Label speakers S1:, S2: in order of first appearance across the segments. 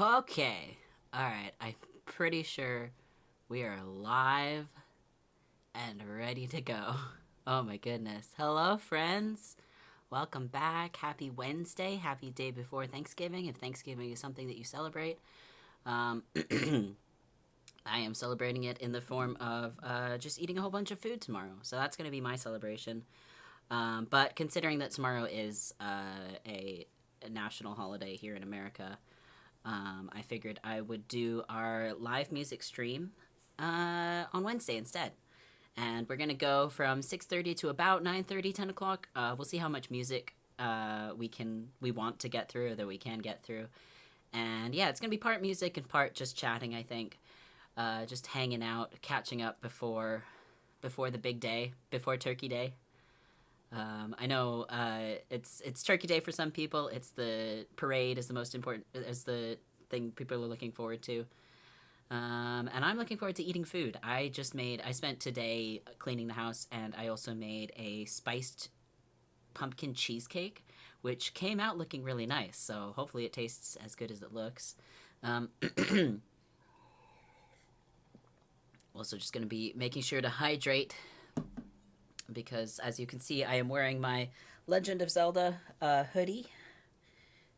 S1: Okay. Alright, I'm pretty sure we are live and ready to go. Oh my goodness. Hello, friends. Welcome back. Happy Wednesday. Happy day before Thanksgiving, if Thanksgiving is something that you celebrate. Um, I am celebrating it in the form of just eating a whole bunch of food tomorrow. So that's going to be my celebration. But considering that tomorrow is a national holiday here in America, I figured I would do our live music stream on Wednesday instead. And we're gonna go from 6:30 to about 9:30, 10 o'clock. We'll see how much music we want to get through, or that we can get through. And yeah, it's gonna be part music and part just chatting. I think, just hanging out, catching up before the big day, before Turkey Day. I know it's Turkey Day for some people. It's the parade is the most important, is the thing people are looking forward to. And I'm looking forward to eating food. I spent today cleaning the house, and I also made a spiced pumpkin cheesecake, which came out looking really nice. So hopefully it tastes as good as it looks. Um, Also, just going to be making sure to hydrate because, as you can see, I am wearing my Legend of Zelda hoodie,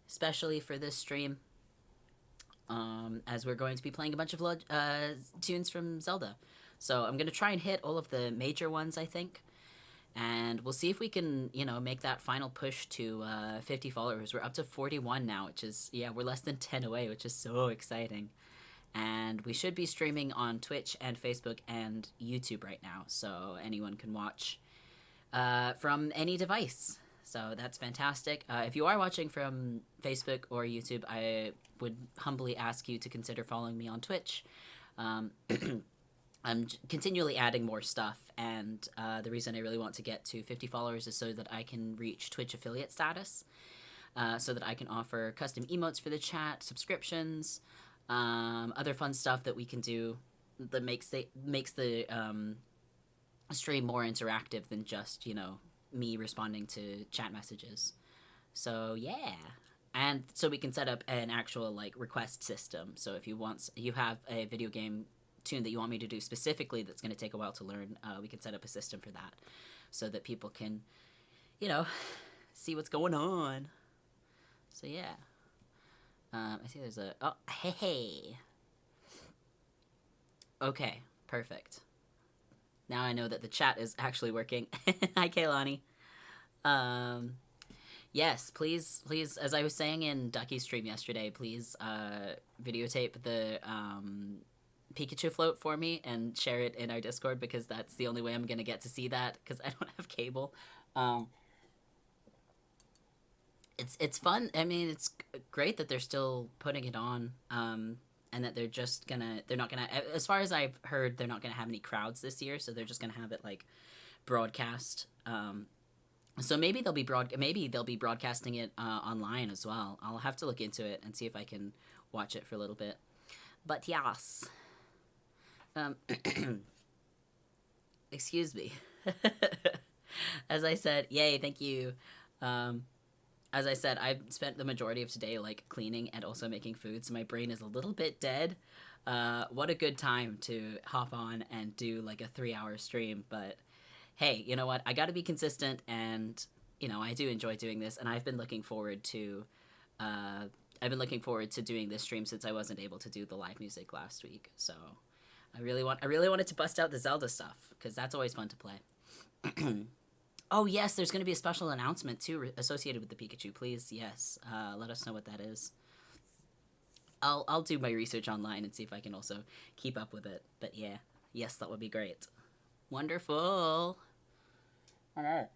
S1: especially for this stream. As we're going to be playing a bunch of tunes from Zelda. So I'm going to try and hit all of the major ones, I think. And we'll see if we can, make that final push to 50 followers. We're up to 41 now, which is, yeah, we're less than 10 away, which is so exciting. And we should be streaming on Twitch and Facebook and YouTube right now. So anyone can watch from any device. So that's fantastic. If you are watching from Facebook or YouTube, I would humbly ask you to consider following me on Twitch. Um, I'm continually adding more stuff, and the reason I really want to get to 50 followers is so that I can reach Twitch affiliate status, so that I can offer custom emotes for the chat, subscriptions, other fun stuff that we can do that makes the stream more interactive than just me responding to chat messages. So yeah, and so we can set up an actual request system. So if you have a video game tune that you want me to do specifically that's going to take a while to learn, we can set up a system for that, so that people can, see what's going on. So yeah, I see there's hey. Okay, perfect. Now I know that the chat is actually working. Hi, Kaylani. Um, yes, please, as I was saying in Ducky's stream yesterday, please videotape the Pikachu float for me and share it in our Discord, because that's the only way I'm going to get to see that, because I don't have cable. Um, it's fun. I mean, it's great that they're still putting it on. And that they're not gonna, as far as I've heard, they're not gonna have any crowds this year, so they're just gonna have it broadcast. So maybe they'll be broadcasting it online as well. I'll have to look into it and see if I can watch it for a little bit. But yes, excuse me. As I said, yay, thank you. As I said, I've spent the majority of today cleaning and also making food, so my brain is a little bit dead. What a good time to hop on and do a 3-hour stream. But hey, you know what? I got to be consistent, and I do enjoy doing this, and I've been looking forward to doing this stream since I wasn't able to do the live music last week. So I really wanted to bust out the Zelda stuff, because that's always fun to play. Oh yes, there's going to be a special announcement too associated with the Pikachu. Please, yes, let us know what that is. I'll do my research online and see if I can also keep up with it. But yeah, yes, that would be great. Wonderful. All right.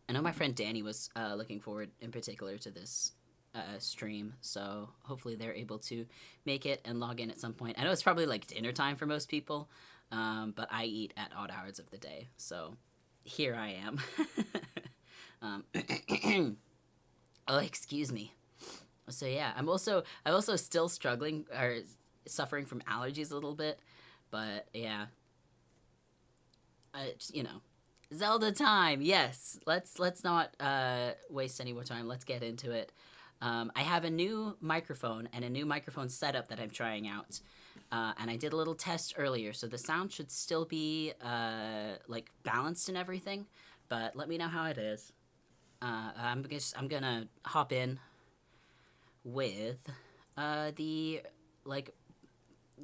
S1: I know my friend Danny was looking forward in particular to this stream, so hopefully they're able to make it and log in at some point. I know it's probably dinner time for most people. But I eat at odd hours of the day, so here I am. Oh, excuse me. So yeah, I'm also still struggling or suffering from allergies a little bit, but yeah, Zelda time. Yes, let's not waste any more time. Let's get into it. I have a new microphone and a new microphone setup that I'm trying out. And I did a little test earlier, so the sound should still be like balanced and everything. But let me know how it is. I'm gonna hop in with the like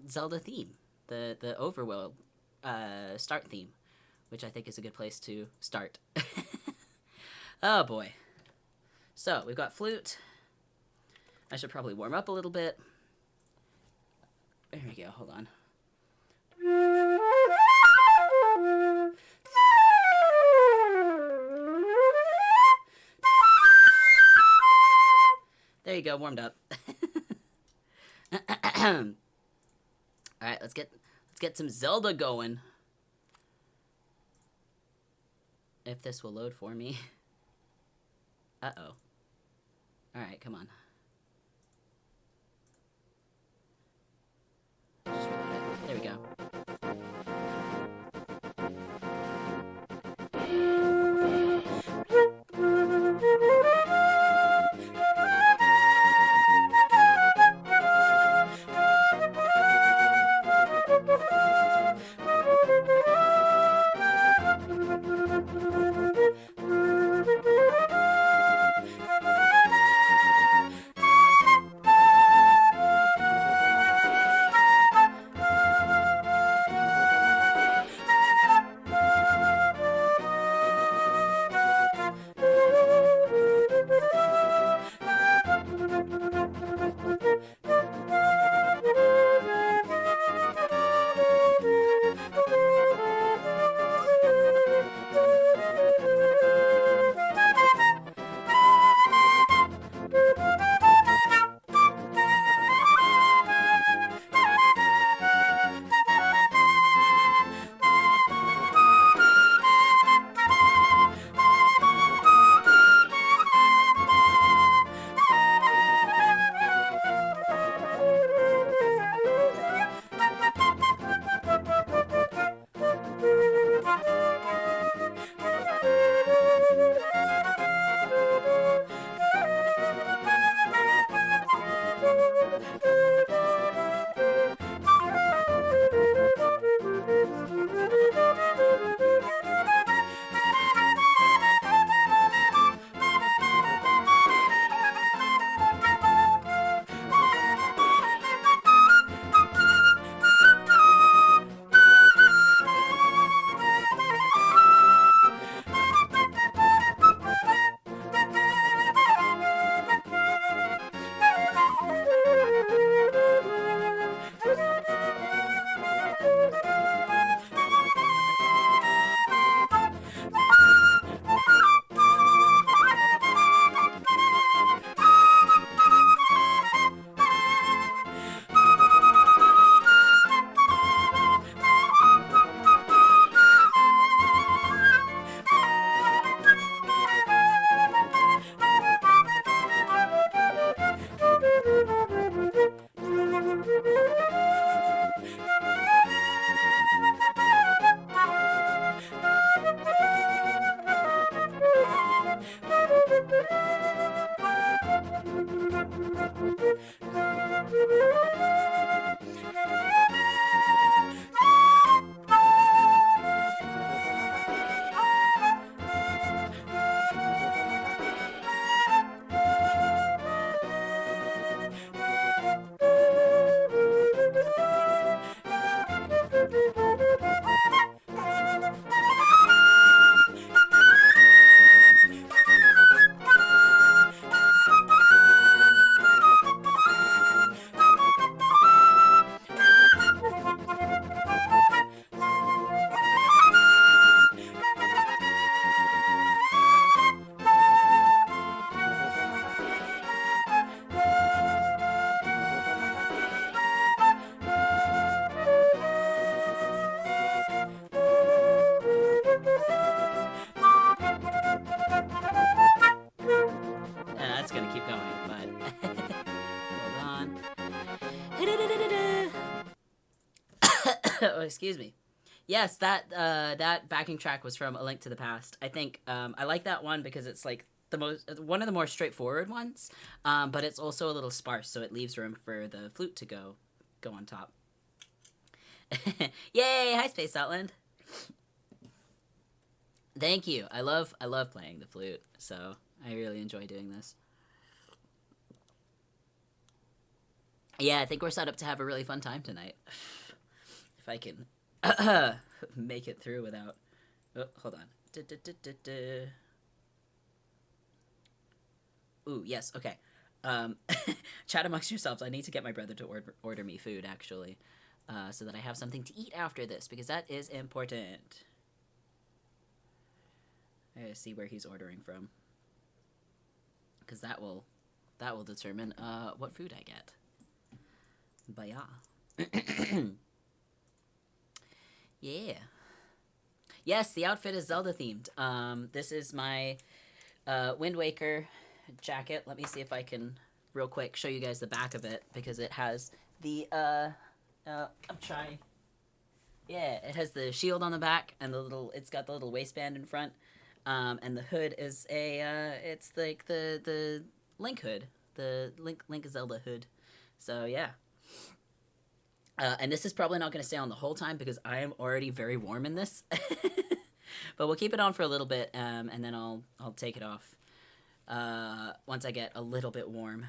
S1: Zelda theme, the overworld start theme, which I think is a good place to start. Oh boy. So we've got flute. I should probably warm up a little bit. There we go, hold on. There you go, warmed up. Alright, let's get some Zelda going. If this will load for me. Uh-oh. Alright, come on. Just reload it. There we go. That's gonna keep going, but hold on. Oh, excuse me. Yes, that backing track was from A Link to the Past. I think I like that one because it's like one of the more straightforward ones, but it's also a little sparse, so it leaves room for the flute to go on top. Yay! Hi, Space Outland. Thank you. I love playing the flute, so I really enjoy doing this. Yeah, I think we're set up to have a really fun time tonight. If I can make it through without... Oh, hold on. Ooh, yes, okay. Chat amongst yourselves. I need to get my brother to order me food, actually, so that I have something to eat after this, because that is important. I gotta see where he's ordering from, because that will determine what food I get. But yeah. Yeah. Yes, the outfit is Zelda themed. This is my Wind Waker jacket. Let me see if I can real quick show you guys the back of it, because it has the I'm trying. Yeah, it has the shield on the back, and it's got the little waistband in front. And the hood is it's like the Link hood, the Link Zelda hood. So yeah. And this is probably not going to stay on the whole time, because I am already very warm in this. But we'll keep it on for a little bit, and then I'll take it off once I get a little bit warm.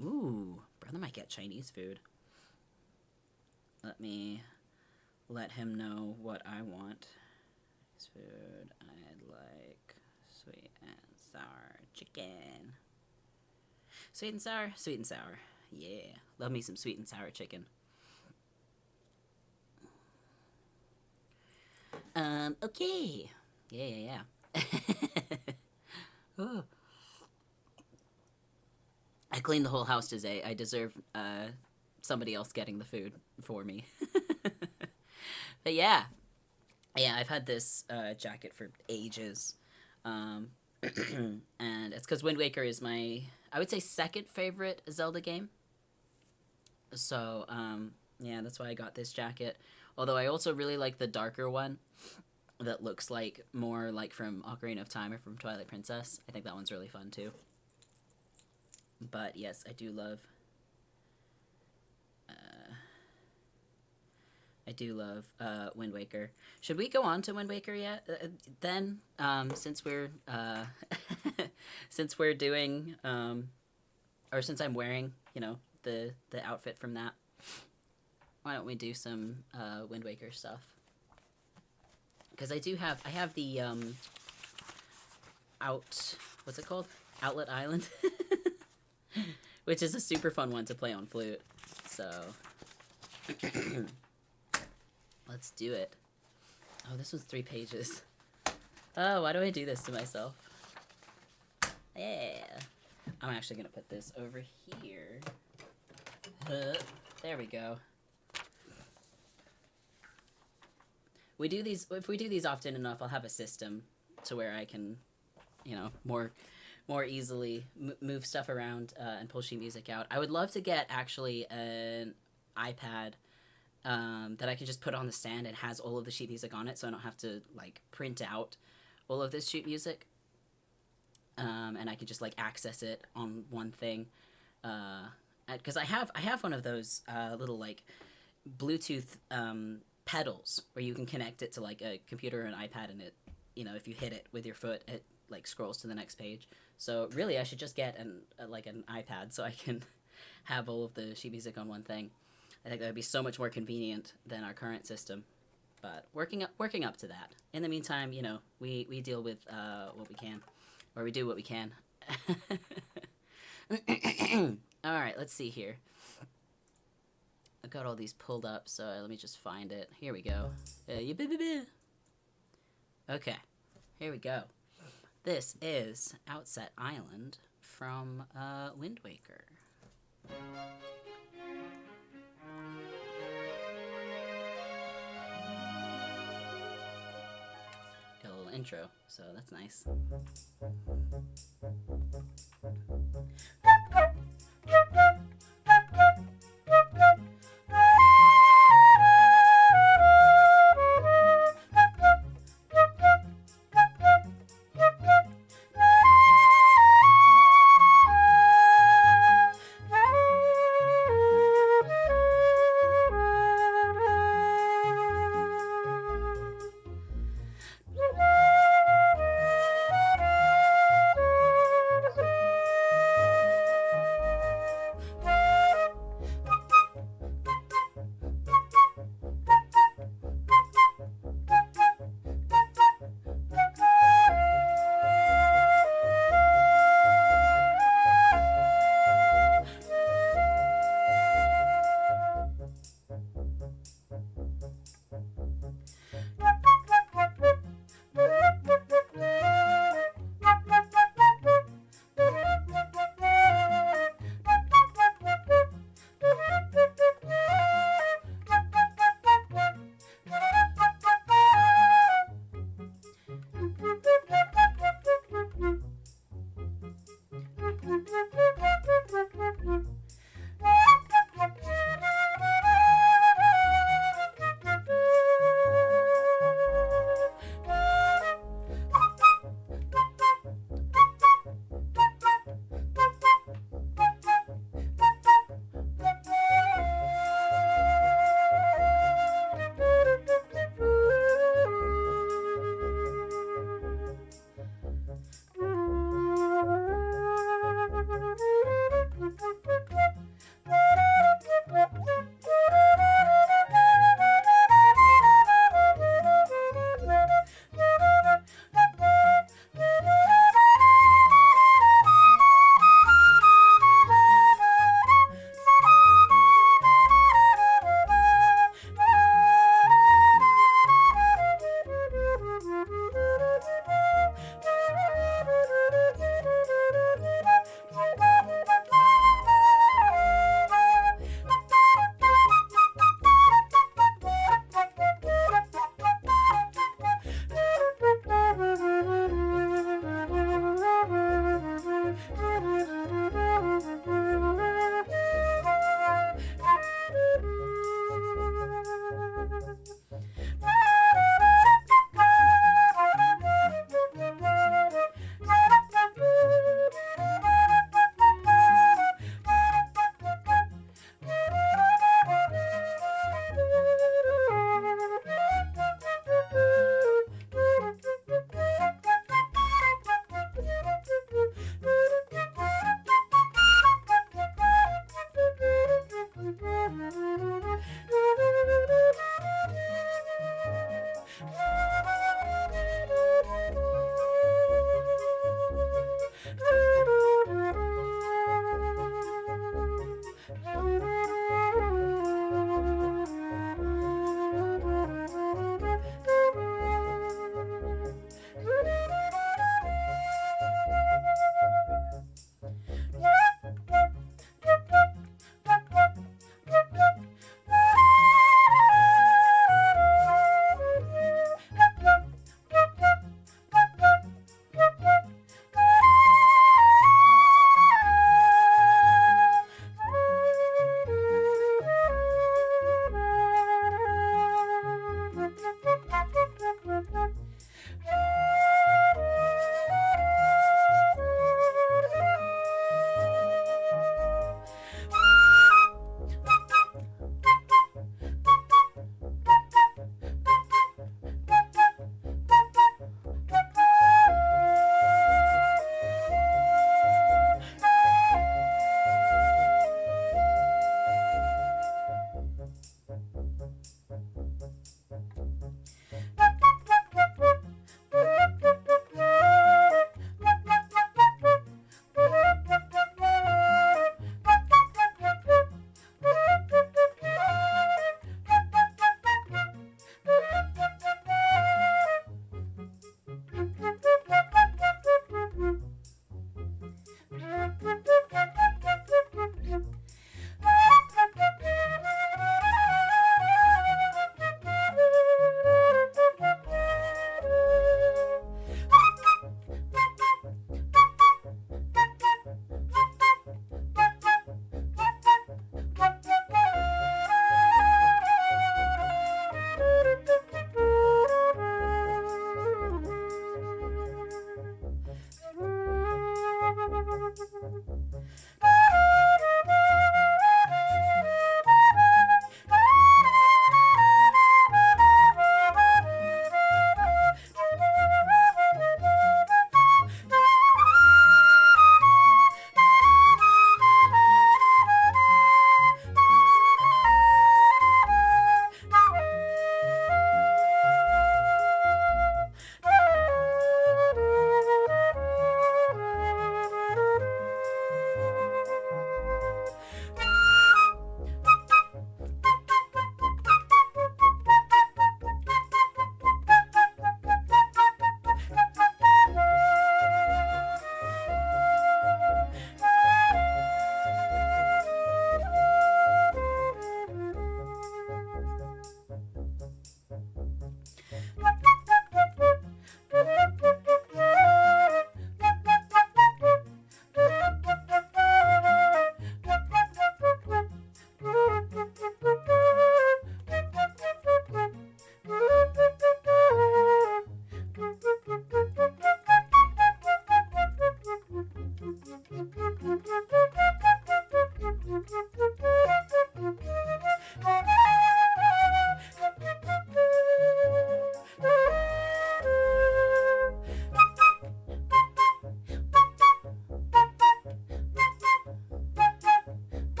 S1: Ooh, brother might get Chinese food. Let me let him know what I want. Chinese food, I'd like sweet and sour chicken. Sweet and sour? Sweet and sour. Yeah, love me some sweet and sour chicken. Okay. Yeah. Oh. I cleaned the whole house today. I deserve somebody else getting the food for me. But yeah, I've had this jacket for ages, and it's because Wind Waker is my, I would say, second favorite Zelda game. So yeah, that's why I got this jacket. Although I also really like the darker one that looks like more like from Ocarina of Time or from Twilight Princess. I think that one's really fun too. But yes, I do love Wind Waker. Should we go on to Wind Waker yet? Then, since we're since we're doing or since I'm wearing, you know, the outfit from that, why don't we do some Wind Waker stuff? Because I have the what's it called? Outlet Island, which is a super fun one to play on flute. So let's do it. Oh, this was 3 pages. Oh, why do I do this to myself? Yeah. I'm actually gonna put this over here. There we go. If we do these often enough, I'll have a system to where I can, you know, more easily move stuff around and pull sheet music out. I would love to get actually an iPad that I can just put on the stand and has all of the sheet music on it, so I don't have to like print out all of this sheet music, and I can just like access it on one thing. Because I have one of those little like Bluetooth pedals where you can connect it to like a computer or an iPad, and it, you know, if you hit it with your foot, it like scrolls to the next page. So really, I should just get an iPad so I can have all of the sheet music on one thing. I think that would be so much more convenient than our current system. But working up to that. In the meantime, you know, we deal with what we can, or we do what we can. All right, let's see here. I've got all these pulled up, so let me just find it. Here we go. Okay, here we go. This is Outset Island from Wind Waker. Got a little intro, so that's nice.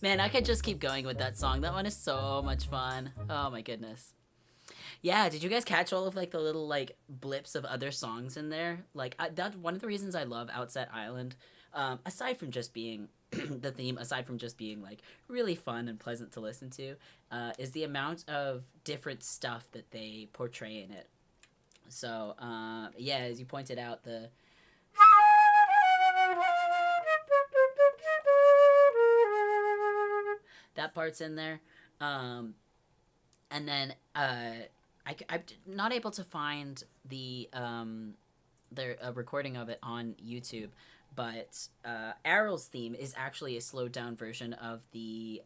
S1: Man, I could just keep going with that song. That one is so much fun. Oh my goodness. Yeah, did you guys catch all of like the little like blips of other songs in there? Like that's one of the reasons I love Outset Island. Aside from just being the theme, aside from just being like really fun and pleasant to listen to, is the amount of different stuff that they portray in it. So yeah, as you pointed out, the that part's in there, and then I'm not able to find the recording of it on YouTube, but Errol's theme is actually a slowed down version of the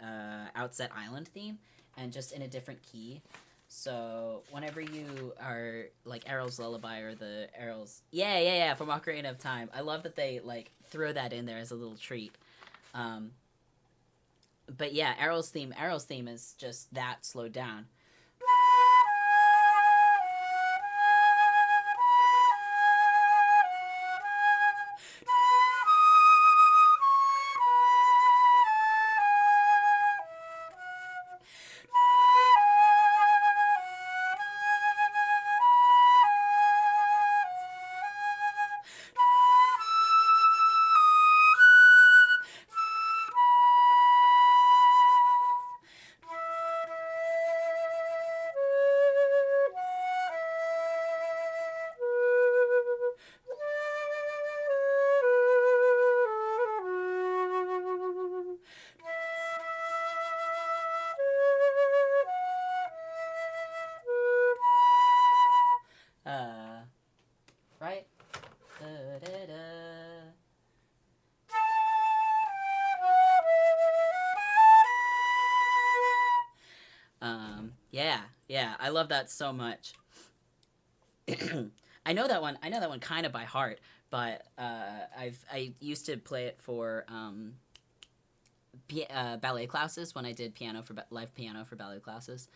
S1: Outset Island theme, and just in a different key. So whenever you are like Errol's Lullaby or the Errol's from Ocarina of Time, I love that they like throw that in there as a little treat. But yeah, Errol's theme is just that slowed down. I love that so much. I know that one. I know that one kind of by heart, but I used to play it for ballet classes when I did piano for live piano for ballet classes.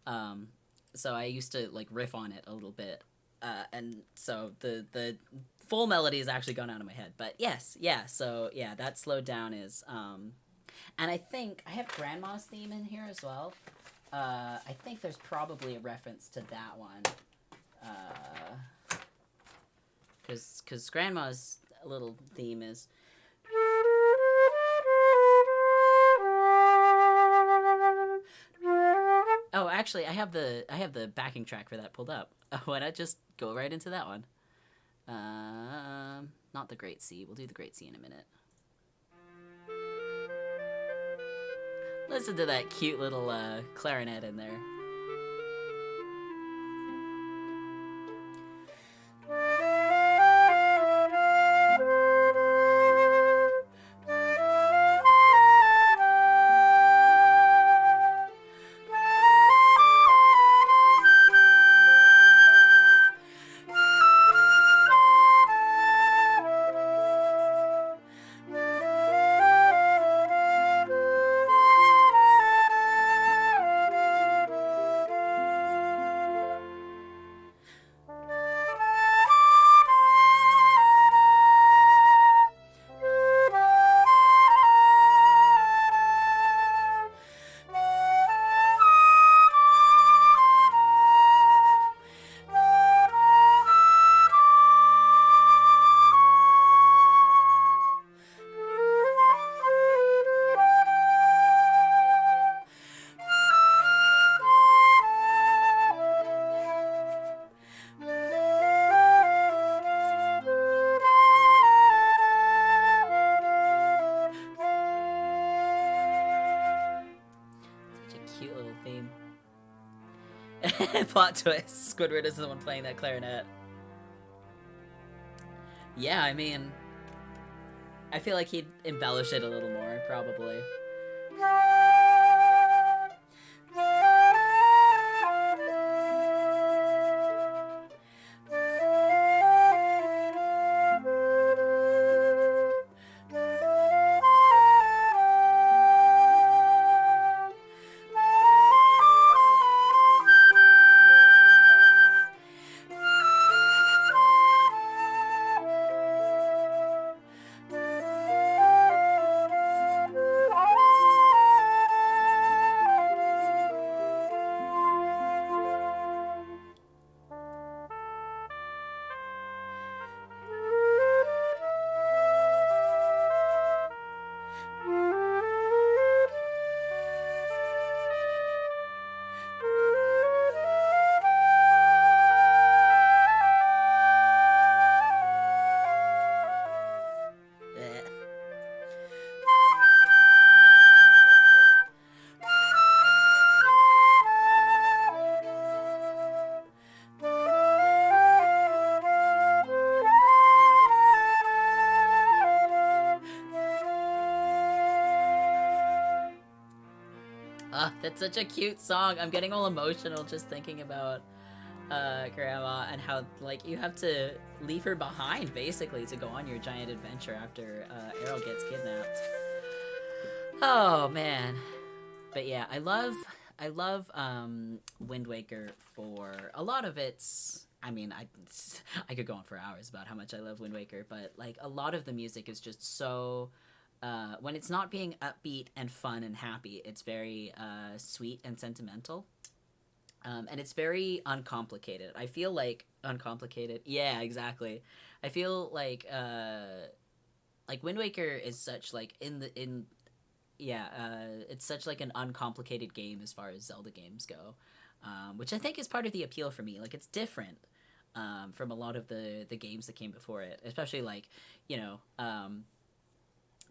S1: Um, so I used to like riff on it a little bit, and so the full melody is actually gone out of my head. But yes, yeah. So yeah, that slowed down is, and I think I have Grandma's theme in here as well. I think there's probably a reference to that one. Because Grandma's little theme is. Oh, actually, I have the backing track for that pulled up. Why not just go right into that one? Not the Great C. We'll do the Great C in a minute. Listen to that cute little clarinet in there. Cute little theme. Plot twist. Squidward is the one playing that clarinet. Yeah, I mean, I feel like he'd embellish it a little more, probably. That's such a cute song. I'm getting all emotional just thinking about Grandma and how like you have to leave her behind basically to go on your giant adventure after Errol gets kidnapped. Oh man, but yeah, I love Wind Waker for a lot of its. I mean, I could go on for hours about how much I love Wind Waker, but like a lot of the music is just so. When it's not being upbeat and fun and happy, it's very sweet and sentimental. And it's very uncomplicated. I feel like uncomplicated. Yeah, exactly. I feel like Wind Waker is such like it's such like an uncomplicated game as far as Zelda games go, which I think is part of the appeal for me. Like it's different from a lot of the games that came before it, especially like you know.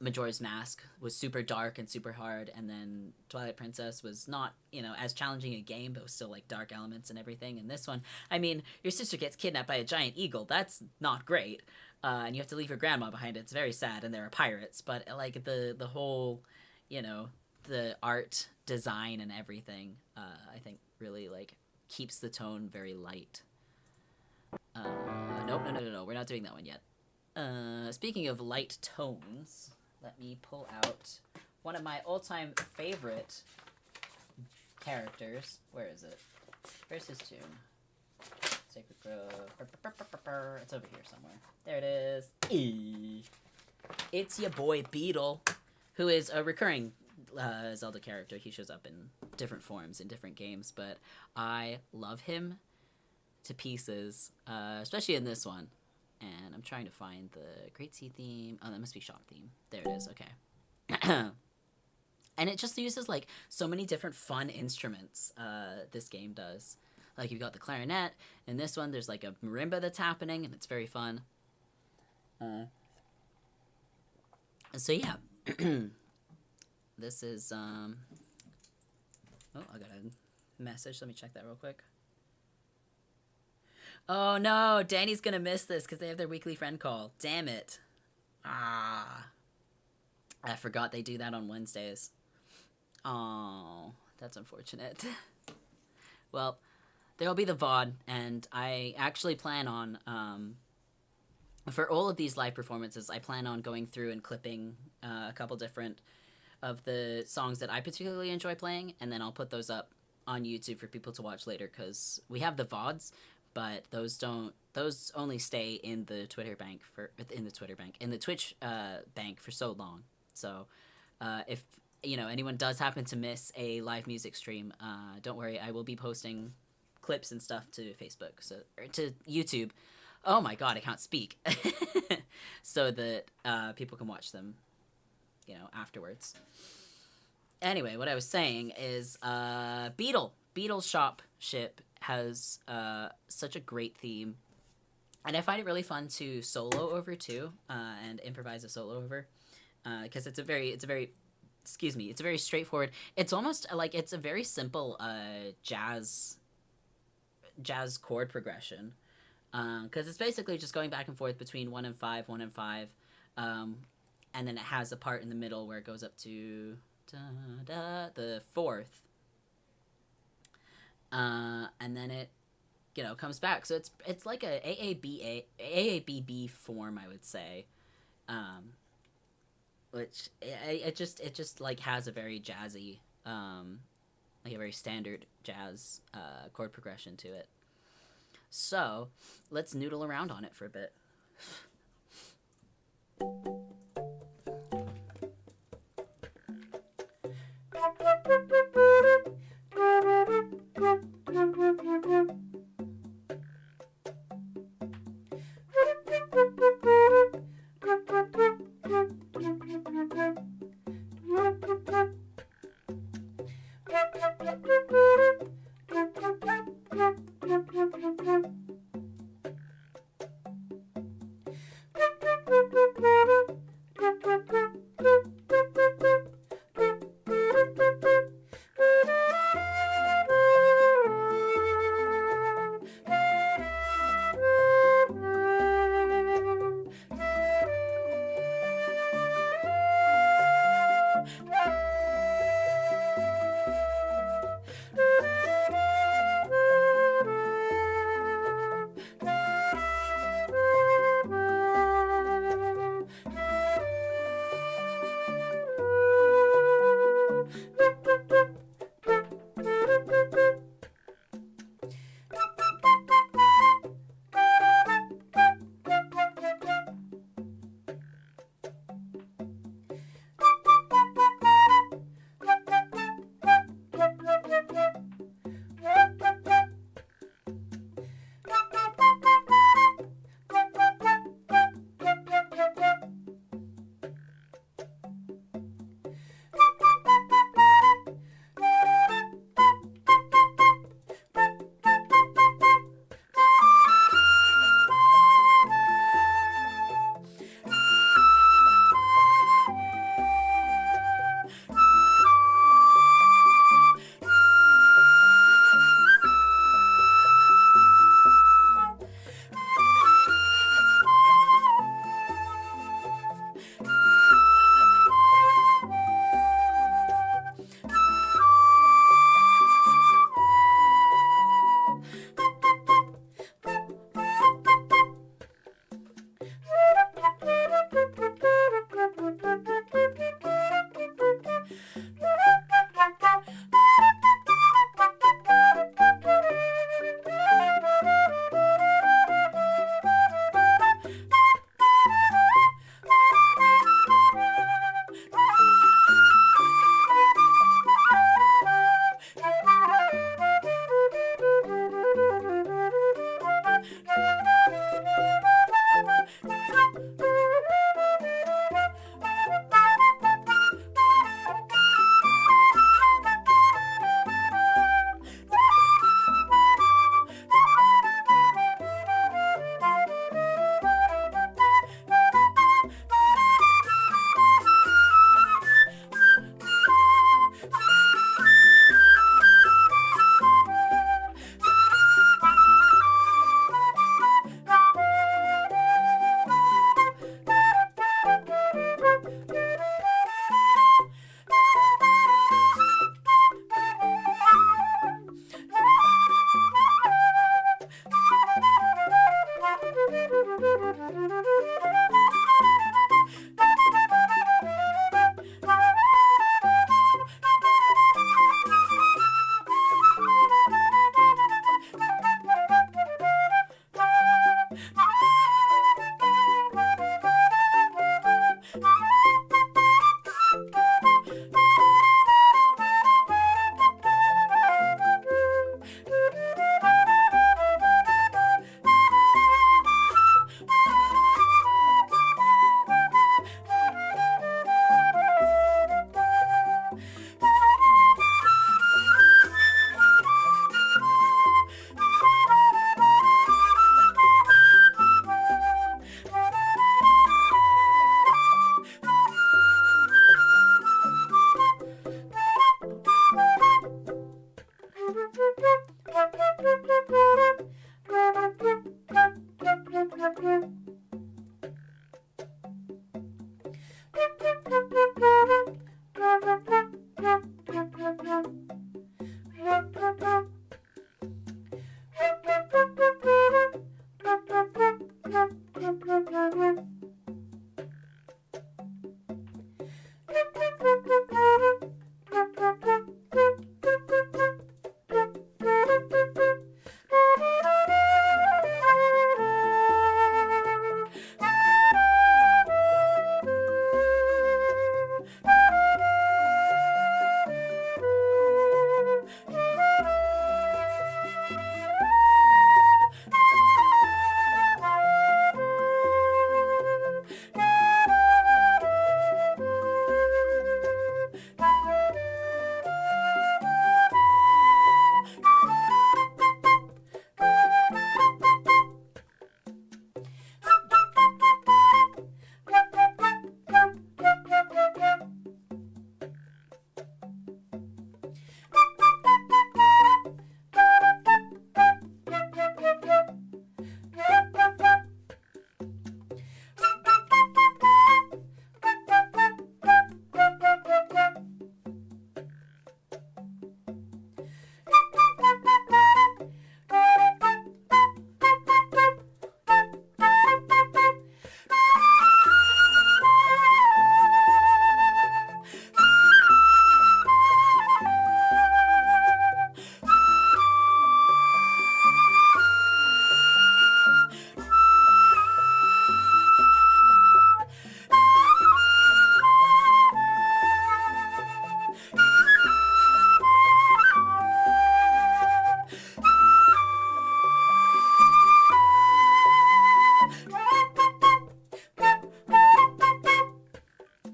S1: Majora's Mask was super dark and super hard, and then Twilight Princess was not, as challenging a game, but was still like dark elements and everything. And this one, I mean, your sister gets kidnapped by a giant eagle. That's not great, and you have to leave your grandma behind. It's very sad, and there are pirates. But like the whole, the art design and everything, I think really like keeps the tone very light. No, we're not doing that one yet. Speaking of light tones, let me pull out one of my all-time favorite characters. Where is it? Where's his tune? Sacred Grove. It's over here somewhere. There it is. It's your boy Beetle, who is a recurring Zelda character. He shows up in different forms in different games, but I love him to pieces, especially in this one. And I'm trying to find the Great Sea theme. Oh, that must be Shop theme. There it is. Okay. And it just uses, like, so many different fun instruments, this game does. Like, you've got the clarinet. In this one, there's, like, a marimba that's happening, and it's very fun. So, yeah. This is, Oh, I got a message. Let me check that real quick. Oh, no. Danny's gonna miss this because they have their weekly friend call. Damn it. Ah. I forgot they do that on Wednesdays. Oh, that's unfortunate. Well, there'll be the VOD, and I actually plan on, for all of these live performances, I plan on going through and clipping a couple different of the songs that I particularly enjoy playing, and then I'll put those up on YouTube for people to watch later, because we have the VODs, but those only stay in the Twitch bank for so long. So, if anyone does happen to miss a live music stream, don't worry, I will be posting clips and stuff to Facebook, or to YouTube. Oh my god, I can't speak. So that people can watch them, afterwards. Anyway, what I was saying is Beetle's ship has such a great theme, and I find it really fun to solo over too, and improvise a solo over, because it's a very straightforward. It's almost like it's a very simple jazz chord progression, because it's basically just going back and forth between 1 and 5, 1 and 5, and then it has a part in the middle where it goes up to the 4th, and then it comes back. So it's like a AABB form, I would say, which it just like has a very jazzy, like a very standard jazz chord progression to it. So let's noodle around on it for a bit.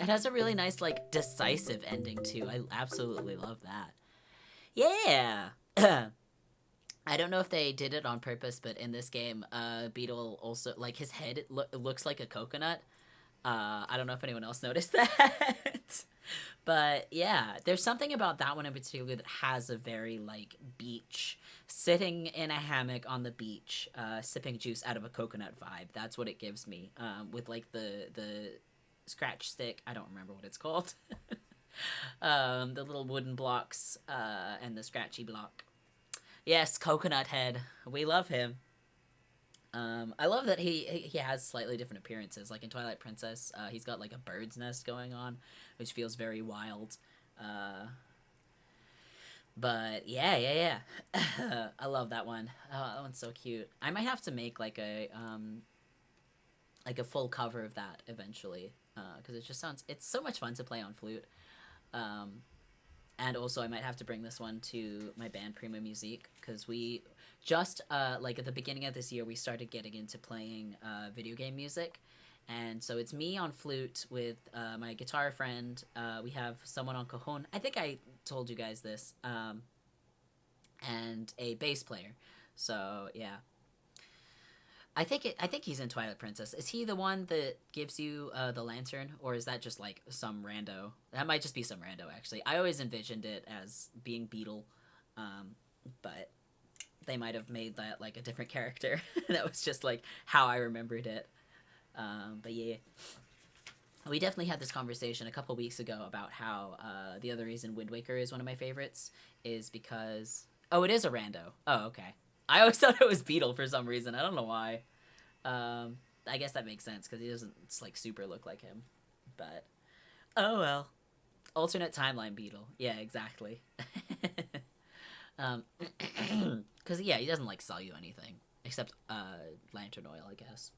S1: It has a really nice, like, decisive ending, too. I absolutely love that. Yeah! I don't know if they did it on purpose, but in this game, Beetle also, like, his head looks like a coconut. I don't know if anyone else noticed that. But, yeah, there's something about that one in particular that has a very, like, beach, sitting in a hammock on the beach, sipping juice out of a coconut vibe. That's what it gives me, with, like, the scratch stick. I don't remember what it's called. The little wooden blocks, and the scratchy block. Yes, Coconut Head. We love him. I love that he has slightly different appearances. Like in Twilight Princess, he's got like a bird's nest going on, which feels very wild. But yeah. I love that one. Oh, that one's so cute. I might have to make like a full cover of that eventually, because it's so much fun to play on flute. And also I might have to bring this one to my band Prima Musique, because we just, like at the beginning of this year, we started getting into playing video game music. And so it's me on flute with my guitar friend. We have someone on cajon. I think I told you guys this. And a bass player. So, yeah. I think he's in Twilight Princess. Is he the one that gives you the lantern, or is that just like some rando? That might just be some rando, actually. I always envisioned it as being Beetle, but they might have made that like a different character. That was just like how I remembered it. But yeah, we definitely had this conversation a couple weeks ago about how the other reason Wind Waker is one of my favorites is because it is a rando. Oh, okay. I always thought it was Beetle for some reason. I don't know why. I guess that makes sense because he doesn't like super look like him. But oh well. Alternate timeline Beetle. Yeah, exactly. Because yeah, he doesn't like sell you anything except lantern oil, I guess.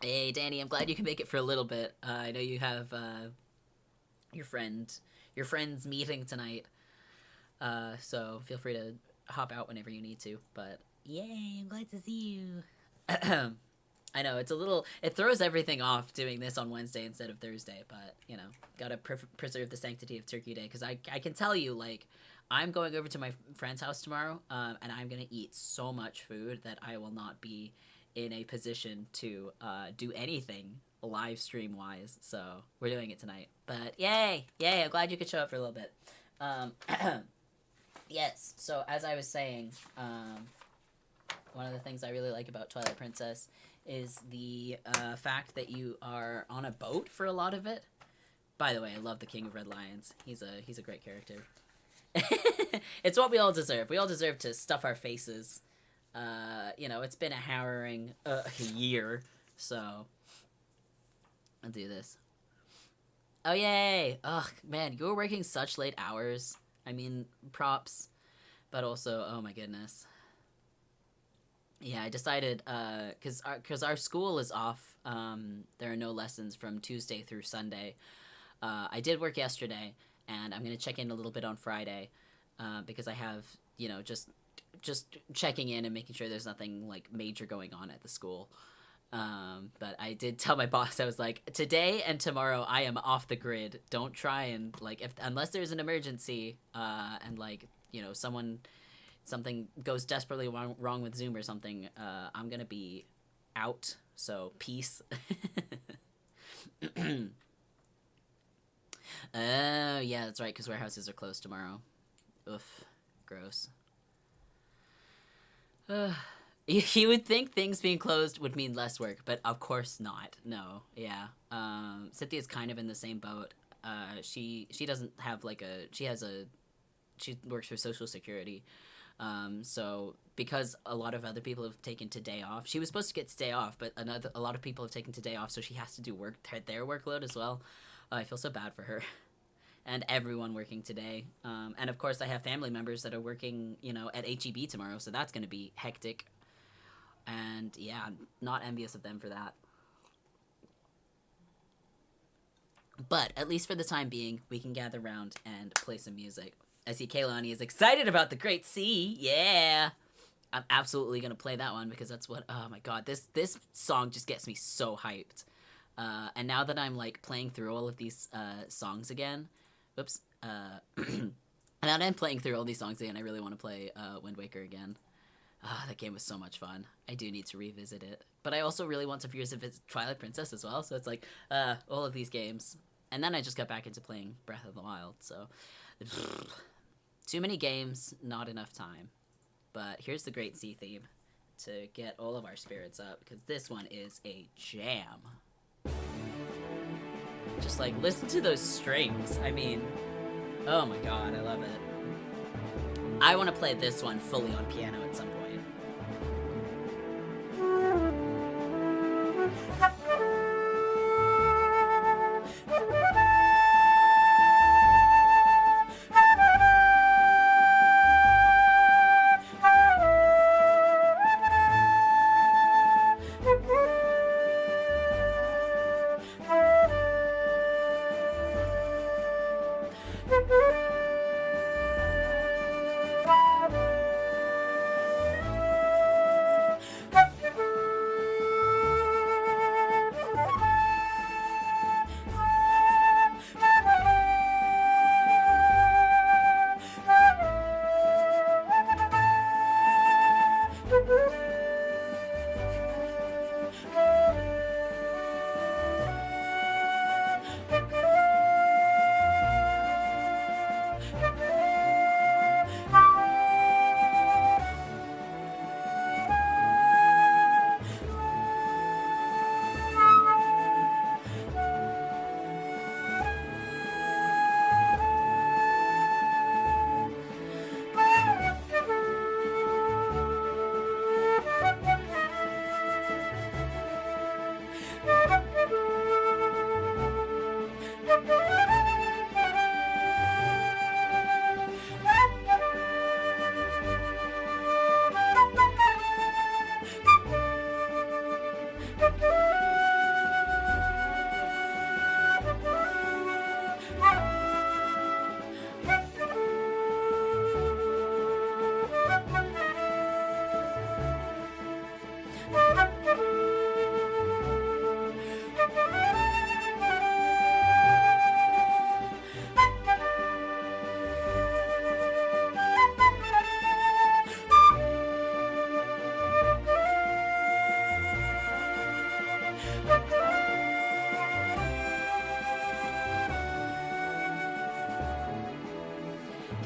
S1: Hey, Danny, I'm glad you can make it for a little bit. I know you have your friend's meeting tonight. So feel free to hop out whenever you need to. But yay, I'm glad to see you. I know it throws everything off doing this on Wednesday instead of Thursday, but gotta preserve the sanctity of Turkey Day because I can tell you, like, I'm going over to my friend's house tomorrow, and I'm gonna eat so much food that I will not be in a position to do anything live stream wise. So we're doing it tonight. But yay! I'm glad you could show up for a little bit. Yes. So as I was saying, one of the things I really like about Twilight Princess is the fact that you are on a boat for a lot of it. By the way, I love the King of Red Lions. He's a great character. It's what we all deserve. We all deserve to stuff our faces. It's been a harrowing year, so I'll do this. Oh, yay! Ugh, man, you were working such late hours. I mean, props, but also, oh my goodness. Yeah, I decided, because our school is off, there are no lessons from Tuesday through Sunday. I did work yesterday, and I'm going to check in a little bit on Friday, because I have, just checking in and making sure there's nothing, like, major going on at the school. But I did tell my boss, I was like, today and tomorrow I am off the grid. Don't try and, like, unless there's an emergency, and, like, something goes desperately wrong with Zoom or something, I'm gonna be out, so peace. Oh, yeah, that's right, because warehouses are closed tomorrow. Oof, gross. You would think things being closed would mean less work, but of course not. No, yeah. Cynthia's kind of in the same boat. She doesn't have, like, she works for Social Security. So because a lot of other people have taken today off, she was supposed to get today off, but a lot of people have taken today off, so she has to do their workload as well. I feel so bad for her. And everyone working today. And of course I have family members that are working, at HEB tomorrow, so that's going to be hectic. And yeah, I'm not envious of them for that. But at least for the time being, we can gather around and play some music. I see Kaylani is excited about the Great Sea. Yeah. I'm absolutely going to play that one because that's what, oh my god, this song just gets me so hyped. And now that I'm, like, playing through all of these songs again, whoops, now that I'm playing through all these songs again, I really want to play Wind Waker again. That game was so much fun. I do need to revisit it. But I also really want to revisit Twilight Princess as well, so it's like, all of these games. And then I just got back into playing Breath of the Wild, so... Too many games, not enough time. But here's the Great Sea theme to get all of our spirits up, because this one is a jam. Just, like, listen to those strings. I mean, oh my god, I love it. I want to play this one fully on piano at some point.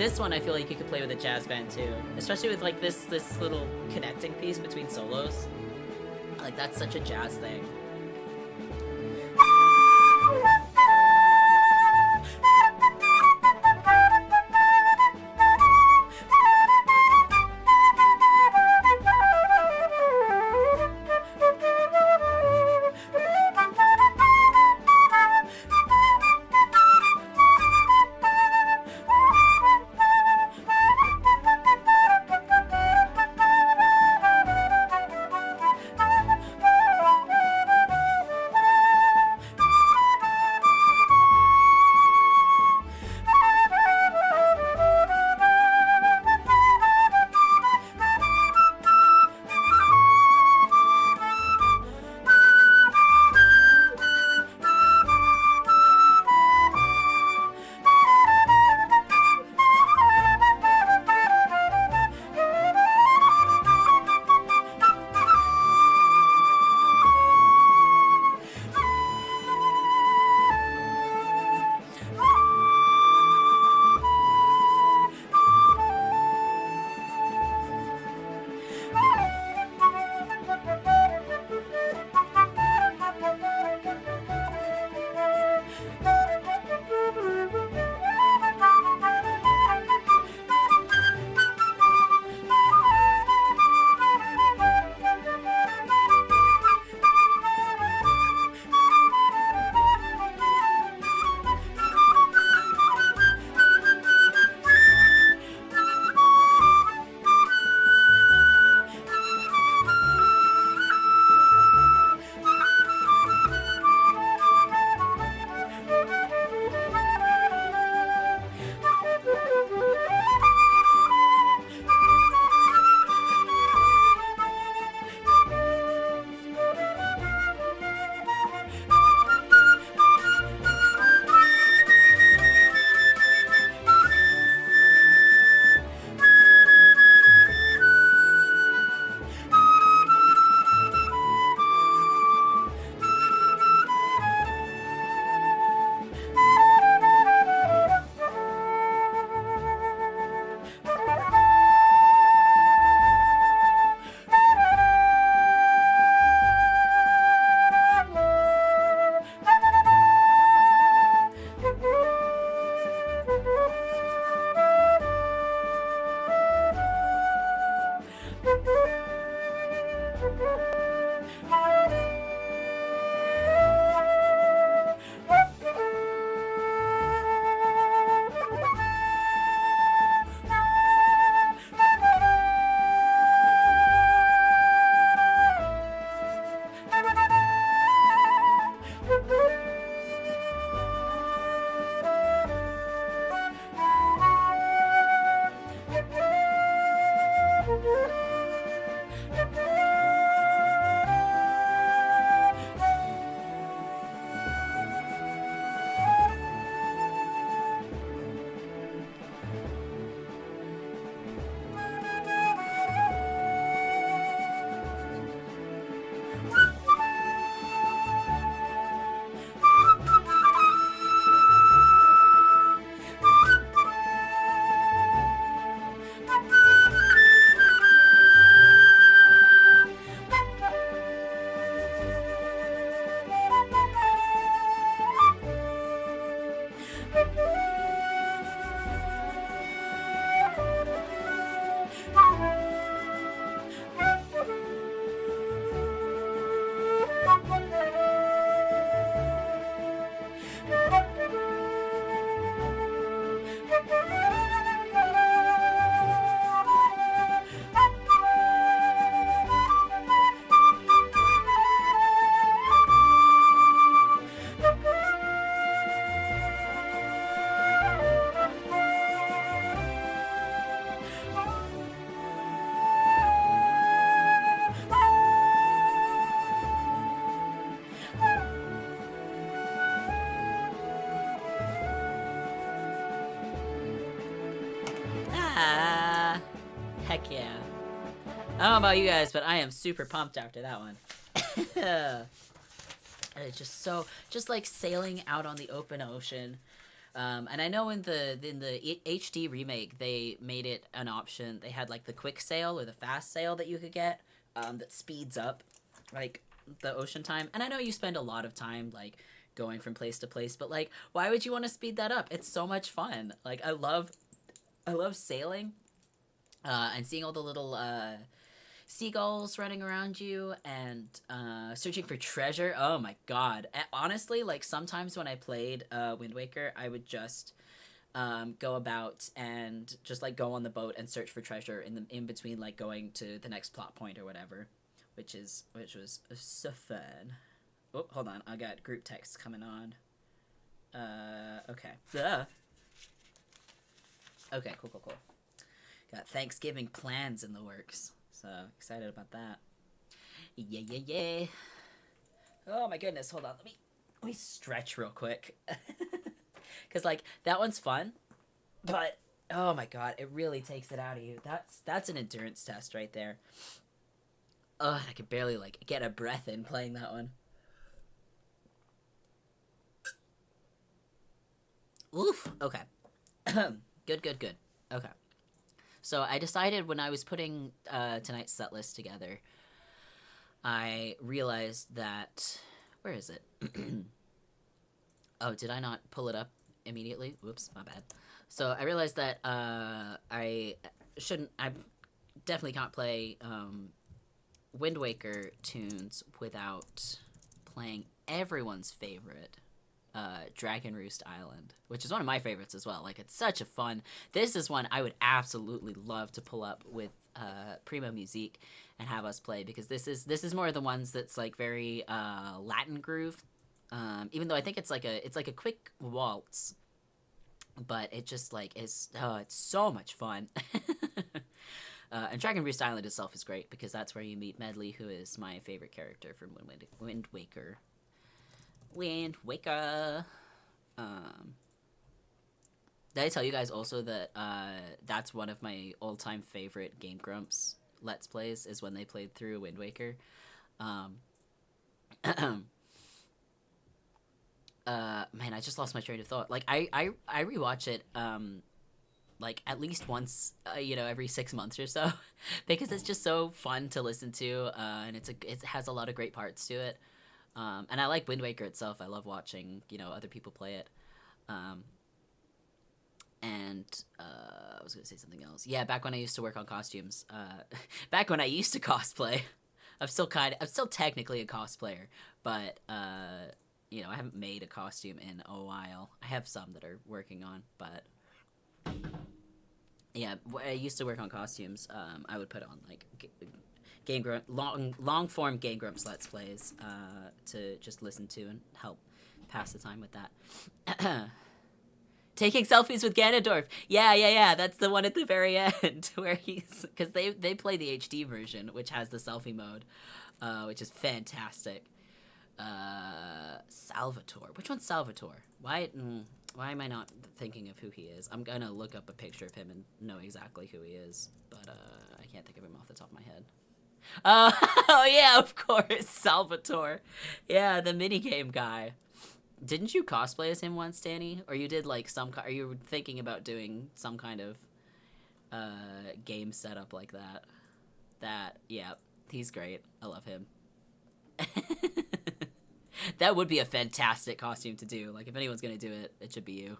S1: this one I feel like you could play with a jazz band too, especially with like this little connecting piece between solos. Like that's such a jazz thing. Heck yeah. I don't know about you guys, but I am super pumped after that one. And it's just like sailing out on the open ocean And I know in the HD remake they made it an option. They had like the quick sail or the fast sail that you could get, that speeds up like the ocean time. And I know you spend a lot of time like going from place to place, but like why would you want to speed that up? It's so much fun. Like I love sailing, and seeing all the little seagulls running around you and searching for treasure. Oh my god. Honestly, like sometimes when I played Wind Waker, I would just go about and just like go on the boat and search for treasure in between like going to the next plot point or whatever, which was so fun. Oh, hold on. I got group text coming on. Okay. Okay, cool. Got Thanksgiving plans in the works. So excited about that. Yeah. Oh my goodness, hold on. Let me stretch real quick. Cause like that one's fun, but oh my god, it really takes it out of you. That's an endurance test right there. Ugh, I could barely like get a breath in playing that one. Oof. Okay. Good. Okay. So I decided when I was putting tonight's set list together, I realized that where is it? Oh, did I not pull it up immediately? Whoops, my bad. So I realized that I shouldn't. I definitely can't play Wind Waker tunes without playing everyone's favorite Dragon Roost Island, which is one of my favorites as well. Like, it's such a fun. This is one I would absolutely love to pull up with Primo Musique and have us play, because this is more of the ones that's like very Latin groove. Even though I think it's like a quick waltz, but it just like is it's so much fun. And Dragon Roost Island itself is great because that's where you meet Medley, who is my favorite character from Wind Waker. Wind Waker. Did I tell you guys also that that's one of my all-time favorite Game Grumps Let's Plays, is when they played through Wind Waker. Man, I just lost my train of thought. Like, I rewatch it like at least once, every 6 months or so, because it's just so fun to listen to, and it has a lot of great parts to it. And I like Wind Waker itself. I love watching other people play it. And I was gonna say something else. Yeah, back when I used to work on costumes, back when I used to cosplay, I'm still technically a cosplayer, but I haven't made a costume in a while. I have some that are working on, but yeah, when I used to work on costumes, I would put on like long form Game Grumps Let's Plays to just listen to and help pass the time with that. Taking selfies with Ganondorf. Yeah. That's the one at the very end where because they play the HD version, which has the selfie mode, which is fantastic. Salvatore. Which one's Salvatore? Why am I not thinking of who he is? I'm gonna look up a picture of him and know exactly who he is, but I can't think of him off the top of my head. Oh yeah, of course, Salvatore. Yeah, the minigame guy. Didn't you cosplay as him once, Danny? Or you did like are you thinking about doing some kind of game setup like that? Yeah, he's great. I love him. That would be a fantastic costume to do. Like, if anyone's gonna do it, it should be you.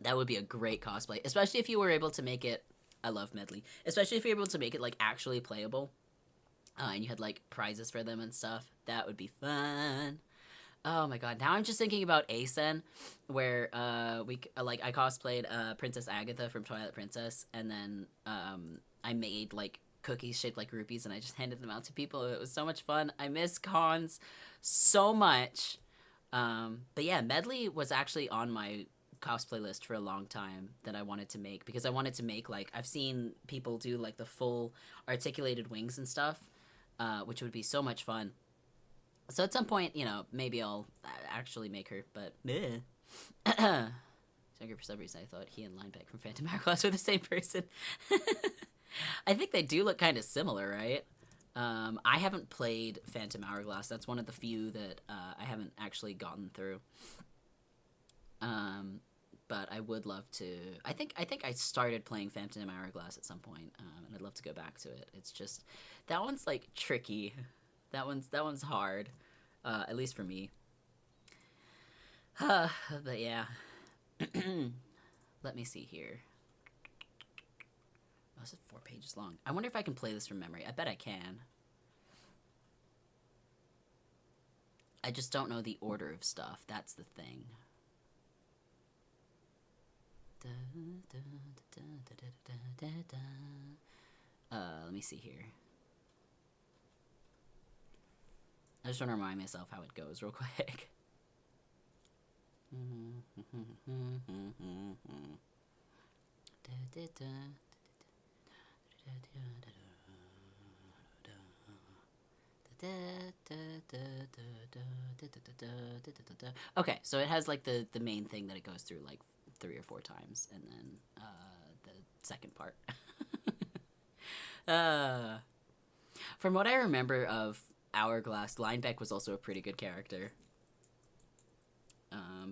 S1: That would be a great cosplay, especially if you were able to make it. I love Medley, especially if you're able to make it like actually playable, and you had like prizes for them and stuff. That would be fun. Oh my god! Now I'm just thinking about Asen, where I cosplayed Princess Agatha from Twilight Princess, and then I made like cookies shaped like rupees, and I just handed them out to people. It was so much fun. I miss cons so much. But yeah, Medley was actually on my cosplay list for a long time that I wanted to make, because I wanted to make like, I've seen people do like the full articulated wings and stuff, which would be so much fun. So at some point, maybe I'll actually make her, but for some reason I thought he and Linebeck from Phantom Hourglass were the same person. I think they do look kind of similar, right? I haven't played Phantom Hourglass. That's one of the few that I haven't actually gotten through. But I would love to. I think I started playing Phantom Hourglass at some point, and I'd love to go back to it. It's just that one's like tricky. That one's hard, at least for me. But yeah, let me see here. Oh, this is 4 pages long. I wonder if I can play this from memory. I bet I can. I just don't know the order of stuff. That's the thing. Let me see here. I just want to remind myself how it goes real quick. Okay, so it has like the main thing that it goes through like 3 or 4 times, and then the second part. From what I remember of Hourglass, Linebeck was also a pretty good character.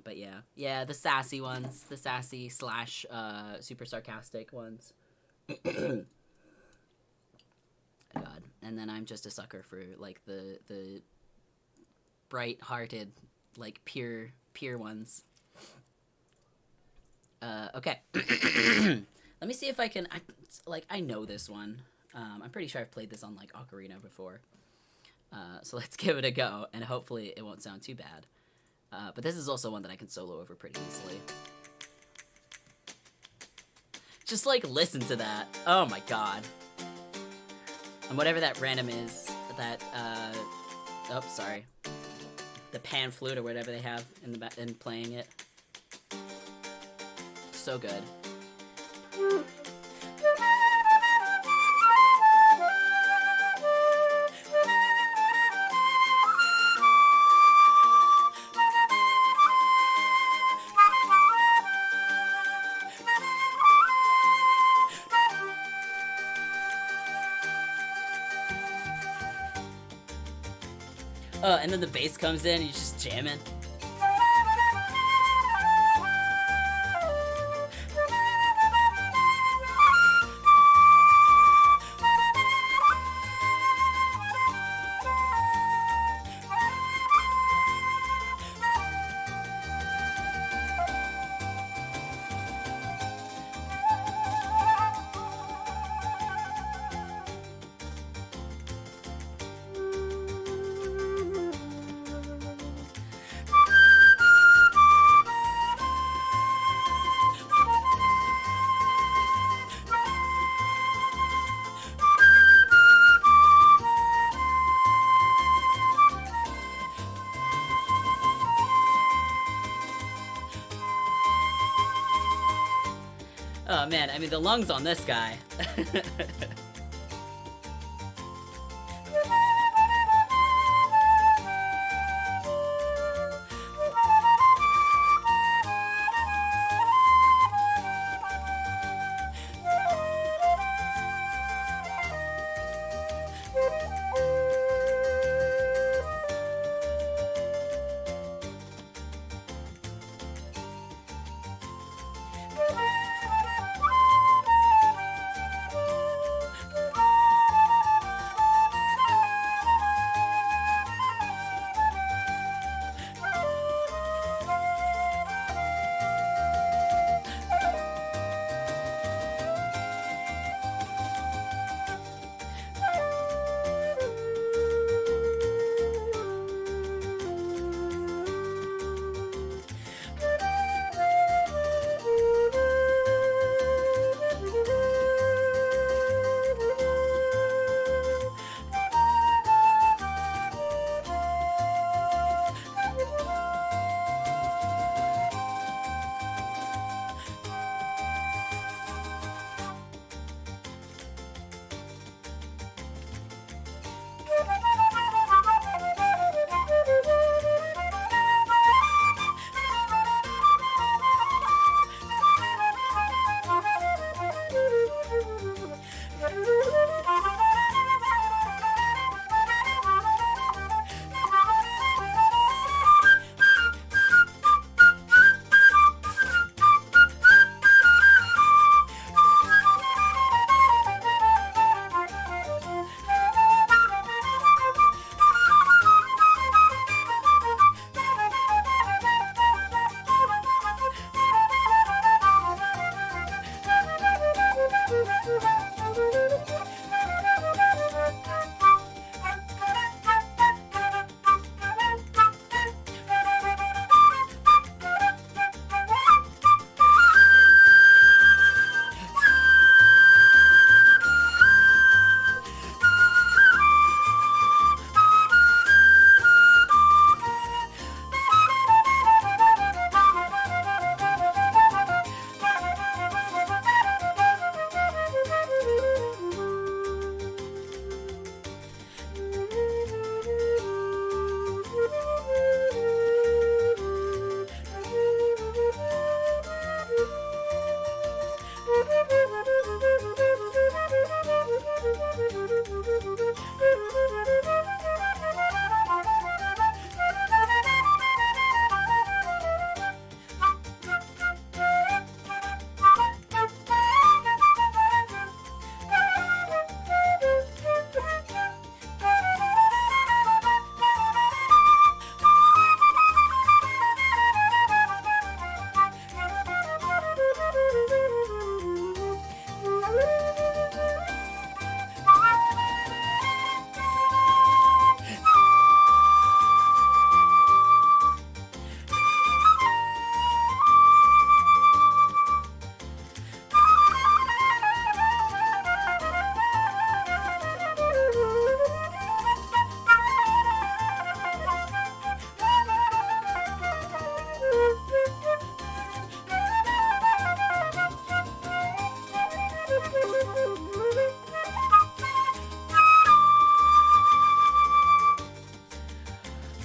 S1: But yeah, the sassy ones, the sassy / super sarcastic ones. God, and then I'm just a sucker for like the bright-hearted, like pure ones. Okay. Let me see if I can. I know this one. I'm pretty sure I've played this on like Ocarina before. So let's give it a go, and hopefully it won't sound too bad. But this is also one that I can solo over pretty easily. Just like listen to that. Oh my god. And whatever that random is, that oh sorry, the pan flute or whatever they have in playing it. So good. And then the bass comes in and you're just jamming. Oh man, I mean the lungs on this guy.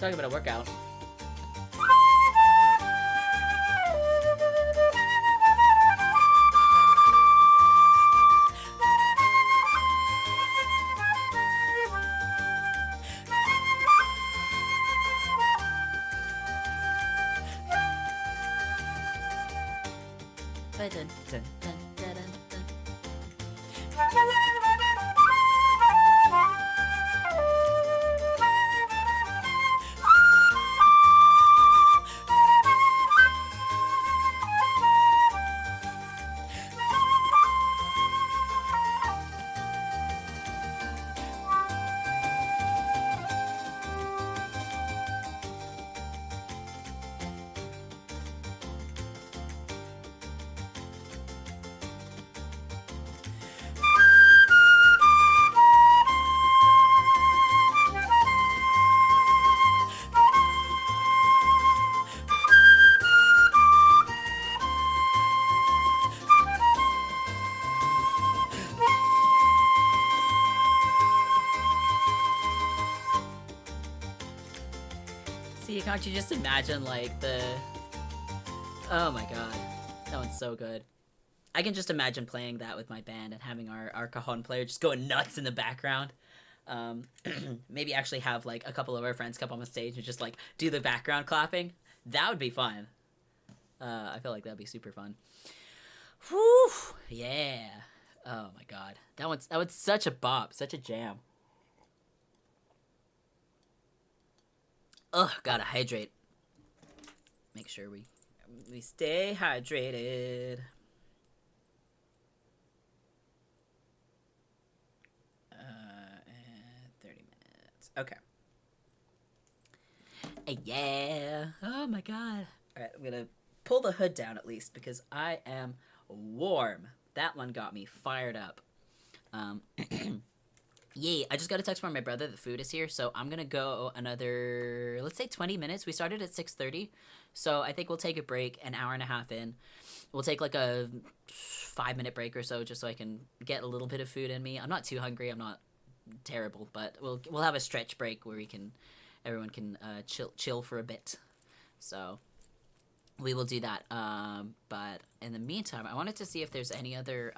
S1: talk about a workout. See, can't you just imagine, like, the... Oh my god. That one's so good. I can just imagine playing that with my band and having our cajon player just going nuts in the background. Maybe actually have, like, a couple of our friends come on the stage and just, like, do the background clapping. That would be fun. I feel like that'd be super fun. Whew! Yeah! Oh my god. That one's such a bop, such a jam. Ugh, gotta hydrate. Make sure we stay hydrated. 30 minutes. Okay. Yeah. Oh my god. Alright, I'm gonna pull the hood down at least because I am warm. That one got me fired up. Yay, I just got a text from my brother that food is here, so I'm gonna go another, let's say 20 minutes. We started at 6:30, so I think we'll take a break an hour and a half in. We'll take like a 5-minute break or so just so I can get a little bit of food in me. I'm not too hungry, I'm not terrible, but we'll have a stretch break where everyone can chill for a bit. So we will do that. But in the meantime, I wanted to see if there's any other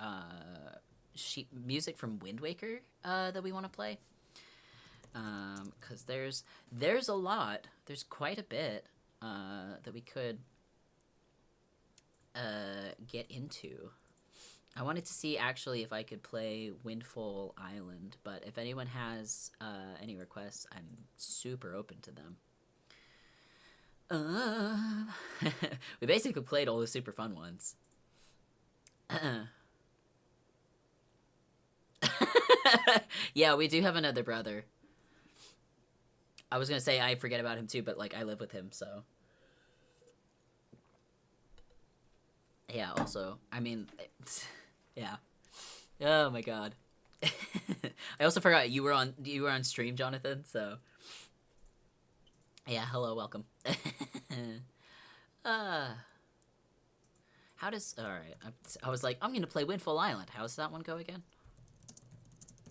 S1: music from Wind Waker that we want to play, because there's a lot, there's quite a bit that we could get into. I wanted to see actually if I could play Windfall Island, but if anyone has any requests, I'm super open to them. We basically played all the super fun ones. Yeah, we do have another brother. I was gonna say I forget about him too, but like I live with him, so yeah. Also, I mean, yeah. Oh my god. I also forgot you were on stream, Jonathan. So yeah, hello, welcome. How does? All right, I was like, I'm gonna play Windfall Island. How does that one go again?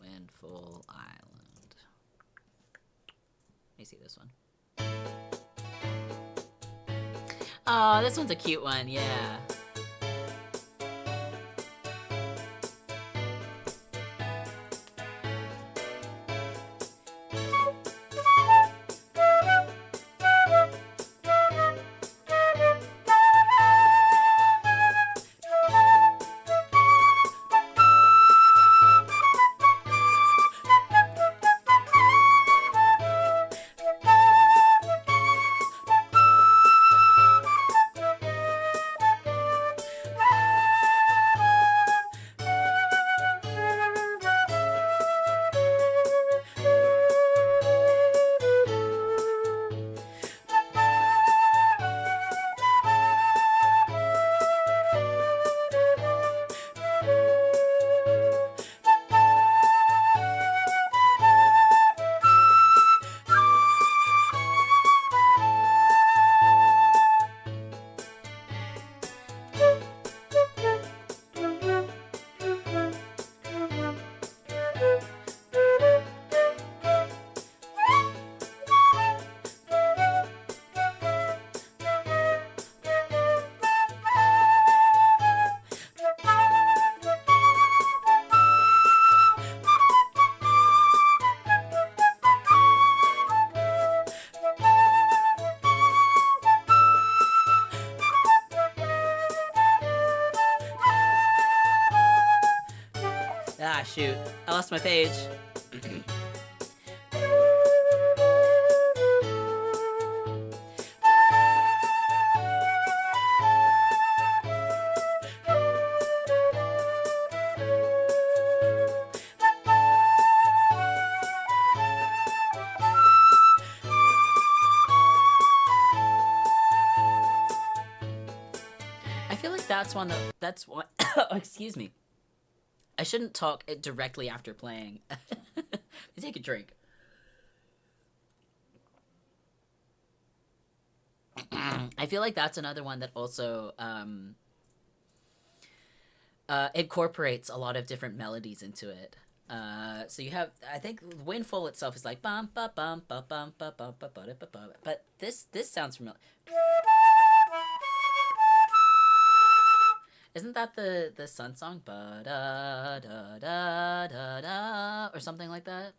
S1: Windfall Island. Let me see this one. Oh, this one's a cute one, yeah. Ah, shoot. I lost my page. I feel like that's one. Excuse me. I shouldn't talk it directly after playing. Take a drink. I feel like that's another one that also incorporates a lot of different melodies into it. So you have, I think, Windfall itself is like bum ba bum ba bum ba bum ba ba ba ba. But this sounds familiar. Isn't that the Sun song? Ba da da da da da or something like that?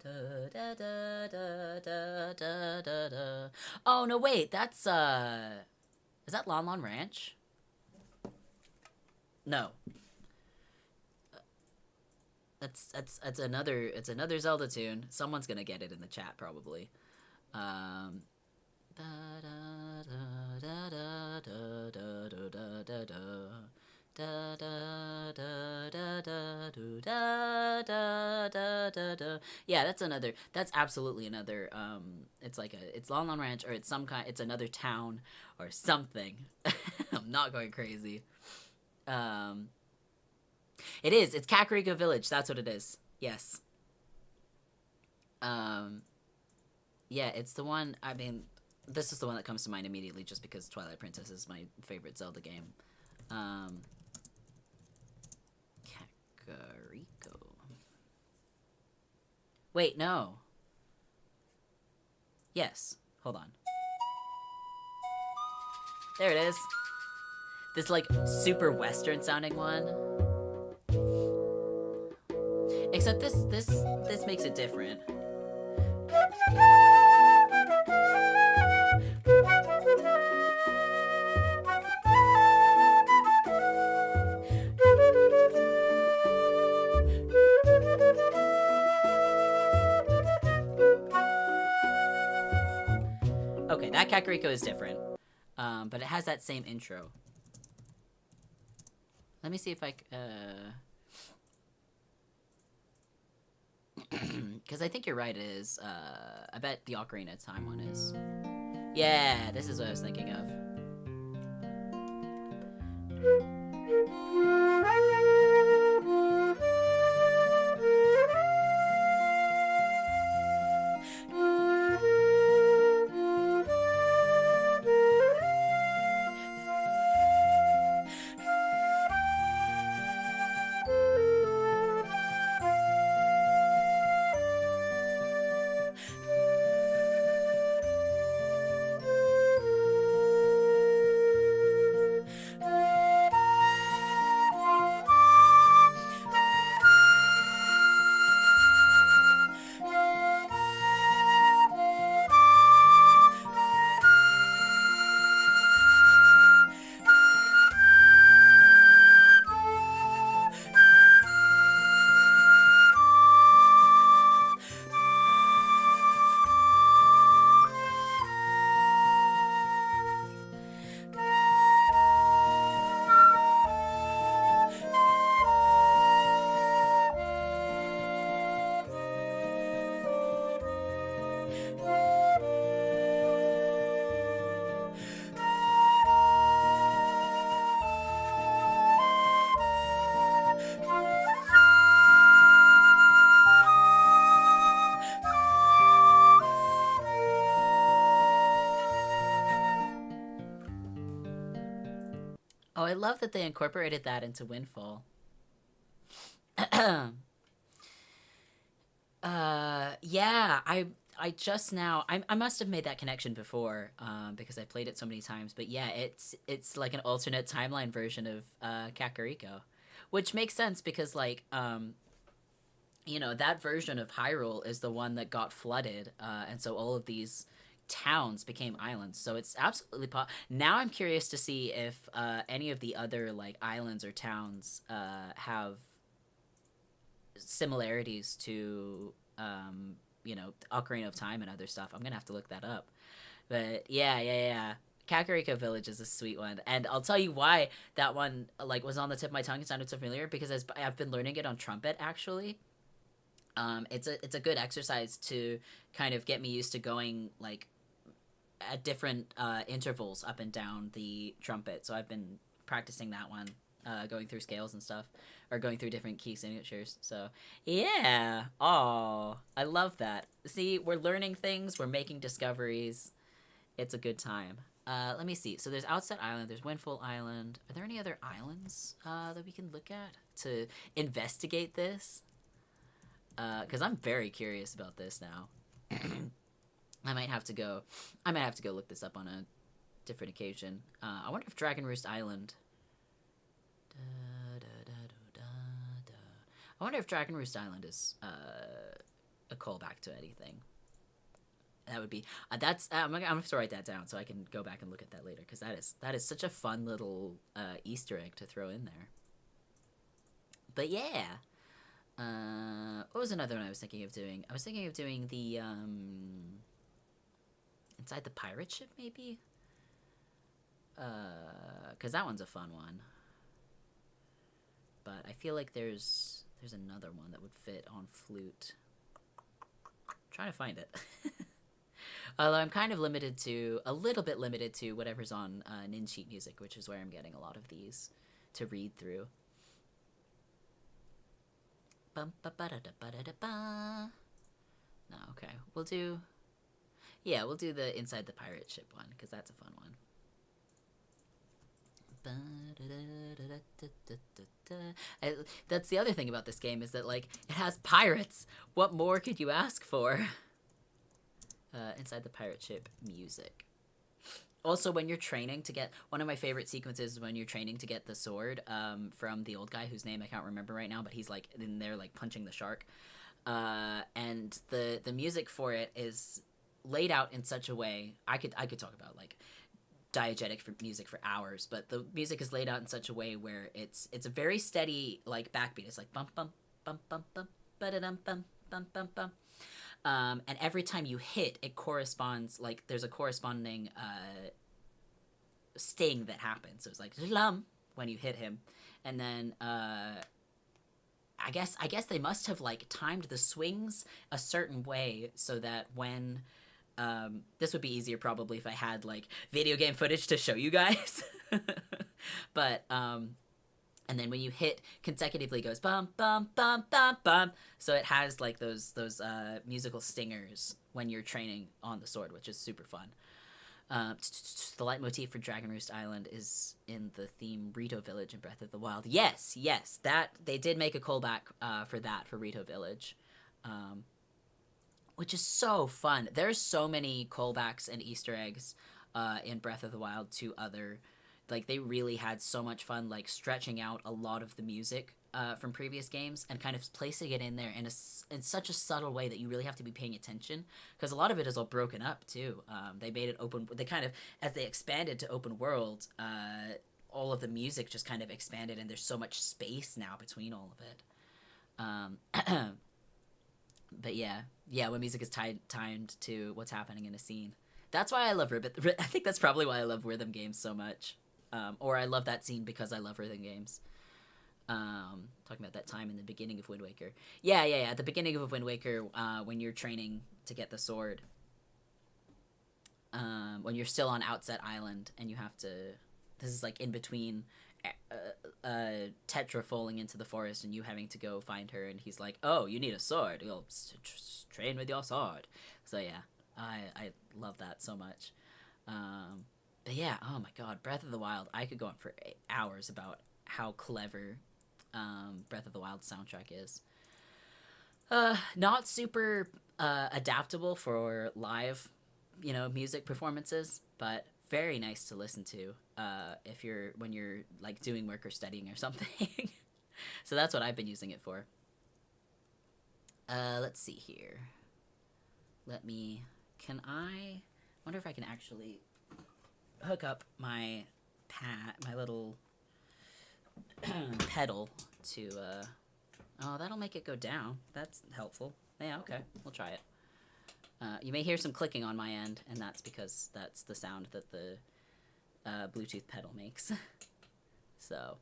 S1: Da da da da da da da da. Oh no, wait, that's is that Lon Lon Ranch? No. That's another, it's another Zelda tune. Someone's gonna get it in the chat probably. Um da da da da da da da da da da da da da da da da da da da. Yeah, that's absolutely another it's like it's Lon Lon Ranch, or it's some kind, it's another town or something. I'm not going crazy. It is, it's Kakariko Village, that's what it is. Yes. Yeah, it's the one, I mean, this is the one that comes to mind immediately just because Twilight Princess is my favorite Zelda game. Kakariko. Wait, no. Yes, hold on. There it is. This, like, super Western sounding one. Except this makes it different. Okay, that Kakariko is different. But it has that same intro. Let me see if I because I think you're right, it is. I bet the Ocarina of Time one is. Yeah, this is what I was thinking of. Oh, I love that they incorporated that into Windfall. Yeah, I just now, I must have made that connection before, because I played it so many times. But yeah, it's like an alternate timeline version of Kakariko, which makes sense because like you know, that version of Hyrule is the one that got flooded, and so all of these towns became islands. So it's absolutely now I'm curious to see if any of the other like islands or towns have similarities to Ocarina of Time and other stuff. I'm gonna have to look that up. But yeah. Kakariko Village is a sweet one, and I'll tell you why that one like was on the tip of my tongue and sounded so familiar, because I've been learning it on trumpet actually. It's a good exercise to kind of get me used to going like at different intervals up and down the trumpet. So I've been practicing that one, going through scales and stuff, or going through different key signatures. So yeah, oh, I love that. See, we're learning things, we're making discoveries. It's a good time. Let me see. So there's Outset Island, there's Windfall Island. Are there any other islands that we can look at to investigate this? Because I'm very curious about this now. I might have to go look this up on a different occasion. I wonder if Dragon Roost Island. I wonder if Dragon Roost Island is a callback to anything. That would be I'm gonna have to write that down so I can go back and look at that later, because that is such a fun little Easter egg to throw in there. But yeah, what was another one I was thinking of doing? I was thinking of doing the inside the pirate ship, maybe, because that one's a fun one. But I feel like there's another one that would fit on flute. I'm trying to find it. Although I'm kind of a little bit limited to whatever's on Ninsheet Music, which is where I'm getting a lot of these to read through. No, okay. We'll do the Inside the Pirate Ship one, because that's a fun one. That's the other thing about this game, is that like it has pirates. What more could you ask for? Inside the Pirate Ship music. Also, when you're training to get, one of my favorite sequences is when you're training to get the sword from the old guy whose name I can't remember right now, but he's like in there like punching the shark, and the music for it is laid out in such a way. I could talk about like diegetic for music for hours, but the music is laid out in such a way where it's a very steady like backbeat. It's like bum bum bum bum bum ba-da-dum bum bum bum bum. And every time you hit, it corresponds, like there's a corresponding sting that happens. So it's like "Zlam" when you hit him, and then I guess they must have like timed the swings a certain way so that when this would be easier probably if I had like video game footage to show you guys, but and then when you hit consecutively, it goes bum bum bum bum bum. So it has like those musical stingers when you're training on the sword, which is super fun. The leitmotif for Dragon Roost Island is in the theme Rito Village in Breath of the Wild. Yes, that they did make a callback for that for Rito Village, which is so fun. There's so many callbacks and Easter eggs in Breath of the Wild to other. Like, they really had so much fun, like, stretching out a lot of the music from previous games and kind of placing it in there in such a subtle way that you really have to be paying attention, because a lot of it is all broken up, too. They made it open... They kind of... As they expanded to open world, all of the music just kind of expanded, and there's so much space now between all of it. But yeah, when music is timed to what's happening in a scene. That's why I love I think that's probably why I love rhythm games so much. Or I love that scene because I love rhythm games. Talking about that time in the beginning of Wind Waker. Yeah. At the beginning of Wind Waker, when you're training to get the sword, when you're still on Outset Island, and you have to... This is like in between Tetra falling into the forest and you having to go find her, and he's like, "Oh, you need a sword. You'll train with your sword." So yeah, I love that so much. But yeah, oh my god, Breath of the Wild. I could go on for hours about how clever Breath of the Wild soundtrack is. Not super adaptable for live, music performances, but very nice to listen to when you're like doing work or studying or something. So that's what I've been using it for. Let's see here. I wonder if I can actually hook up my little pedal to Oh, that'll make it go down. That's helpful. Yeah, okay. We'll try it. You may hear some clicking on my end, and that's because that's the sound that the Bluetooth pedal makes. So,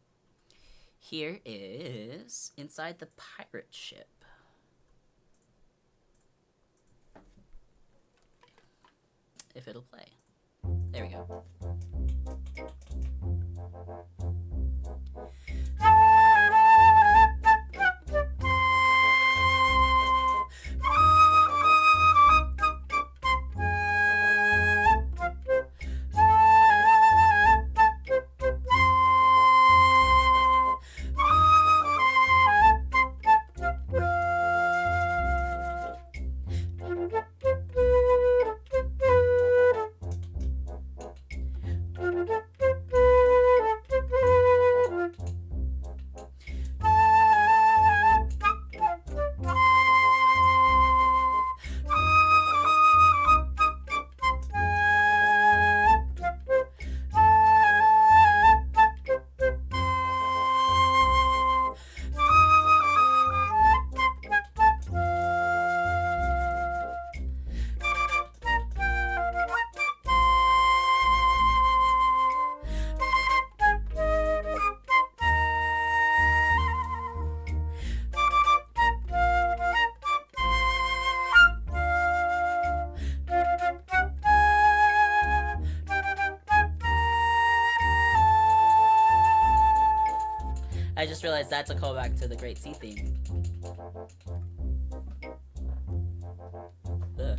S1: here is inside the pirate ship. If it'll play. There we go. I just realized that's a callback to the Great Sea theme. Ugh.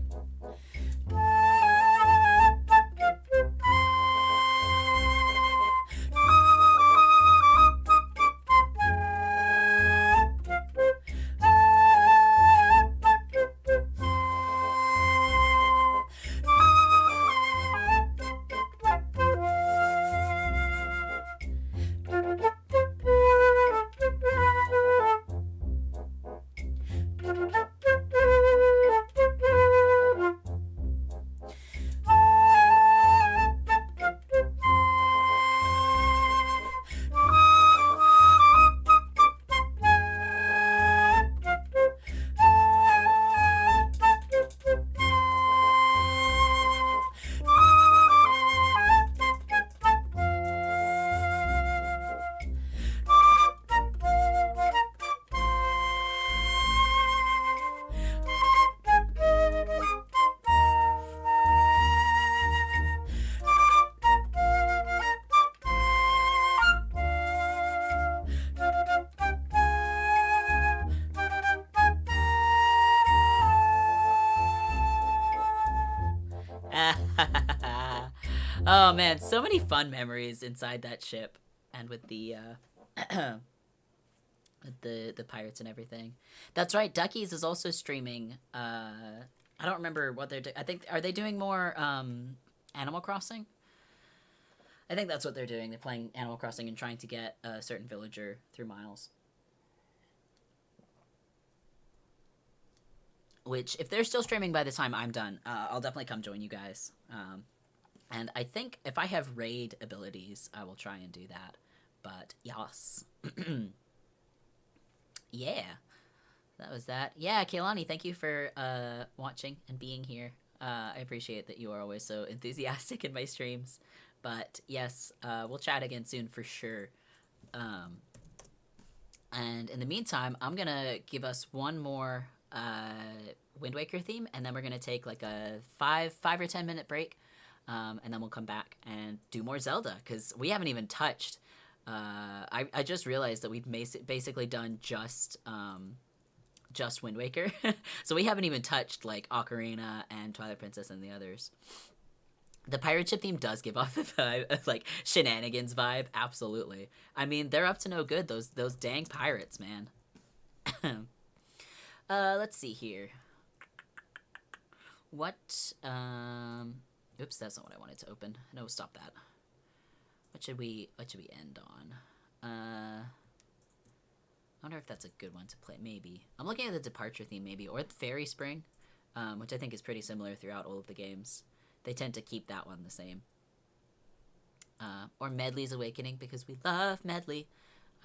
S1: Oh man, so many fun memories inside that ship, and with the with the pirates and everything. That's right. Duckies is also streaming. I don't remember what they're doing. I think are they doing more Animal Crossing? I think that's what they're doing. They're playing Animal Crossing and trying to get a certain villager through miles. Which, if they're still streaming by the time I'm done, I'll definitely come join you guys. And I think if I have raid abilities, I will try and do that. But, yes. Yeah. That was that. Yeah, Kaylani, thank you for watching and being here. I appreciate that you are always so enthusiastic in my streams. But, yes, we'll chat again soon for sure. And in the meantime, I'm going to give us one more Wind Waker theme, and then we're going to take like a 5 or 10 minute break. And then we'll come back and do more Zelda, because we haven't even touched. I just realized that we've basically done just Wind Waker. So we haven't even touched like Ocarina and Twilight Princess and the others. The pirate ship theme does give off the vibe, like shenanigans vibe, absolutely. I mean, they're up to no good, those dang pirates, man. Let's see here. What, oops, that's not what I wanted to open. No, stop that. What should we end on? I wonder if that's a good one to play, maybe. I'm looking at the Departure theme, maybe, or Fairy Spring, which I think is pretty similar throughout all of the games. They tend to keep that one the same. Or Medley's Awakening, because we love Medley.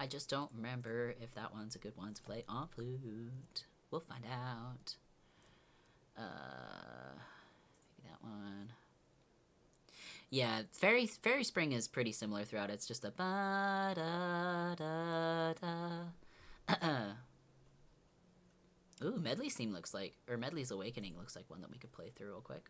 S1: I just don't remember if that one's a good one to play on flute. We'll find out. Maybe that one. Yeah, Fairy Spring is pretty similar throughout. It's just a ba da da da. Ooh, Medley's theme looks like, or Medley's Awakening looks like one that we could play through real quick.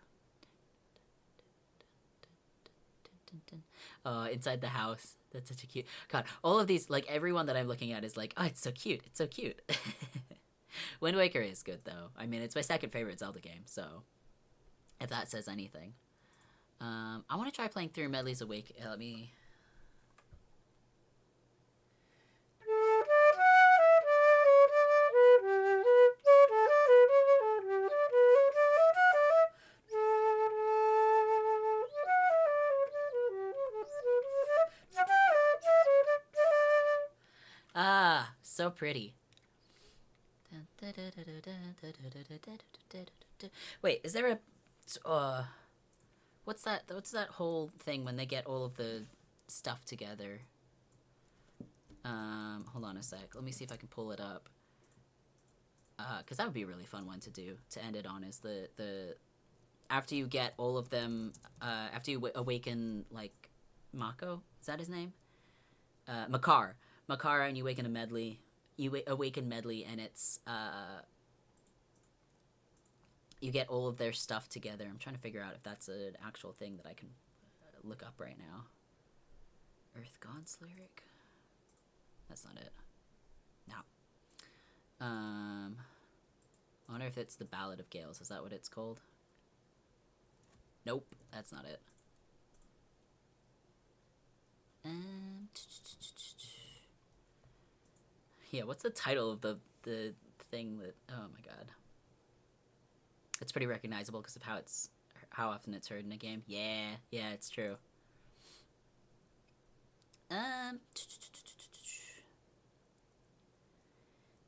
S1: Inside the house. That's such a cute. God, all of these, like everyone that I'm looking at is like, oh, it's so cute. It's so cute. Wind Waker is good though. I mean, it's my second favorite Zelda game, so if that says anything. I want to try playing through Medley's Awake. Let me. Ah, so pretty. Wait, is there a what's that whole thing when they get all of the stuff together? Hold on a sec. Let me see if I can pull it up. Cuz that would be a really fun one to do to end it on is the after you get all of them after you awaken like Mako, is that his name? Makar, and you awaken a Medley. You awaken Medley, and it's you get all of their stuff together. I'm trying to figure out if that's an actual thing that I can look up right now. Earth God's lyric. That's not it. No. I wonder if it's the Ballad of Gales. Is that what it's called? Nope, that's not it. Yeah, what's the title of the thing that? Oh my god, it's pretty recognizable because of how often it's heard in a game. Yeah, it's true.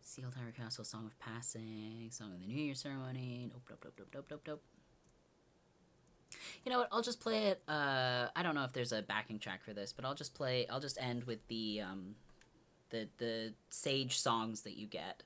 S1: Seal Tower Castle, Song of Passing, Song of the New Year Ceremony. Nope. You know what? I'll just play it. I don't know if there's a backing track for this, but I'll just end with the sage songs that you get.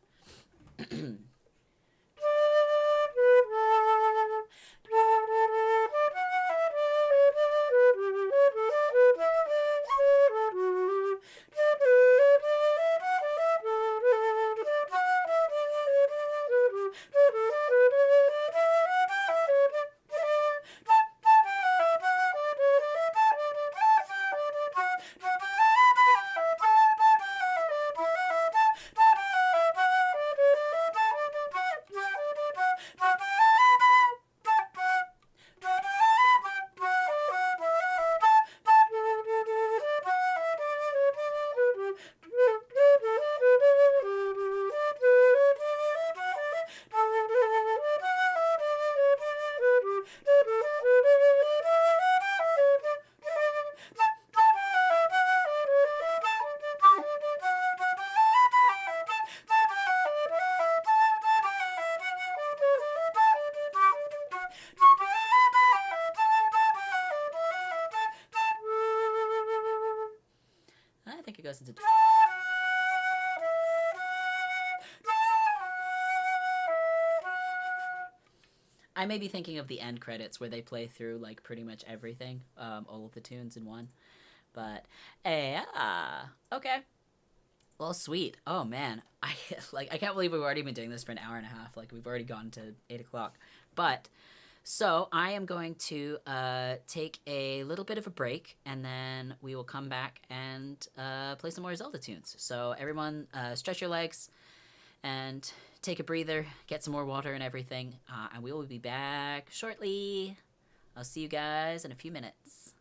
S1: I think it goes into. I may be thinking of the end credits where they play through like pretty much everything, all of the tunes in one. But okay. Well, sweet. Oh man, I can't believe we've already been doing this for an hour and a half. Like we've already gone to 8 o'clock. But so I am going to take a little bit of a break, and then we will come back and play some more Zelda tunes. So everyone, stretch your legs and take a breather, get some more water and everything, and we will be back shortly. I'll see you guys in a few minutes.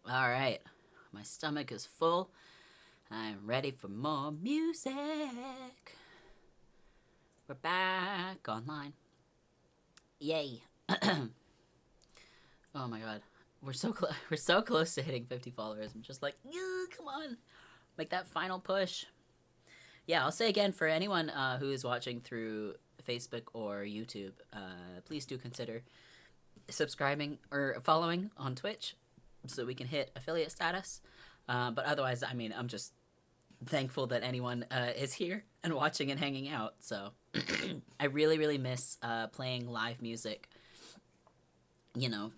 S1: All right, my stomach is full. I'm ready for more music. We're back online. Yay. Oh my god. We're so close to hitting 50 followers. I'm just like, come on. Make that final push. Yeah, I'll say again, for anyone who is watching through Facebook or YouTube, please do consider subscribing or following on Twitch so we can hit affiliate status. But otherwise, I mean, I'm just thankful that anyone is here and watching and hanging out. So I really, really miss playing live music, you know,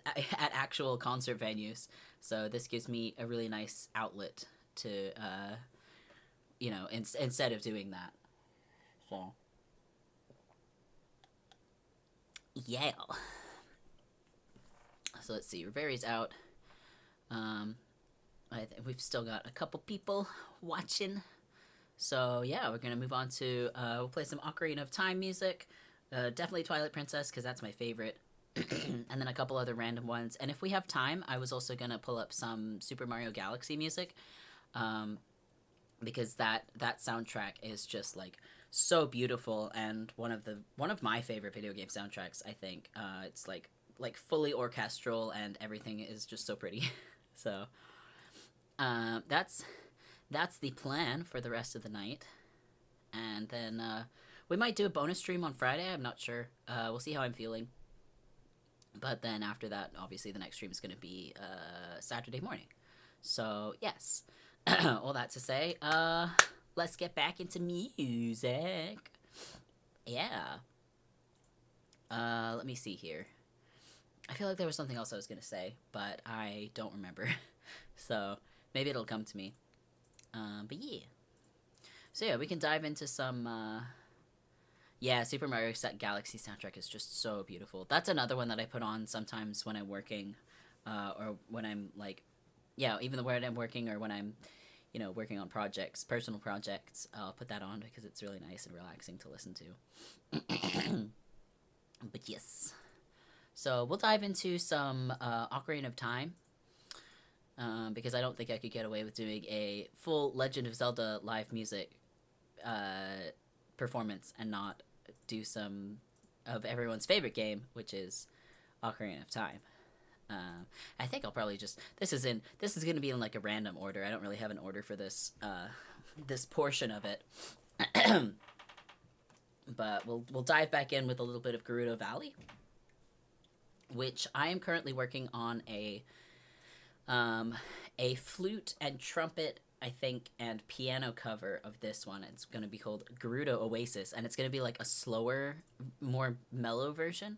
S1: at actual concert venues. So this gives me a really nice outlet to, you know, instead of doing that. So, yeah. So let's see, Riveri's out. We've still got a couple people watching. So yeah, we're gonna move on to, we'll play some Ocarina of Time music. Definitely Twilight Princess, because that's my favorite. And then a couple other random ones. And if we have time, I was also gonna pull up some Super Mario Galaxy music. Because that soundtrack is just, like, so beautiful, and one of my favorite video game soundtracks, I think. It's like fully orchestral, and everything is just so pretty. So that's the plan for the rest of the night. And then we might do a bonus stream on Friday. I'm not sure. We'll see how I'm feeling. But then after that, obviously the next stream is going to be Saturday morning. So yes. All that to say, let's get back into music. Yeah. Let me see here. I feel like there was something else I was gonna say, but I don't remember. So maybe it'll come to me. But yeah. So yeah, we can dive into some, yeah, Super Mario Galaxy soundtrack is just so beautiful. That's another one that I put on sometimes when I'm working, or when I'm, like, yeah, even when I'm working, or when I'm, you know, working on projects, personal projects, I'll put that on because it's really nice and relaxing to listen to. But yes. So we'll dive into some Ocarina of Time, because I don't think I could get away with doing a full Legend of Zelda live music performance and not do some of everyone's favorite game, which is Ocarina of Time. I think I'll probably just, this is going to be in, like, a random order. I don't really have an order for this, this portion of it. But we'll dive back in with a little bit of Gerudo Valley, which I am currently working on a flute and trumpet, I think, and piano cover of this one. It's going to be called Gerudo Oasis, and it's going to be like a slower, more mellow version.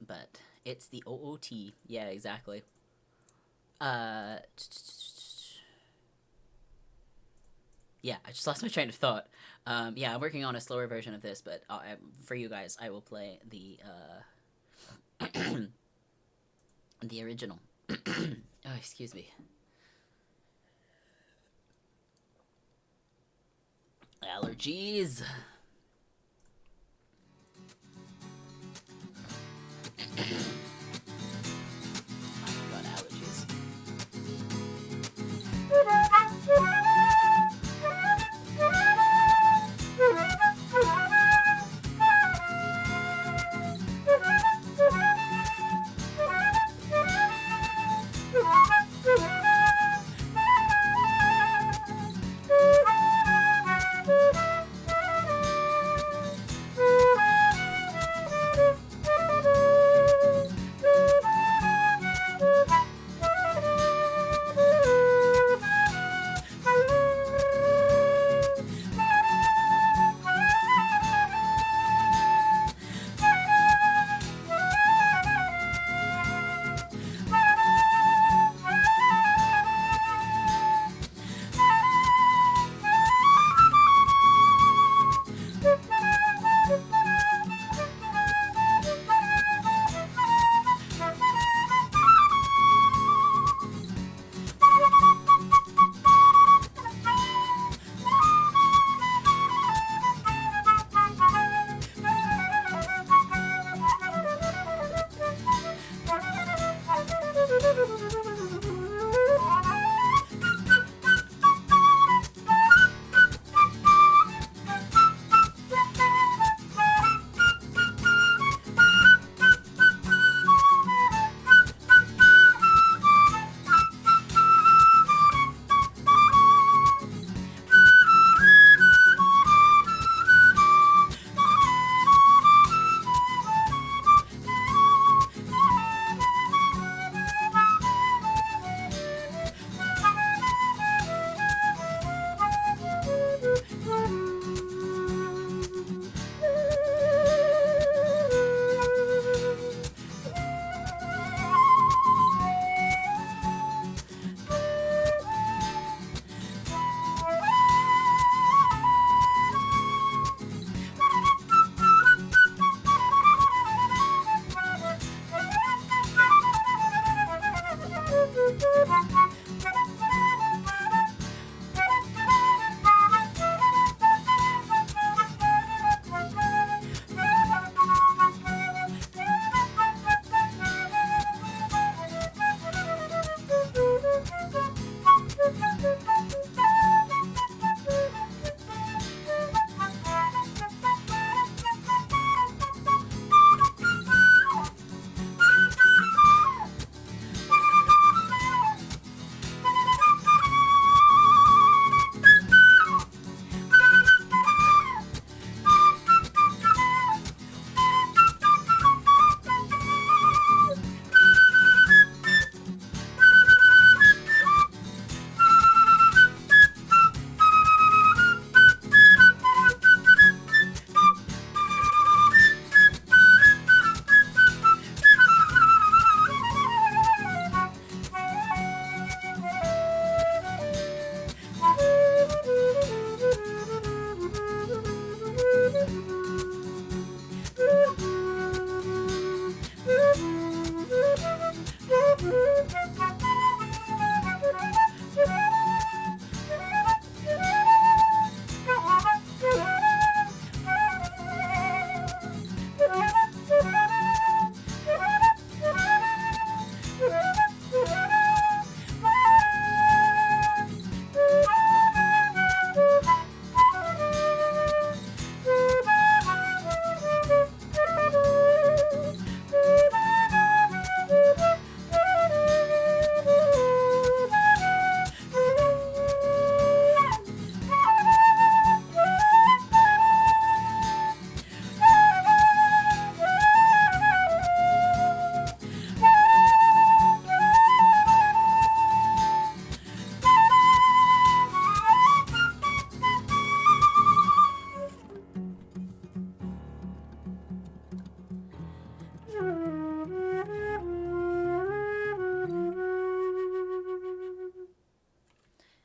S1: But it's the OOT. Yeah, exactly. Yeah, I just lost my train of thought. Yeah, I'm working on a slower version of this, but for you guys, I will play the the original. Oh, excuse me. Allergies. I've got allergies.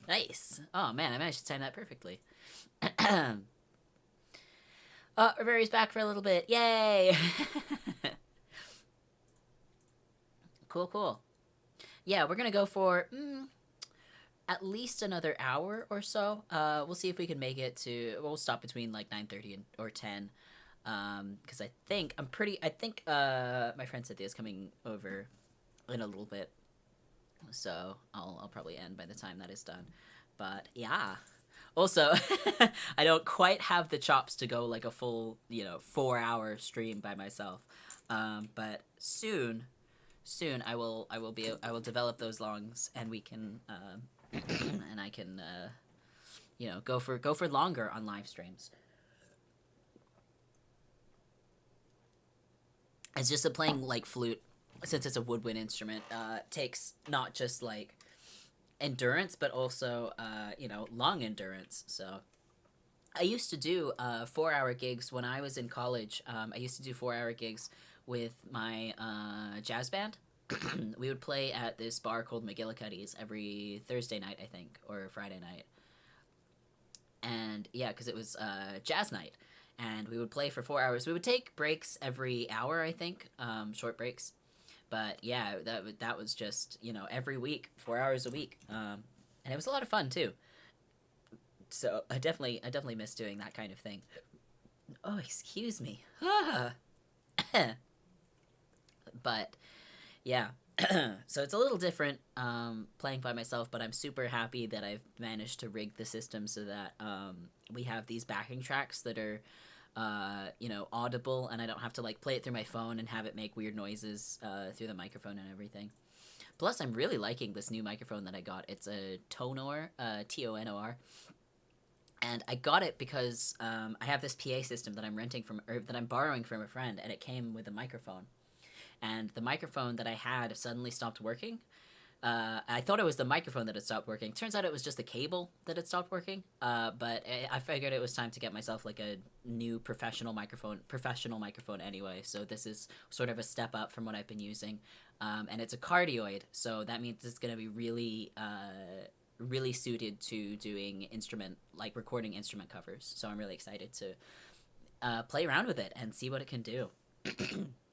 S1: Nice. Oh man, I managed to time that perfectly. Oh, Riveri's back for a little bit. Yay! Cool, cool. Yeah, we're gonna go for at least another hour or so. We'll see if we can make it to. We'll stop between like 9:30 or 10. Because I think my friend Cynthia is coming over in a little bit, so I'll probably end by the time that is done. But yeah. Also, I don't quite have the chops to go like a full 4-hour stream by myself. But soon I will develop those lungs, and we can and I can go for longer on live streams. It's just that playing like flute, since it's a woodwind instrument, takes not just like endurance but also long endurance. So I used to do 4-hour gigs when I was in college. I used to do 4-hour gigs with my jazz band. We would play at this bar called McGillicuddy's every Thursday night, I think, or Friday night. And yeah, because it was jazz night, and we would play for 4 hours. We would take breaks every hour, I think, short breaks. But yeah, that was just every week, 4 hours a week, and it was a lot of fun too. So I definitely miss doing that kind of thing. Oh, excuse me. But yeah, so it's a little different playing by myself, but I'm super happy that I've managed to rig the system so that we have these backing tracks that are audible, and I don't have to like play it through my phone and have it make weird noises through the microphone and everything. Plus, I'm really liking this new microphone that I got. It's a Tonor, Tonor, and I got it because I have this PA system that I'm borrowing from a friend, and it came with a microphone. And the microphone that I had suddenly stopped working. I thought it was the microphone that had stopped working. Turns out it was just the cable that had stopped working. But I figured it was time to get myself like a new professional microphone anyway. So this is sort of a step up from what I've been using. And it's a cardioid, so that means it's going to be really suited to doing recording instrument covers. So I'm really excited to play around with it and see what it can do.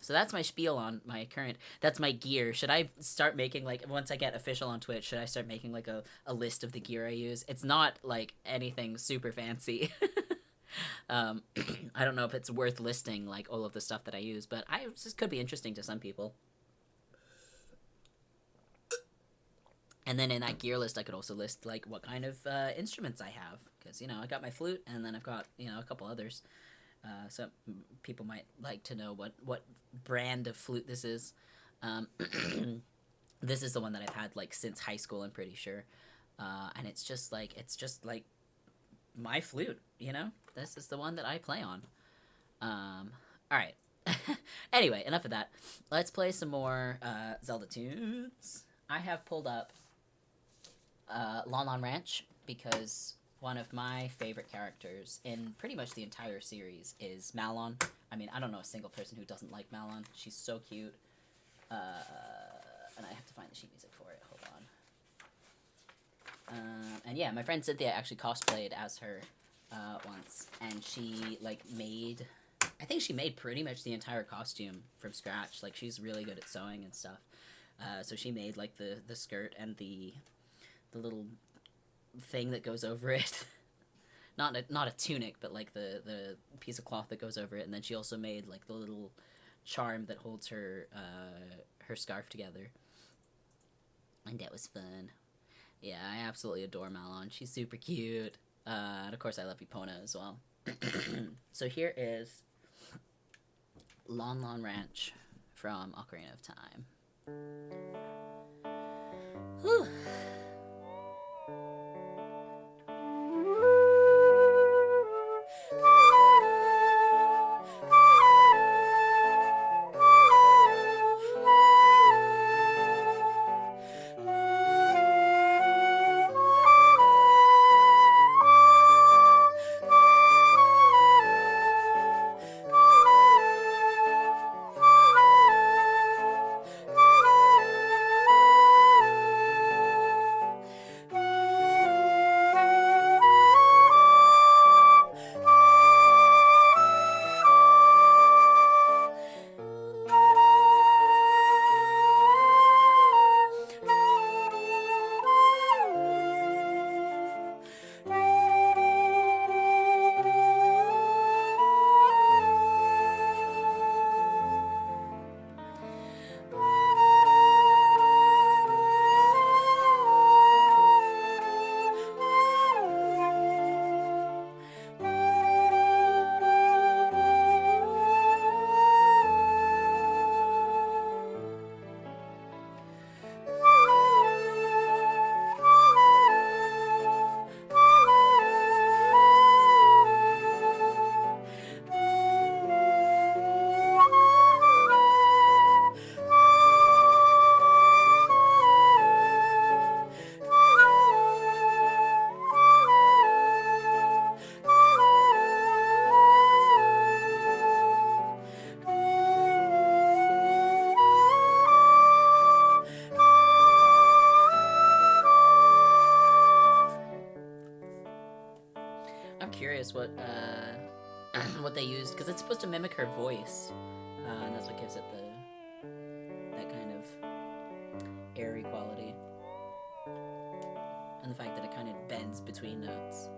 S1: So that's my spiel on my current. That's my gear. Should I start making once I get official on Twitch? Should I start making like a list of the gear I use? It's not like anything super fancy. I don't know if it's worth listing like all of the stuff that I use, but this could be interesting to some people. And then in that gear list, I could also list like what kind of instruments I have, because I got my flute, and then I've got a couple others. So people might like to know what brand of flute this is. This is the one that I've had like since high school, I'm pretty sure. And it's just like my flute. This is the one that I play on. All right. Anyway, enough of that. Let's play some more Zelda tunes. I have pulled up Lon Lon Ranch because one of my favorite characters in pretty much the entire series is Malon. I mean, I don't know a single person who doesn't like Malon. She's so cute. And I have to find the sheet music for it. Hold on. And yeah, my friend Cynthia actually cosplayed as her once, and she I think she made pretty much the entire costume from scratch. Like, she's really good at sewing and stuff. So she made like the skirt and the little thing that goes over it. Not a tunic, but like the piece of cloth that goes over it. And then she also made like the little charm that holds her scarf together. And that was fun. Yeah, I absolutely adore Malon. She's super cute. And of course, I love Epona as well. So here is Lon Lon Ranch from Ocarina of Time. Whew. I'm curious what what they used, because it's supposed to mimic her voice, and that's what gives it that kind of airy quality, and the fact that it kind of bends between notes.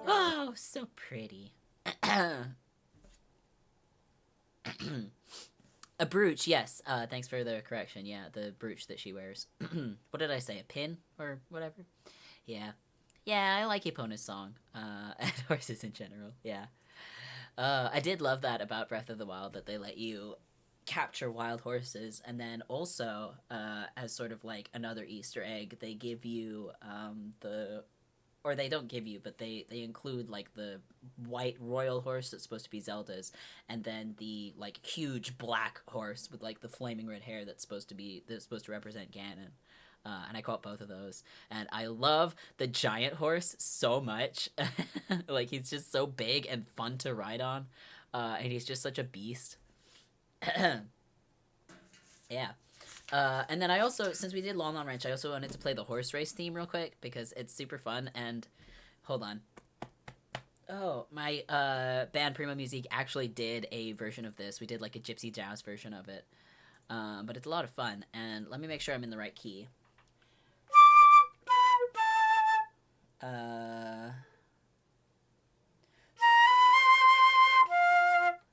S1: Oh, so pretty. A brooch, yes. Thanks for the correction. Yeah, the brooch that she wears. What did I say? A pin or whatever? Yeah. Yeah, I like Epona's song. And horses in general. Yeah. I did love that about Breath of the Wild, that they let you capture wild horses, and then also, as sort of like another Easter egg, they give you the or they don't give you, but they include like the white royal horse that's supposed to be Zelda's, and then the like huge black horse with like the flaming red hair that's supposed to represent Ganon. and I caught both of those. And I love the giant horse so much. Like, he's just so big and fun to ride on, and he's just such a beast. Yeah. And then I also, since we did Lon Lon Ranch, I also wanted to play the horse race theme real quick because it's super fun. And hold on. Oh, my band Primo Music actually did a version of this. We did like a gypsy jazz version of it. But it's a lot of fun. And let me make sure I'm in the right key.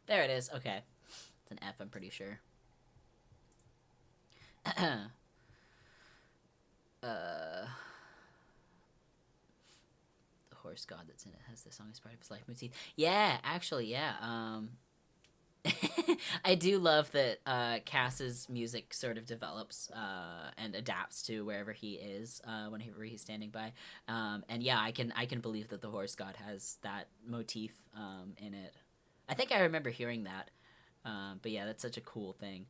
S1: There it is. Okay. It's an F, I'm pretty sure. The horse god that's in it has this song as part of his life motif. Yeah, actually, yeah. I do love that Cass's music sort of develops and adapts to wherever he is whenever he's standing by. And yeah, I can believe that the horse god has that motif in it. I think I remember hearing that. But yeah, that's such a cool thing.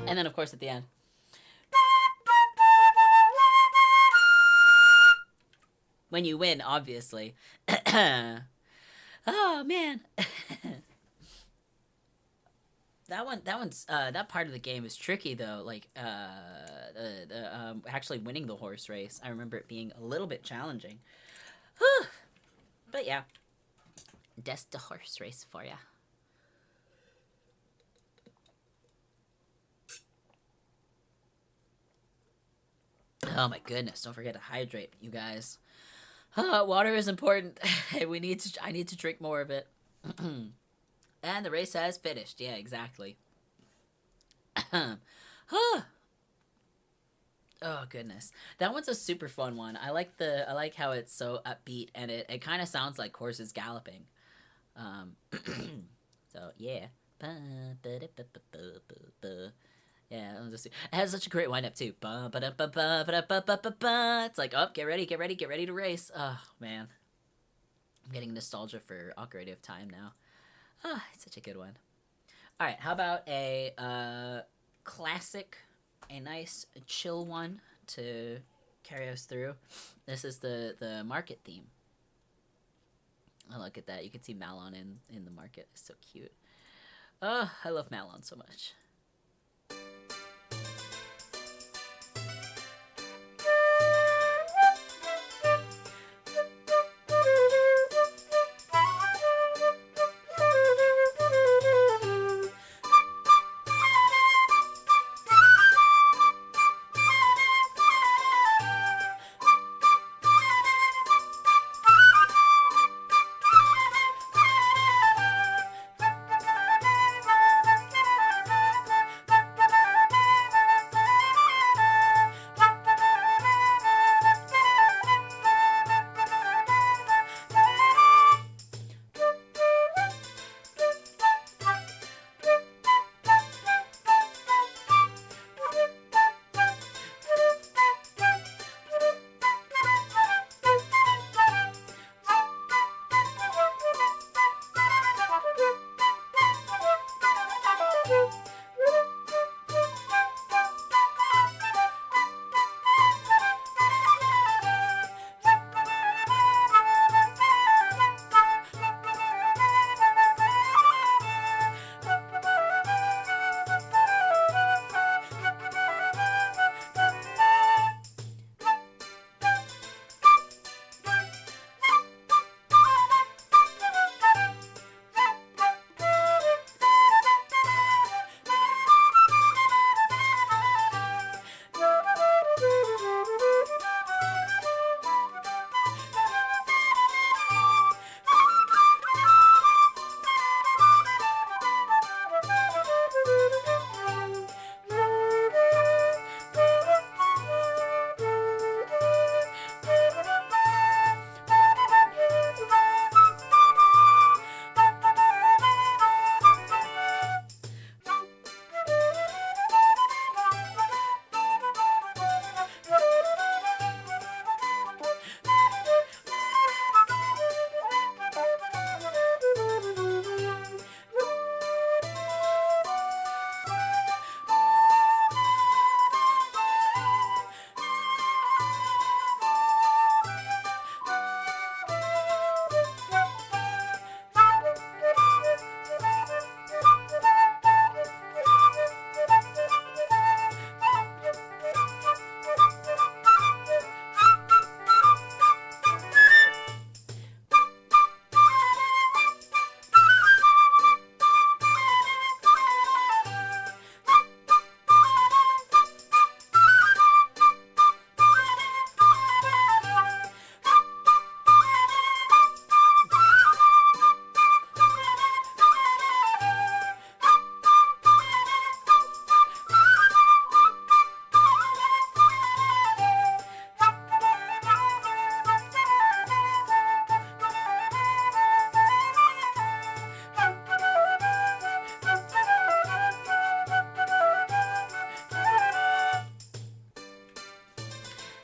S1: And then, of course, at the end. When you win, obviously. Oh, man. That part of the game is tricky, though. Like, actually winning the horse race. I remember it being a little bit challenging. But yeah. That's the horse race for ya. Oh my goodness, don't forget to hydrate, you guys. Water is important. We need to. I need to drink more of it. And the race has finished. Yeah, exactly. Oh goodness, that one's a super fun one. I like how it's so upbeat and it kind of sounds like horses galloping. Um, so yeah. Yeah, it has such a great wind up too. It's like, oh, get ready, get ready, get ready to race. Oh man, I'm getting nostalgia for Ocarina of Time now. Ah, oh, it's such a good one. All right, how about a classic, a nice chill one to carry us through? This is the market theme. Oh, look at that! You can see Malon in the market. It's so cute. Oh, I love Malon so much.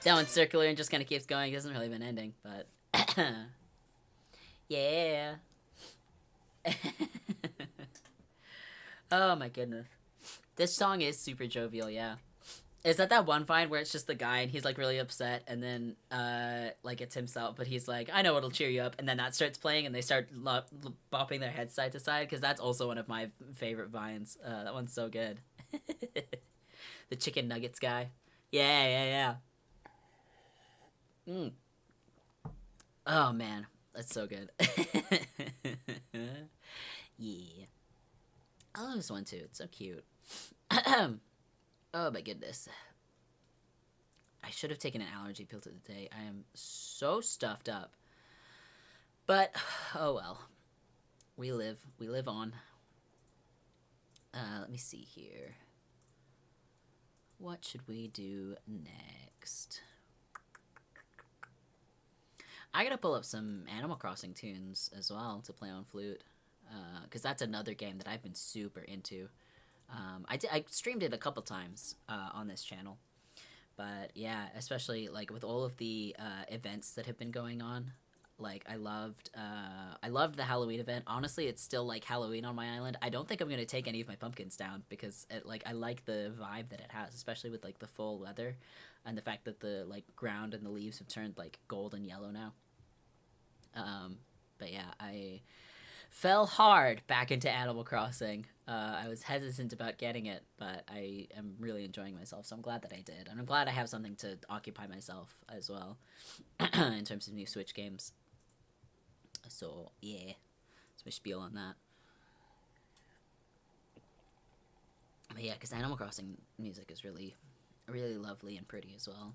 S1: That one's circular and just kind of keeps going. It doesn't really have an ending, but yeah. Oh my goodness, this song is super jovial. Yeah, is that one vine where it's just the guy and he's like really upset, and then like it's himself, but he's like, I know what'll cheer you up, and then that starts playing and they start bopping their heads side to side, because that's also one of my favorite vines. That one's so good. The chicken nuggets guy. Yeah, yeah, yeah. Mm. Oh man, that's so good. Yeah, I love this one too. It's so cute. Oh my goodness. I should have taken an allergy pill today. I am so stuffed up. But, oh well. We live on. Let me see here. What should we do next? I gotta pull up some Animal Crossing tunes as well to play on flute. Because that's another game that I've been super into. I streamed it a couple times on this channel. But yeah, especially like with all of the events that have been going on, like I loved the Halloween event. Honestly, it's still like Halloween on my island. I don't think I'm gonna take any of my pumpkins down because I like the vibe that it has, especially with like the full weather, and the fact that the like ground and the leaves have turned like gold and yellow now. But yeah, I fell hard back into Animal Crossing. I was hesitant about getting it, but I am really enjoying myself, so I'm glad that I did. And I'm glad I have something to occupy myself as well in terms of new Switch games. So, yeah, that's my spiel on that. But yeah, because Animal Crossing music is really, really lovely and pretty as well.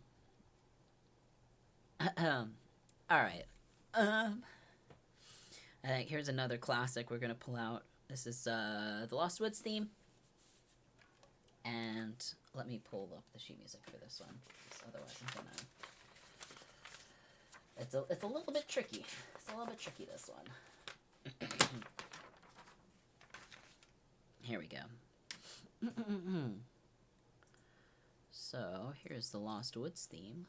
S1: Alright. I think here's another classic we're gonna pull out. This is the Lost Woods theme. And let me pull up the sheet music for this one. Otherwise I'm gonna... It's a little bit tricky. It's a little bit tricky, this one. Here we go. So, here's the Lost Woods theme.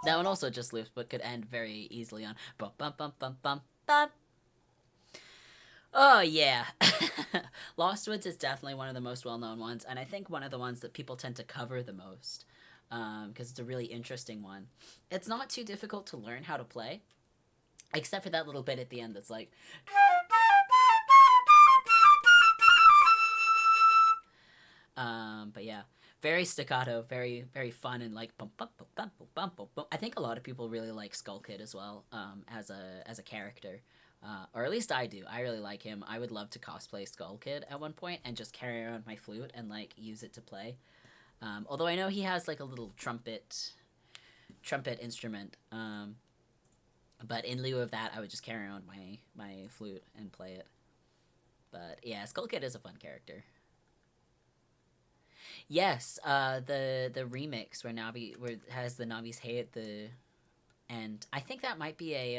S1: That one also just loops, but could end very easily on bum bum bum bum bum bum. Oh yeah, Lost Woods is definitely one of the most well-known ones, and I think one of the ones that people tend to cover the most, because it's a really interesting one. It's not too difficult to learn how to play, except for that little bit at the end that's like, but yeah, very staccato, very very fun, and like bum, bum, bum, bum, bum, bum, bum, bum. I think a lot of people really like Skull Kid as well, as a character. Or at least I do. I really like him. I would love to cosplay Skull Kid at one point and just carry around my flute and like use it to play. Although I know he has like a little trumpet instrument. But in lieu of that, I would just carry around my flute and play it. But yeah, Skull Kid is a fun character. Yes, the remix where Navi where it has the Navi's Hey at the end. I think that might be a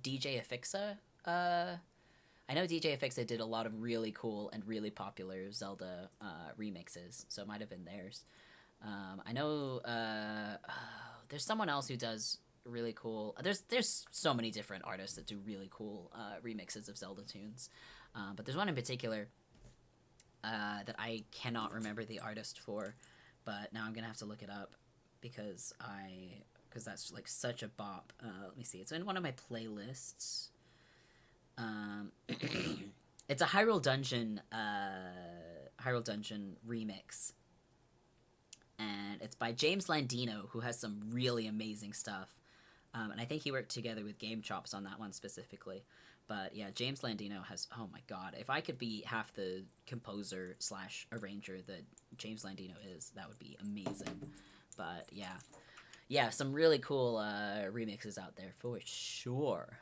S1: DJ Affixa. I know DJ Affixa did a lot of really cool and really popular Zelda remixes, so it might have been theirs. I know there's someone else who does really cool. There's so many different artists that do really cool remixes of Zelda tunes, but there's one in particular that I cannot remember the artist for, but now I'm gonna have to look it up because that's like such a bop. Let me see. It's in one of my playlists. It's a Hyrule Dungeon remix, and it's by James Landino, who has some really amazing stuff. And I think he worked together with Game Chops on that one specifically. But yeah, James Landino has, oh my god, if I could be half the composer slash arranger that James Landino is, that would be amazing. But yeah, some really cool remixes out there for sure.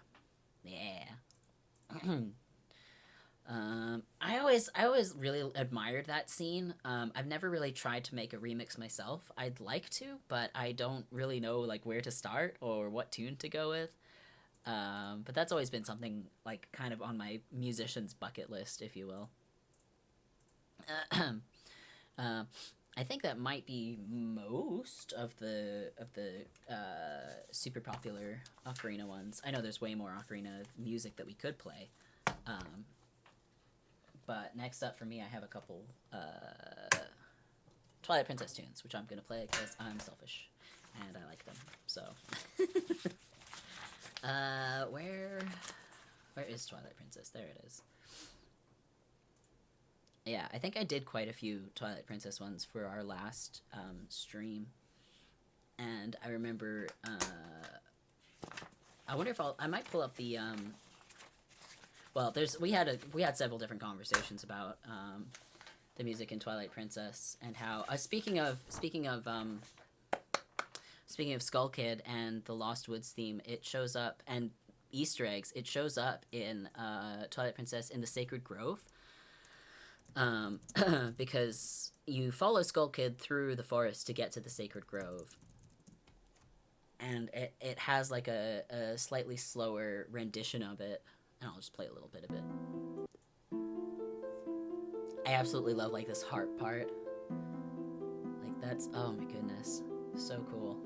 S1: Yeah. I always really admired that scene. I've never really tried to make a remix myself. I'd like to, but I don't really know like where to start or what tune to go with. But that's always been something like kind of on my musician's bucket list, if you will. I think that might be most of the super popular ocarina ones. I know there's way more ocarina music that we could play. Um, but next up for me, I have a couple Twilight Princess tunes, which I'm gonna play because I'm selfish and I like them. So, where is Twilight Princess? There it is. Yeah, I think I did quite a few Twilight Princess ones for our last stream, and I remember. I wonder if I might pull up the. Well, we had several different conversations about the music in Twilight Princess and how speaking of Skull Kid and the Lost Woods theme, it shows up and Easter eggs. It shows up in Twilight Princess in the Sacred Grove. Because you follow Skull Kid through the forest to get to the Sacred Grove. And it has like a slightly slower rendition of it. And I'll just play a little bit of it. I absolutely love like this harp part. Like that's, oh my goodness. So cool.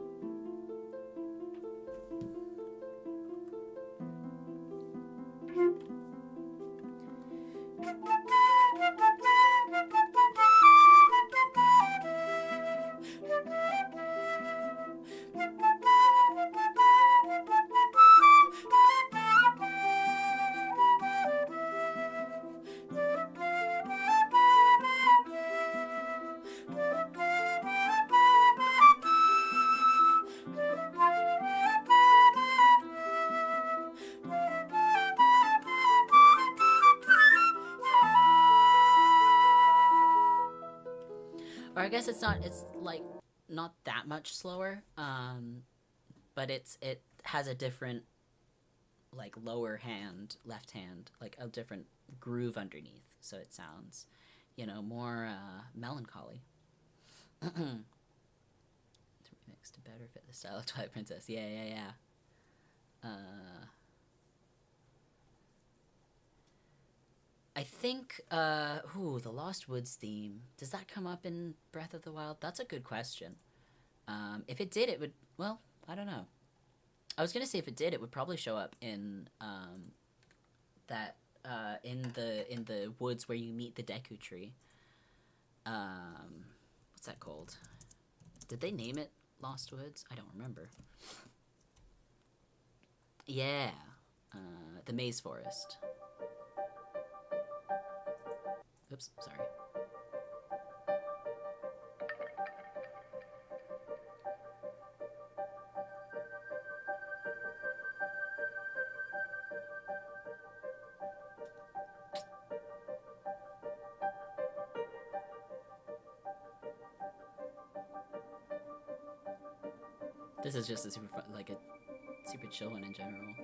S1: Or I guess it's like not that much slower. But it has a different like lower hand, left hand, like a different groove underneath, so it sounds, more melancholy. To remix to better fit the style of Twilight Princess. Yeah. I think, the Lost Woods theme. Does that come up in Breath of the Wild? That's a good question. If it did, it would, well, I don't know. I was gonna say if it did, it would probably show up in, that, in the woods where you meet the Deku tree. What's that called? Did they name it Lost Woods? I don't remember. Yeah, the Maze Forest. Oops, sorry. This is just a super fun, like a super chill one in general.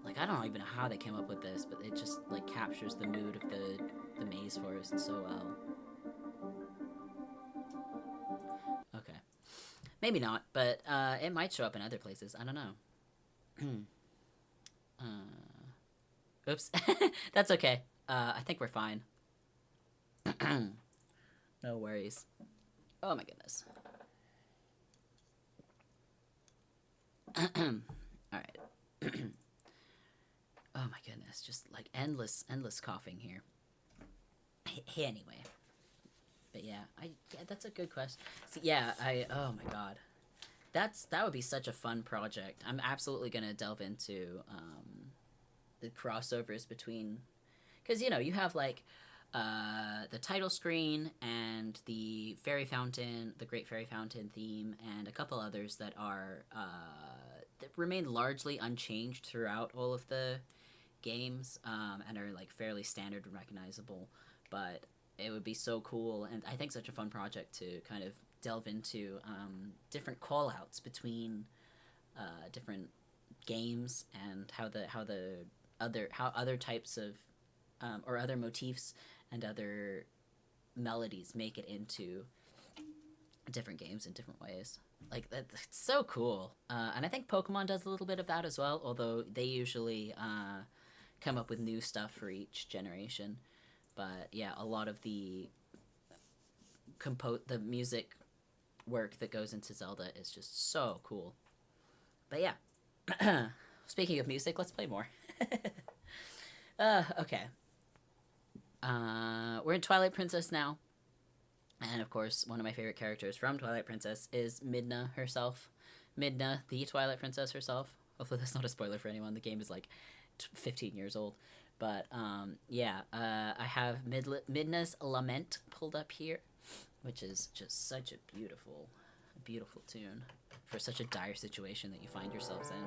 S1: Like, I don't even know how they came up with this, but it just like captures the mood of the Maze Forest so well. Okay, maybe not, but it might show up in other places. I don't know. Oops, that's okay. I think we're fine. No worries. Oh my goodness. All right. Oh my goodness, just like endless coughing here. Anyway, but yeah, that's a good question. So, yeah, oh my god, that would be such a fun project. I'm absolutely gonna delve into the crossovers between, because you have like the title screen and the fairy fountain, the Great Fairy Fountain theme, and a couple others that are that remain largely unchanged throughout all of the games, and are like fairly standard and recognizable. But it would be so cool, and I think such a fun project to kind of delve into different call outs between different games, and how other types of or other motifs and other melodies make it into different games in different ways. Like that's so cool, and I think Pokemon does a little bit of that as well. Although they usually come up with new stuff for each generation. But yeah, a lot of the music work that goes into Zelda is just so cool. But yeah, speaking of music, let's play more. Okay. We're in Twilight Princess now. And of course, one of my favorite characters from Twilight Princess is Midna herself. Midna, the Twilight Princess herself. Hopefully that's not a spoiler for anyone. The game is like 15 years old. But yeah, I have Midna's Lament pulled up here, which is just such a beautiful tune for such a dire situation that you find yourselves in.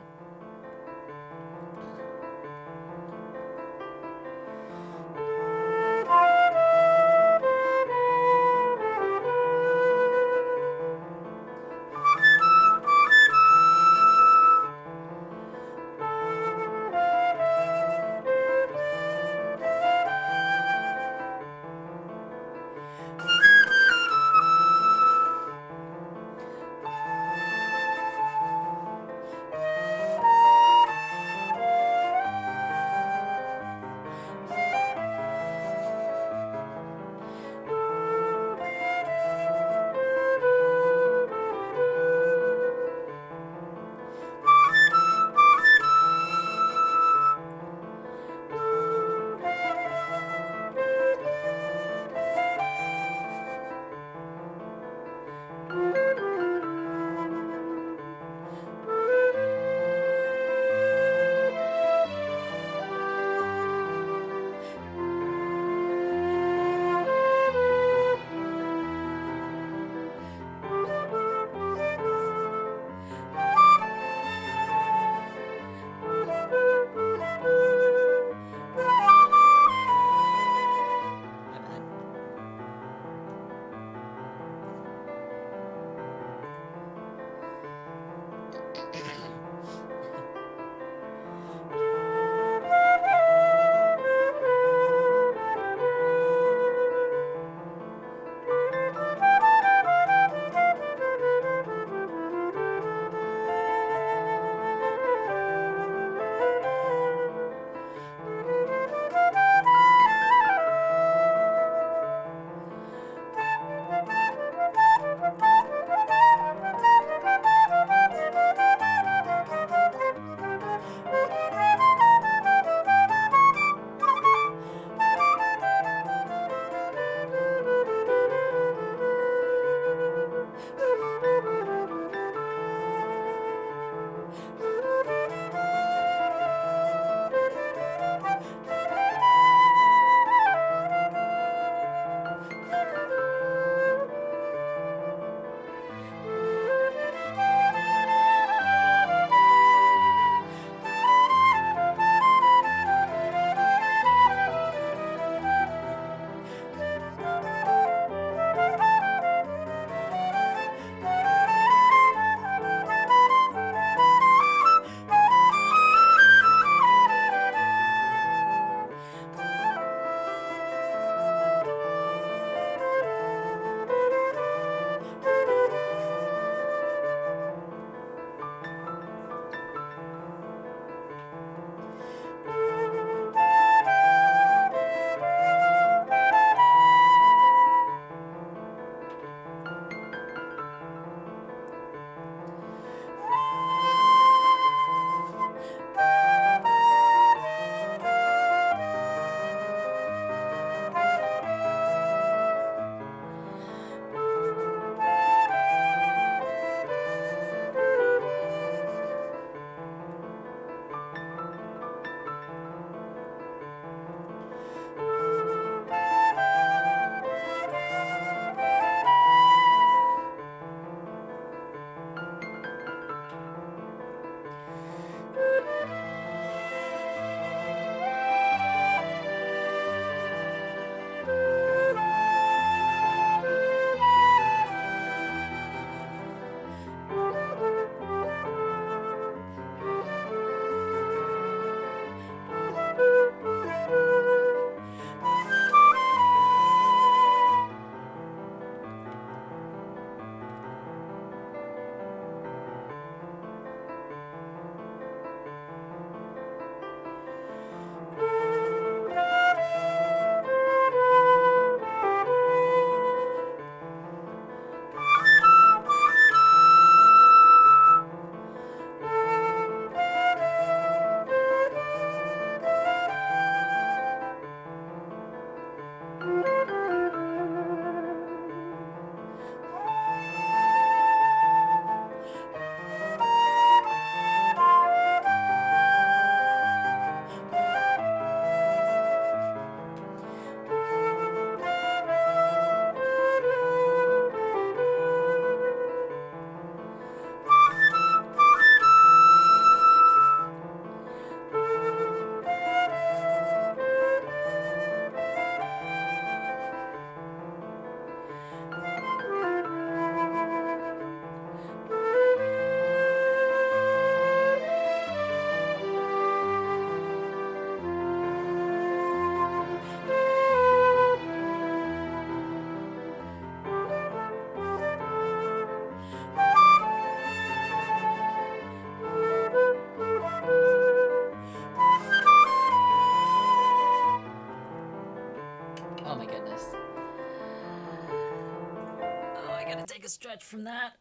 S1: stretch from that.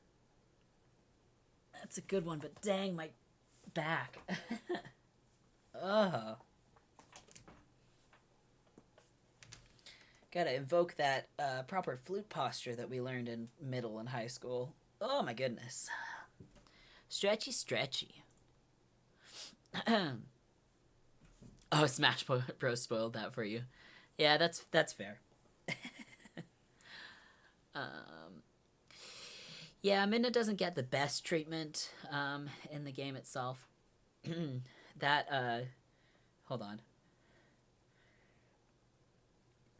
S1: That's a good one, but dang, my back. Ugh. Gotta invoke that proper flute posture that we learned in middle and high school. Oh my goodness. Stretchy, stretchy. Oh, Smash Bros. Spoiled that for you. Yeah, that's fair. Yeah, Midna doesn't get the best treatment in the game itself. That, hold on.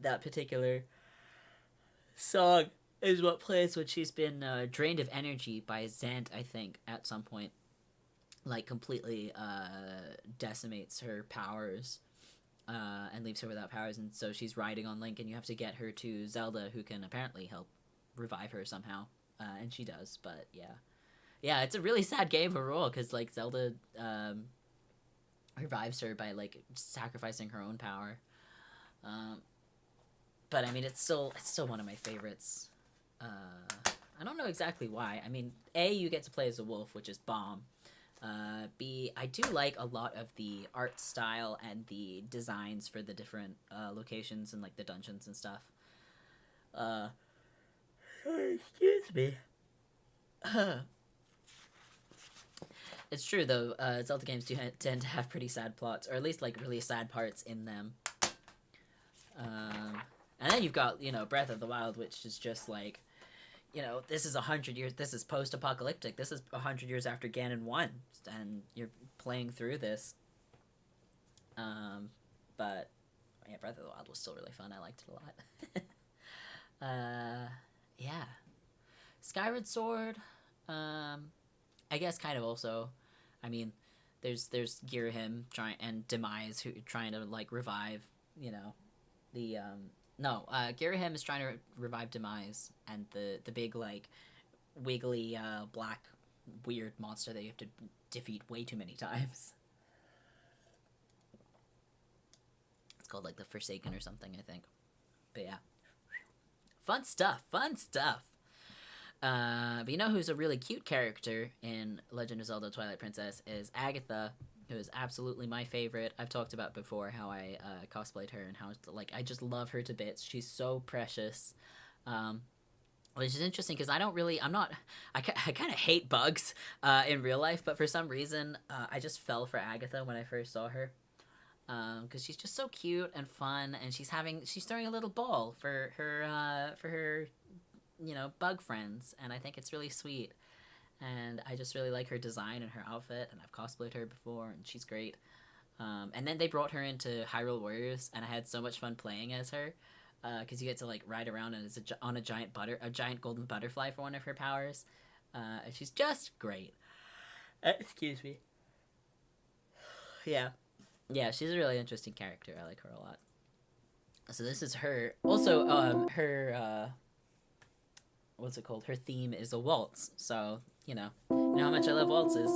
S1: That particular song is what plays when she's been drained of energy by Zant, I think, at some point. Like, completely decimates her powers and leaves her without powers. And so she's riding on Link, and you have to get her to Zelda, who can apparently help revive her somehow. And she does, but yeah. Yeah, it's a really sad game overall, because, like, Zelda revives her by, like, sacrificing her own power. But, I mean, it's still one of my favorites. I don't know exactly why. I mean, A, you get to play as a wolf, which is bomb. B, I do like a lot of the art style and the designs for the different locations and, like, the dungeons and stuff. Excuse me. It's true, though. Zelda games do tend to have pretty sad plots, or at least, like, really sad parts in them. And then you've got, you know, Breath of the Wild, which is just, like, you know, this is 100 years, this is post-apocalyptic, this is 100 years after Ganon 1, and you're playing through this. But, yeah, Breath of the Wild was still really fun, I liked it a lot. Yeah. Skyward Sword, I guess kind of also. I mean, there's Girahim and Demise who trying to, like, revive, you know, the, Girahim is trying to revive Demise, and the big, like, wiggly, black, weird monster that you have to defeat way too many times. It's called, like, the Forsaken or something, I think. But yeah. Fun stuff, fun stuff. But you know who's a really cute character in Legend of Zelda Twilight Princess is Agatha, who is absolutely my favorite. I've talked about before how I cosplayed her and how, like, I just love her to bits. She's so precious. Which is interesting because I kind of hate bugs in real life, but for some reason I just fell for Agatha when I first saw her. Because she's just so cute and fun, and she's throwing a little ball for her, you know, bug friends, and I think it's really sweet. And I just really like her design and her outfit, and I've cosplayed her before, and she's great. And then they brought her into Hyrule Warriors, and I had so much fun playing as her, because you get to, like, ride around and on a giant golden butterfly for one of her powers, and she's just great. Excuse me. Yeah, she's a really interesting character. I like her a lot. So this is her. Also, her what's it called? Her theme is a waltz. So, you know how much I love waltzes.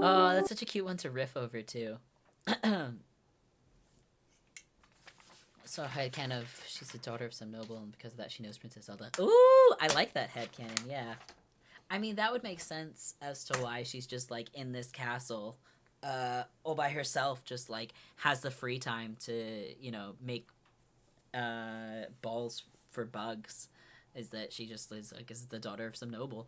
S1: Oh, that's such a cute one to riff over too. So headcanon of she's the daughter of some noble, and because of that she knows Princess Zelda. Ooh, I like that headcanon, yeah. I mean, that would make sense as to why she's just, like, in this castle, all by herself, just, like, has the free time to, you know, make, balls for bugs, is that she just is, like, is the daughter of some noble.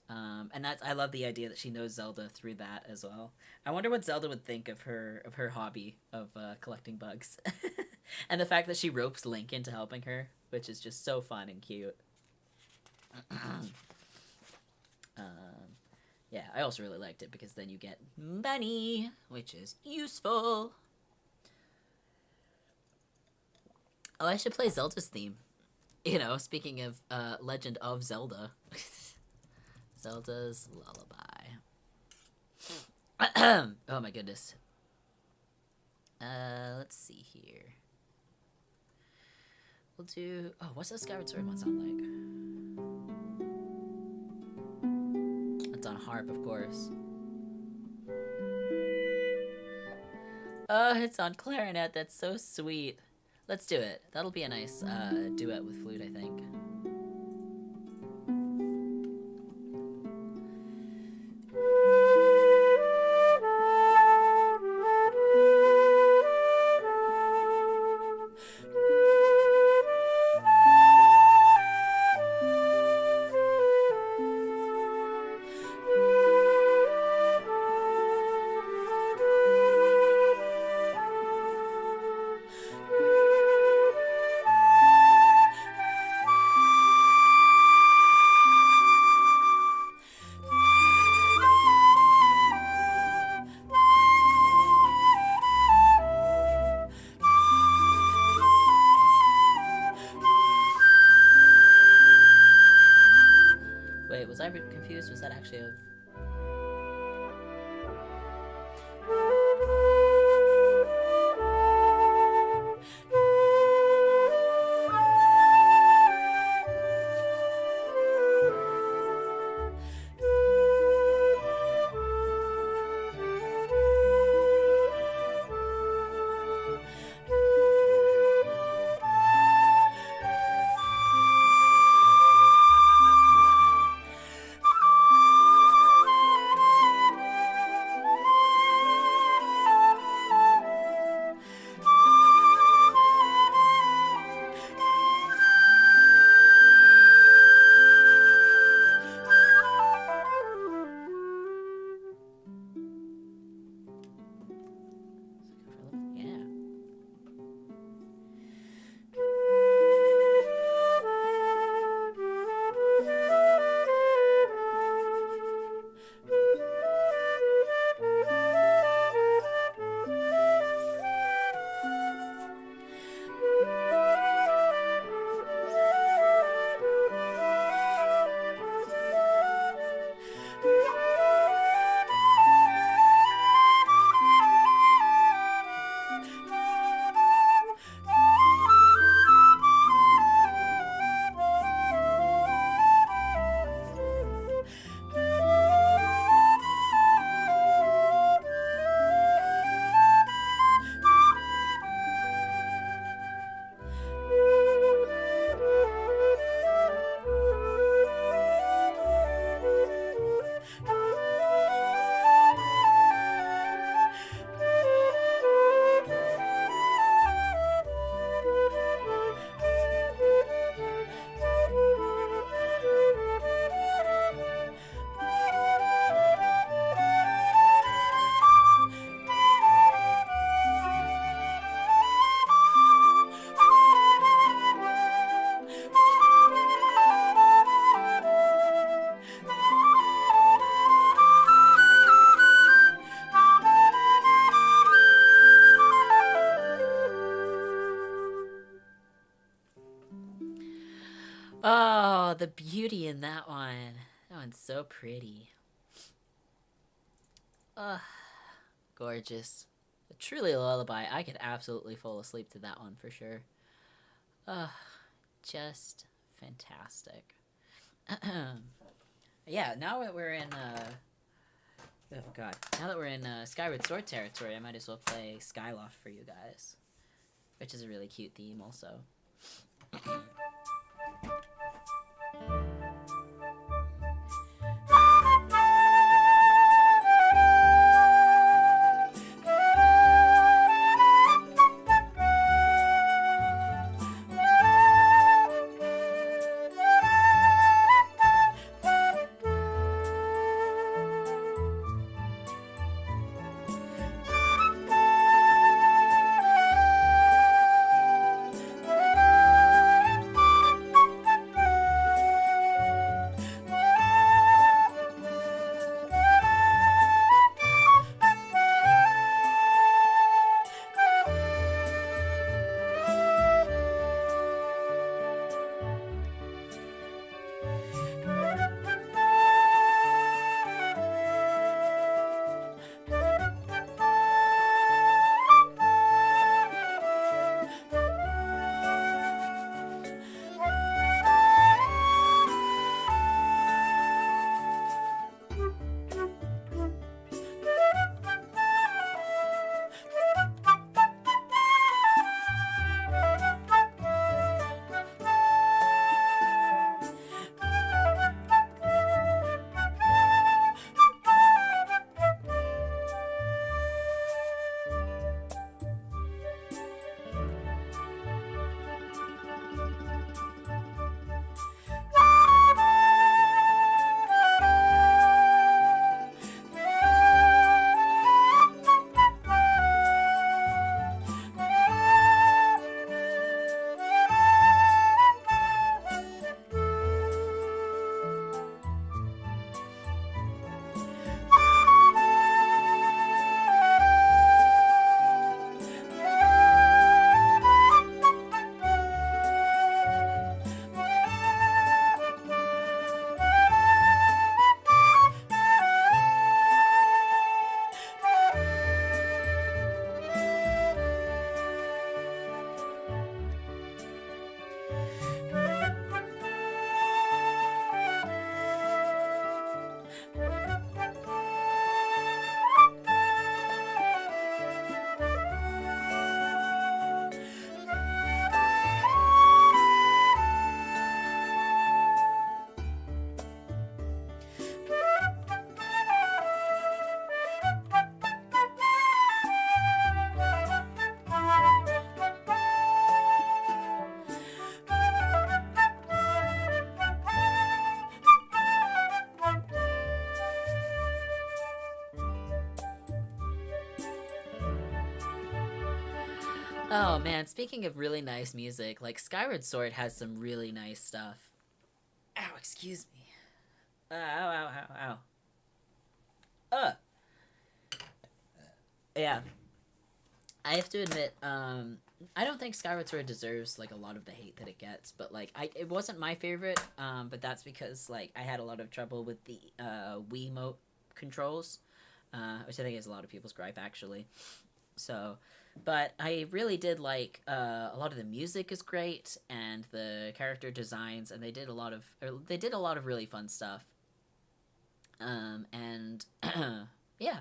S1: And that's, I love the idea that she knows Zelda through that as well. I wonder what Zelda would think of her hobby of collecting bugs, and the fact that she ropes Link into helping her, which is just so fun and cute. Yeah, I also really liked it because then you get money, which is useful. Oh, I should play Zelda's theme. You know, speaking of Legend of Zelda. Zelda's Lullaby. Oh my goodness. Let's see here. We'll do... Oh, what's that Skyward Sword one sound like? It's on harp, of course. Oh, it's on clarinet. That's so sweet. Let's do it. That'll be a nice duet with flute, I think. Wait, was I confused? Was that actually a... Yeah. Oh, the beauty in that one. That one's so pretty. Ugh, gorgeous. Truly a lullaby. I could absolutely fall asleep to that one for sure. Ugh, just fantastic. Yeah, now that we're in Oh god. Now that we're in Skyward Sword territory, I might as well play Skyloft for you guys. Which is a really cute theme also. Oh man, speaking of really nice music, like Skyward Sword has some really nice stuff. Ow, excuse me. Ow, ow, ow, ow. Yeah. I have to admit, I don't think Skyward Sword deserves like a lot of the hate that it gets, but like it wasn't my favorite, but that's because like I had a lot of trouble with the Wiimote controls, which I think is a lot of people's gripe actually. So, but I really did like a lot of the music is great and the character designs, and they did a lot of really fun stuff. And yeah,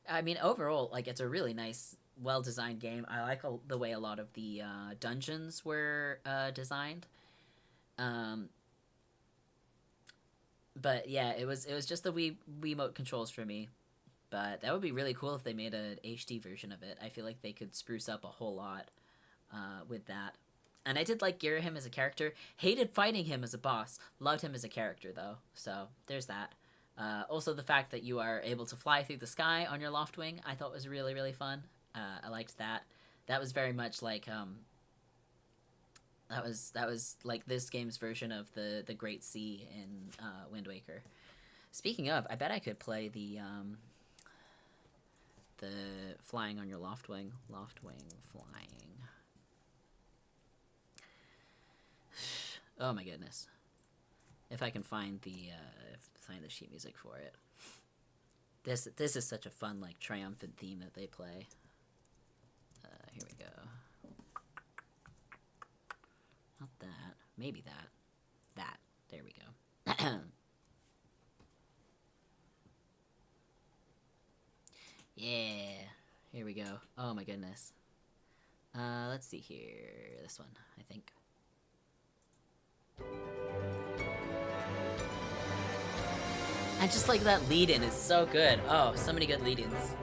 S1: I mean overall, like it's a really nice, well designed game. I like the way a lot of the dungeons were designed. Um, but yeah, it was just the Wiimote controls for me. But that would be really cool if they made an HD version of it. I feel like they could spruce up a whole lot with that. And I did like Girahim as a character. Hated fighting him as a boss. Loved him as a character, though. So there's that. Also, the fact that you are able to fly through the sky on your Loftwing, I thought was really, really fun. I liked that. That was very much like that was like this game's version of the Great Sea in Wind Waker. Speaking of, I bet I could play the flying on your Loftwing flying. Oh my goodness! If I can find the sheet music for it. This is such a fun like triumphant theme that they play. Here we go. Not that. Maybe that. That. There we go. Yeah. Here we go. Oh my goodness. Let's see here. This one, I think. I just like that lead-in is so good. Oh, so many good lead-ins.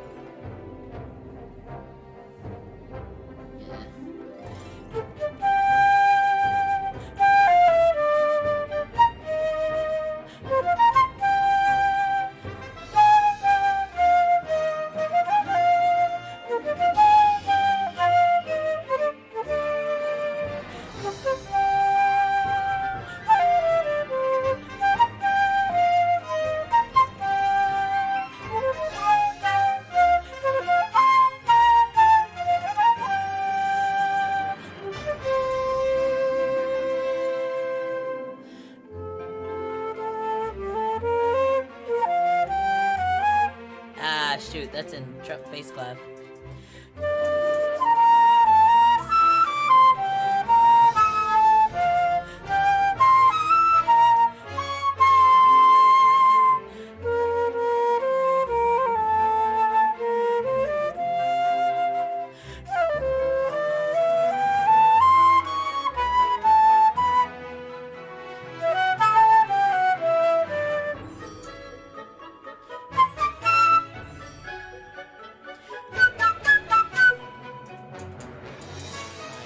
S1: Ah, shoot, that's in bass clef.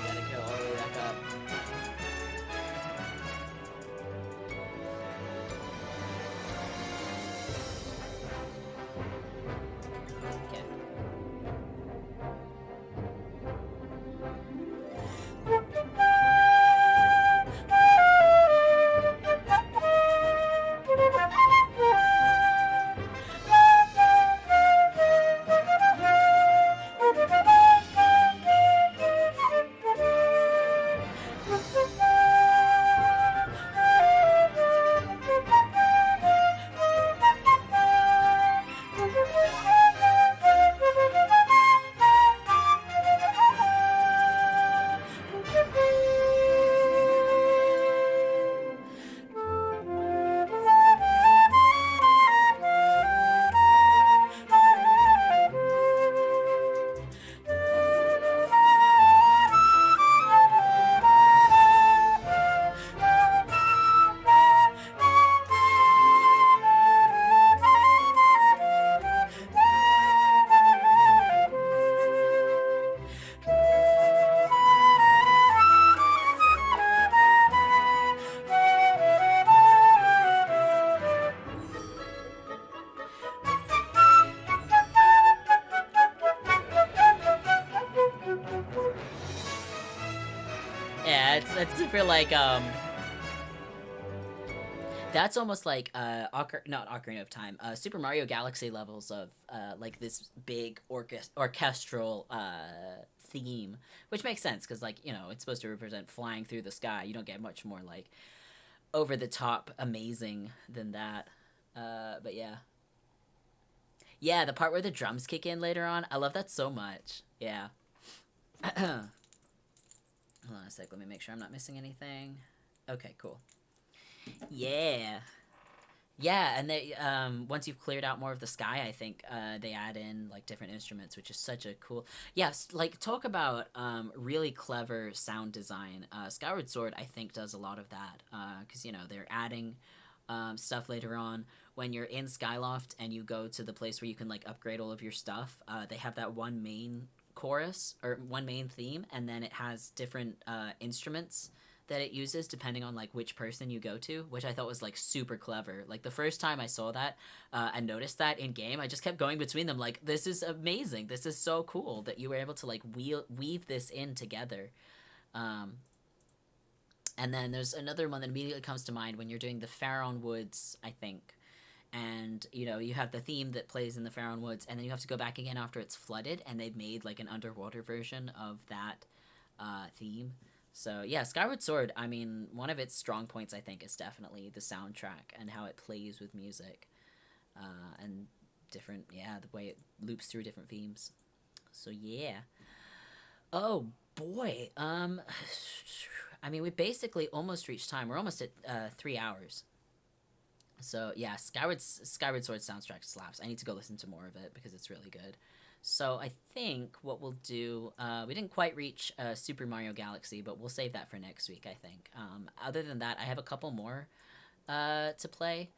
S1: I gotta go all the way back up. Okay. Yeah, it's super like that's almost like not Ocarina of Time, Super Mario Galaxy levels of like this big orchestral theme, which makes sense because like you know it's supposed to represent flying through the sky. You don't get much more like over the top amazing than that. But yeah, yeah, the part where the drums kick in later on, I love that so much. Yeah. Hold on a sec. Let me make sure I'm not missing anything. Okay, cool. Yeah. Yeah, and they once you've cleared out more of the sky, I think they add in like different instruments, which is such a cool. Yes, like talk about really clever sound design. Skyward Sword, I think, does a lot of that because you know they're adding stuff later on. When you're in Skyloft and you go to the place where you can like upgrade all of your stuff, they have that one main chorus or one main theme, and then it has different instruments that it uses depending on like which person you go to, which I thought was like super clever. Like the first time I saw that and noticed that in game, I just kept going between them like this is amazing. This is so cool that you were able to like weave this in together. Um, and then there's another one that immediately comes to mind when you're doing the Faron Woods, I think. And you know you have the theme that plays in the Faron Woods, and then you have to go back again after it's flooded, and they've made like an underwater version of that theme. So yeah, Skyward Sword. I mean, one of its strong points I think is definitely the soundtrack and how it plays with music, and different the way it loops through different themes. So yeah. Oh boy. I mean, we basically almost reached time. We're almost at 3 hours. So yeah, Skyward Sword soundtrack slaps. I need to go listen to more of it because it's really good. So I think what we'll do, we didn't quite reach Super Mario Galaxy, but we'll save that for next week. I think. Other than that, I have a couple more to play,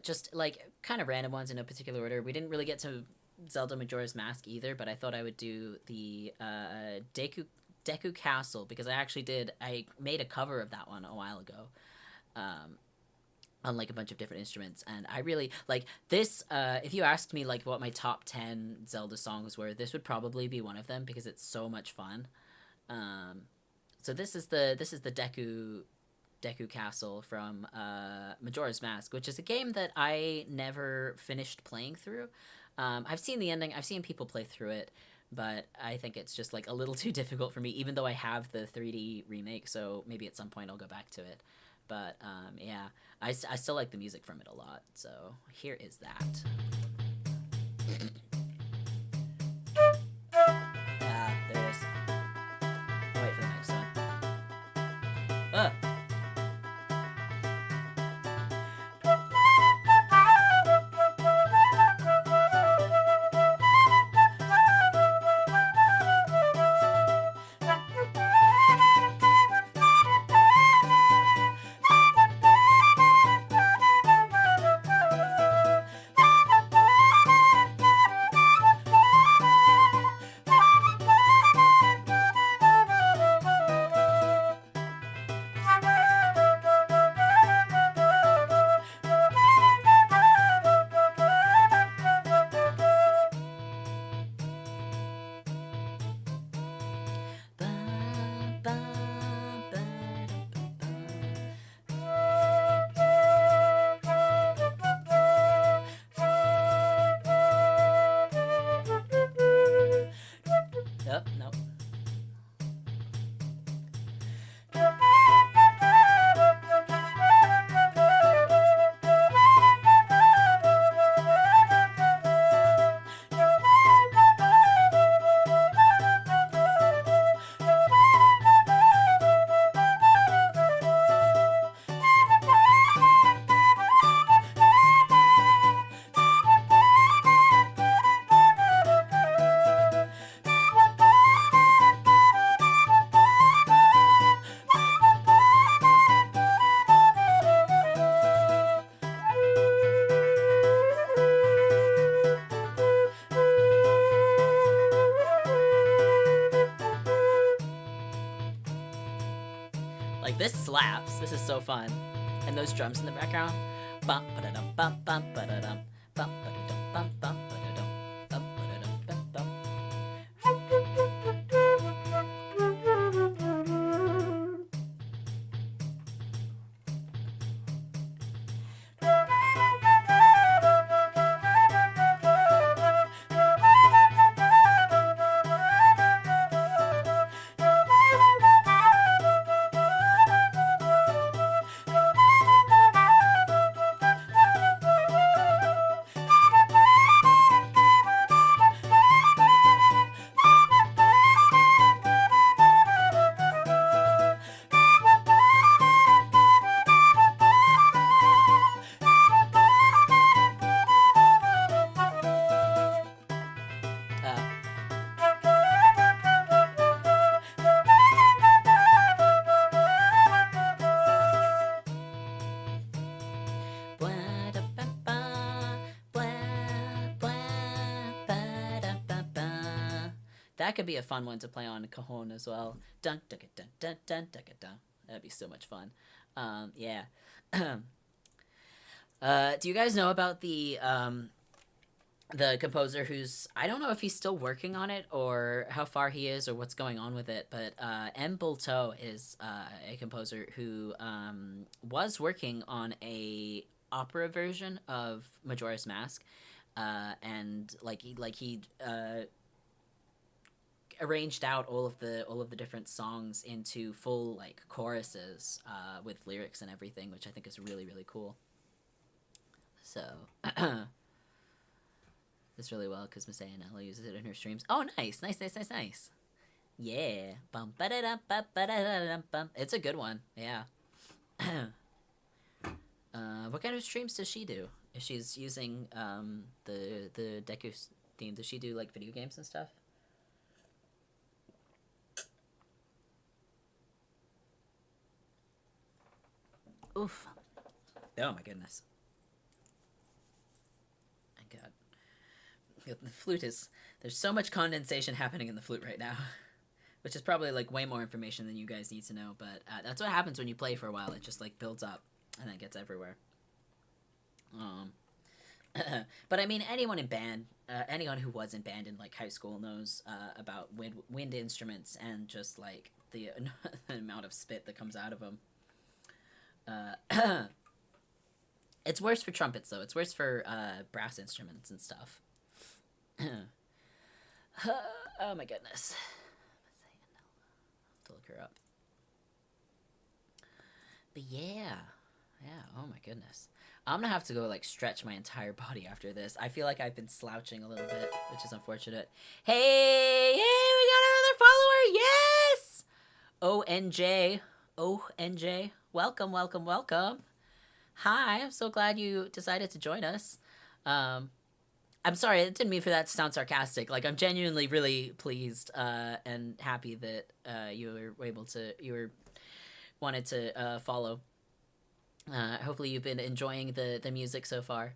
S1: just like kind of random ones in no particular order. We didn't really get to Zelda Majora's Mask either, but I thought I would do the Deku Castle because I actually did. I made a cover of that one a while ago. Um, on like a bunch of different instruments, and I really like this. If you asked me like what my top 10 Zelda songs were, this would probably be one of them because it's so much fun. um, so this is the Deku Castle from Majora's Mask, which is a game that I never finished playing through. I've seen the ending, I've seen people play through it, but I think it's just like a little too difficult for me, even though I have the 3D remake, so maybe at some point I'll go back to it. But yeah, I still like the music from it a lot, so here is that. Ah, there it is. I'll wait for the next one. Ah! Nope, nope. Like this slaps. This is so fun. And those drums in the background. Bum ba-da-dum bum bum ba-da-dum bum ba-da-dum bum bum ba-da-dum bum ba-da-dum bum bum. That could be a fun one to play on Cajon as well. Dun dun dun dun dun dun dun. That'd be so much fun. Yeah. Do you guys know about the composer who's, I don't know if he's still working on it or how far he is or what's going on with it, but M. Bulto is a composer who was working on a opera version of Majora's Mask, and he arranged out all of the different songs into full like choruses with lyrics and everything, which I think is really really cool. So this really well because Miss Ella uses it in her streams. Oh, nice, nice, nice, nice, nice. Yeah, bum ba da bum. It's a good one. Yeah. What kind of streams does she do? If she's using the Deku theme, does she do like video games and stuff? Oof. Oh my goodness. My God. The flute is... There's so much condensation happening in the flute right now. Which is probably like way more information than you guys need to know, but that's what happens when you play for a while. It just like builds up and then gets everywhere. But I mean, anyone in band, anyone who was in band in like high school knows about wind instruments and just like the amount of spit that comes out of them. It's worse for trumpets though. It's worse for brass instruments and stuff. Oh my goodness. To look her up. But yeah. Oh my goodness. I'm gonna have to go like stretch my entire body after this. I feel like I've been slouching a little bit, which is unfortunate. Hey, we got another follower. Yes. ONJ. Welcome. Hi, I'm so glad you decided to join us. I'm sorry, I didn't mean for that to sound sarcastic. Like, I'm genuinely really pleased and happy that you wanted to follow. Hopefully you've been enjoying the music so far.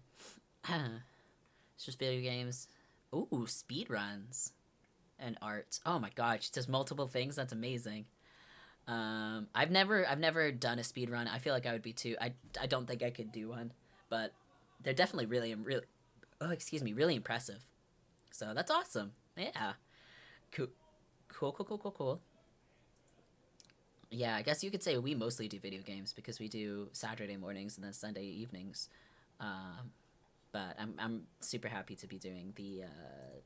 S1: It's just video games. Ooh, speed runs and art. Oh my god, she does multiple things. That's amazing. I've never done a speed run. I feel like I would be too. I don't think I could do one, but they're definitely really really impressive. So that's awesome. Yeah. Cool. Yeah, I guess you could say we mostly do video games because we do Saturday mornings and then Sunday evenings. But I'm super happy to be doing the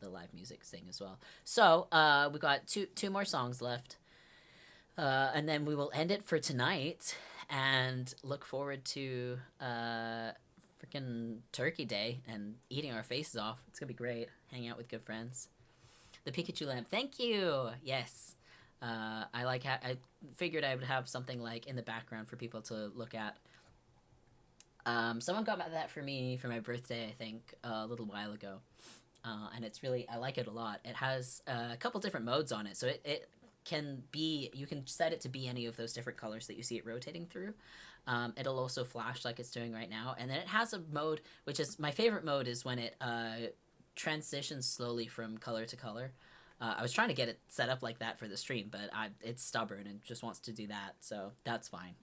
S1: live music thing as well. So we got two more songs left, and then we will end it for tonight and look forward to freaking Turkey Day and eating our faces off. It's gonna be great. Hanging out with good friends. The Pikachu lamp. Thank you. Yes. I figured I would have something like in the background for people to look at. Someone got that for me for my birthday, I think, a little while ago. And it's really, I like it a lot. It has a couple different modes on it, so it can be, you can set it to be any of those different colors that you see it rotating through. It'll also flash like it's doing right now. And then it has a mode, which is, my favorite mode is when it transitions slowly from color to color. I was trying to get it set up like that for the stream, but it's stubborn and just wants to do that, so that's fine.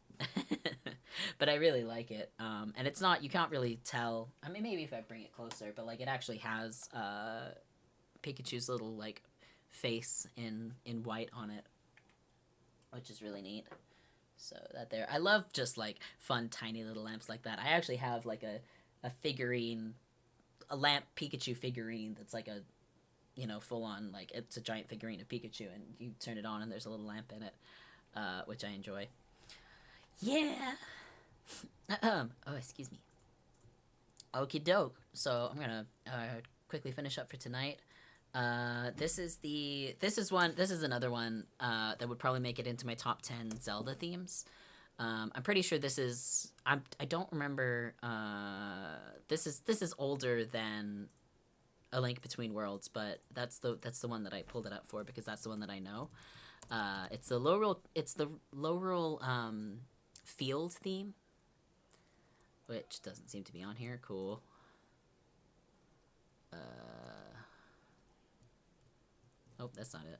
S1: But I really like it. And it's not, you can't really tell, I mean, maybe if I bring it closer, but like it actually has Pikachu's little like face in white on it, which is really neat. So that there, I love just like fun tiny little lamps like that. I actually have like a figurine, a lamp Pikachu figurine that's like a, you know, full on, like, it's a giant figurine of Pikachu, and you turn it on and there's a little lamp in it, which I enjoy. Yeah! Oh, excuse me. Okie doke. So, I'm gonna, quickly finish up for tonight. This is another one, that would probably make it into my top 10 Zelda themes. I'm pretty sure this is, I don't remember, this is older than A Link Between Worlds, but that's the one that I pulled it up for because that's the one that I know. It's the Lowrel field theme, which doesn't seem to be on here. Cool. Oh, that's not it.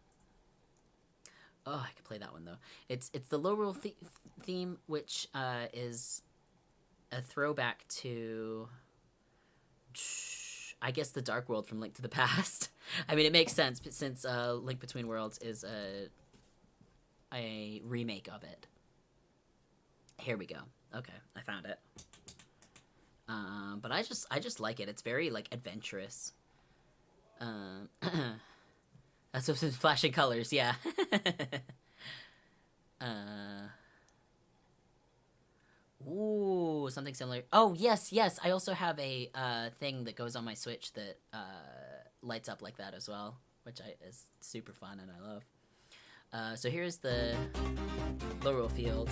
S1: Oh, I could play that one though. It's the Lowrel theme, which is a throwback to, I guess, the Dark World from Link to the Past. I mean, it makes sense, but since Link Between Worlds is a remake of it. Here we go. Okay, I found it. But I just like it. It's very like adventurous. That's some flashing colors, yeah. Ooh, something similar. Oh, yes. I also have a thing that goes on my Switch that lights up like that as well, which is super fun and I love. So here's the Laurel Field.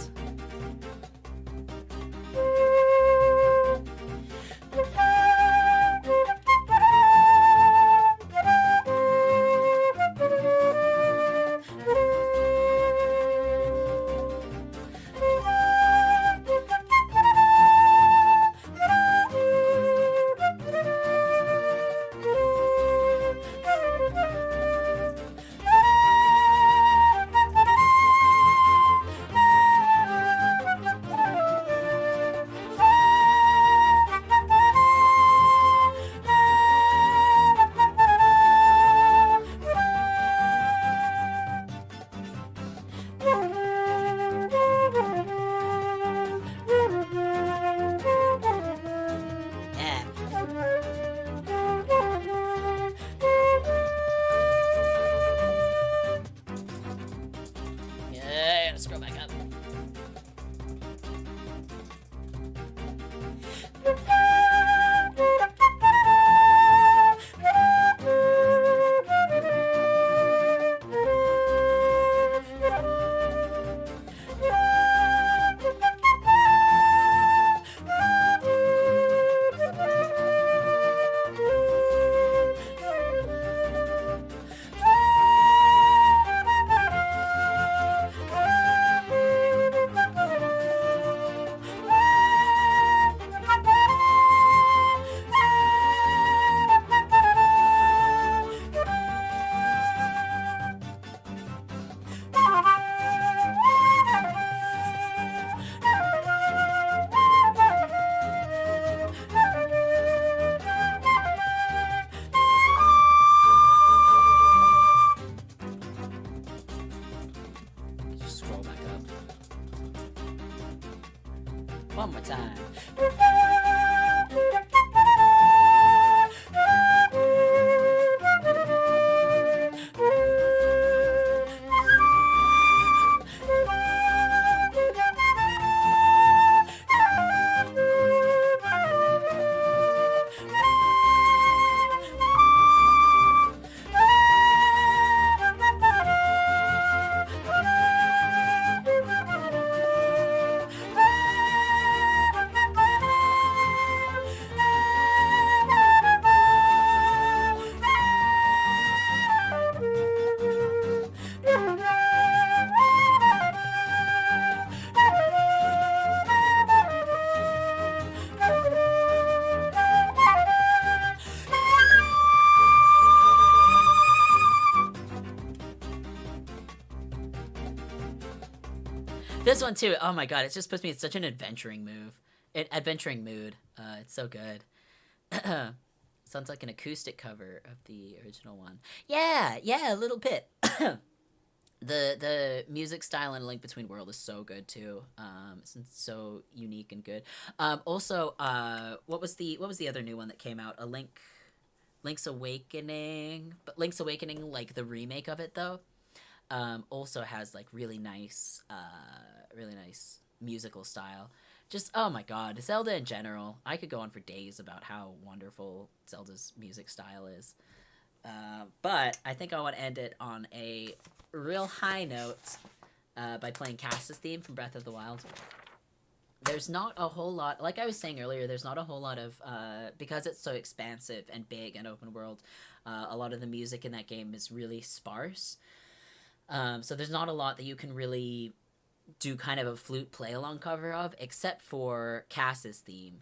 S1: This one too. Oh my god, it just puts me in such an adventuring mood. It's so good. Sounds like an acoustic cover of the original one. Yeah, yeah, a little bit. The music style in Link Between World is so good too. It's so unique and good. Also, what was the other new one that came out? Link's Awakening, but Link's Awakening, like the remake of it though, also has like really nice musical style. Just oh my god, Zelda in general. I could go on for days about how wonderful Zelda's music style is. But I think I want to end it on a real high note by playing Cass's theme from Breath of the Wild. There's not a whole lot, like I was saying earlier, there's not a whole lot of, because it's so expansive and big and open world, a lot of the music in that game is really sparse. So there's not a lot that you can really do kind of a flute play-along cover of, except for Cass's theme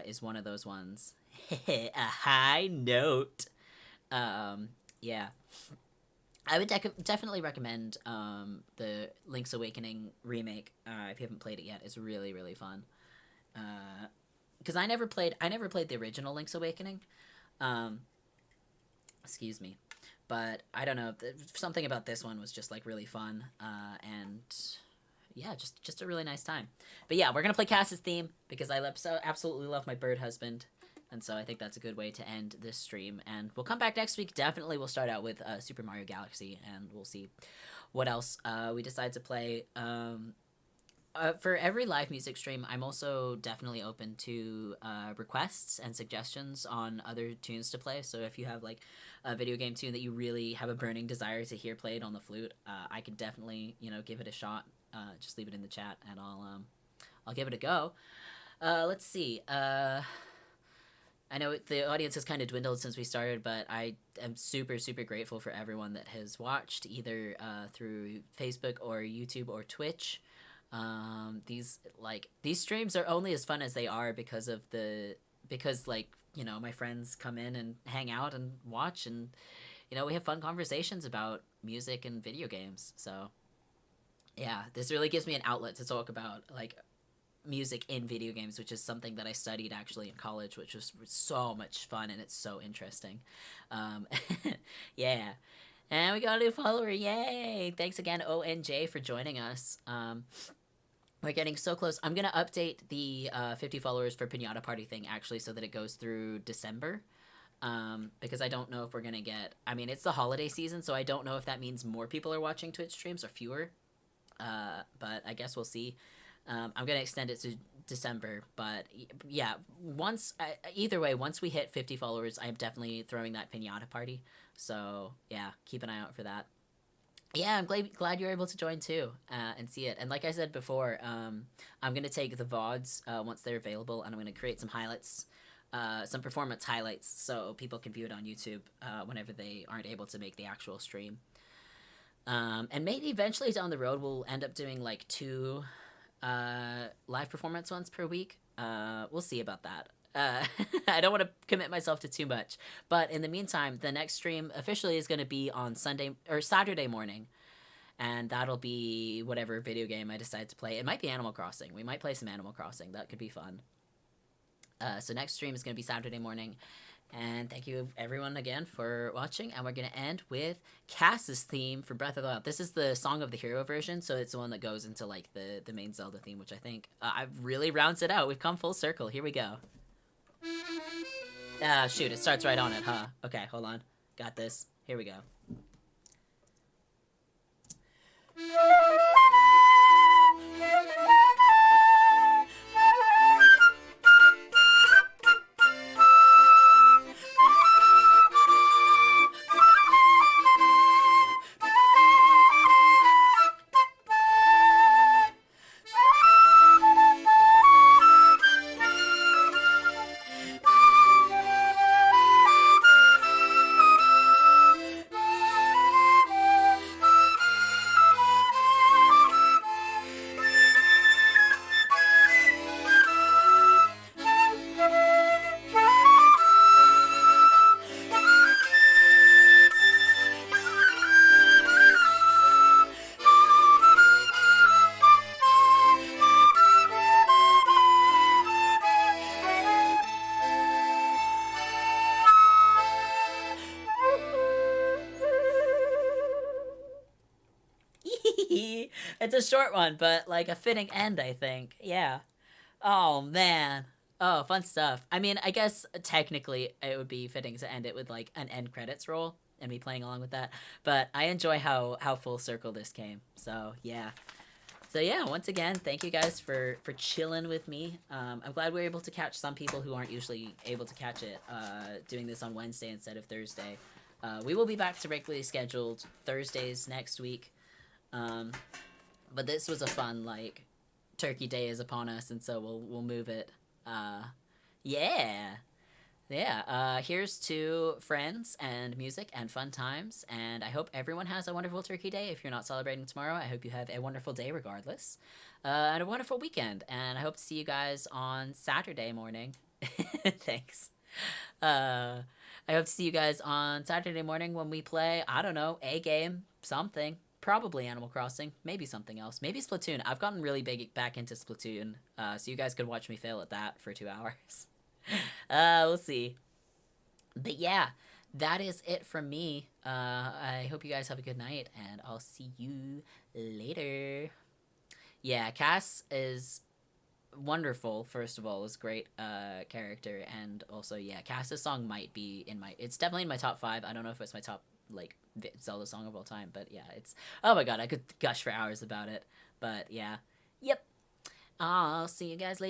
S1: is one of those ones. A high note. Yeah. I would definitely recommend the Link's Awakening remake if you haven't played it yet. It's really really fun. Because I never played the original Link's Awakening. Excuse me, but I don't know, something about this one was just like really fun. And yeah, just a really nice time. But yeah, we're gonna play Cass's theme because I absolutely love my bird husband. And so I think that's a good way to end this stream. And we'll come back next week. Definitely we'll start out with Super Mario Galaxy, and we'll see what else we decide to play. For every live music stream, I'm also definitely open to requests and suggestions on other tunes to play. So if you have like a video game tune that you really have a burning desire to hear played on the flute, I could definitely, give it a shot. Just leave it in the chat, and I'll give it a go. Let's see. I know the audience has kind of dwindled since we started, but I am super, super grateful for everyone that has watched, either through Facebook or YouTube or Twitch. These streams are only as fun as they are because my friends come in and hang out and watch, and we have fun conversations about music and video games. So yeah, this really gives me an outlet to talk about like music in video games, which is something that I studied actually in college, which was so much fun, and it's so interesting. Yeah, and we got a new follower. Yay! Thanks again, ONJ, for joining us. We're getting so close. I'm gonna update the 50 followers for Pinata Party thing actually, so that it goes through December. Because I don't know if we're gonna get, it's the holiday season, so I don't know if that means more people are watching Twitch streams or fewer. But I guess we'll see. I'm gonna extend it to December, but yeah, either way, once we hit 50 followers, I'm definitely throwing that Pinata Party. So yeah, keep an eye out for that. Yeah, I'm glad you're able to join too, and see it. And like I said before, I'm gonna take the VODs once they're available, and I'm gonna create some highlights, some performance highlights, so people can view it on YouTube whenever they aren't able to make the actual stream. And maybe eventually down the road we'll end up doing like 2 live performance ones per week. We'll see about that. I don't want to commit myself to too much, but in the meantime, the next stream officially is going to be on Sunday or Saturday morning, and that'll be whatever video game I decide to play. It might be Animal Crossing. We might play some Animal Crossing. That could be fun. So next stream is going to be Saturday morning. And thank you everyone again for watching, and we're going to end with Cass's theme for Breath of the Wild. This is the Song of the Hero version, so it's the one that goes into like the main Zelda theme, which I think really rounds it out. We've come full circle. Here we go. Shoot, it starts right on it, huh? Okay, hold on. Got this. Here we go. It's a short one, but like a fitting end, I think. Yeah. Oh man. Oh, fun stuff. I mean, I guess technically it would be fitting to end it with like an end credits roll and me playing along with that. But I enjoy how full circle this came. So yeah. So yeah, once again, thank you guys for chilling with me. I'm glad we were able to catch some people who aren't usually able to catch it. Doing this on Wednesday instead of Thursday. We will be back to regularly scheduled Thursdays next week. Um, but this was a fun like Turkey Day is upon us, and so we'll move it. Uh, yeah, yeah. Here's to friends and music and fun times, and I hope everyone has a wonderful Turkey Day. If you're not celebrating tomorrow, I hope you have a wonderful day regardless, and a wonderful weekend. And I hope to see you guys on Saturday morning. Thanks. Uh, I hope to see you guys on Saturday morning when we play, I don't know, a game, something. Probably Animal Crossing, maybe something else. Maybe Splatoon. I've gotten really big back into Splatoon, so you guys could watch me fail at that for 2 hours. We'll see. But yeah, that is it from me. I hope you guys have a good night, and I'll see you later. Yeah, Cass is wonderful. First of all, is great character, and also yeah, Cass's song might be in my. It's definitely in my top 5. I don't know if it's my top like Zelda song of all time, but yeah, it's. Oh my god, I could gush for hours about it. But yeah, yep. I'll see you guys later.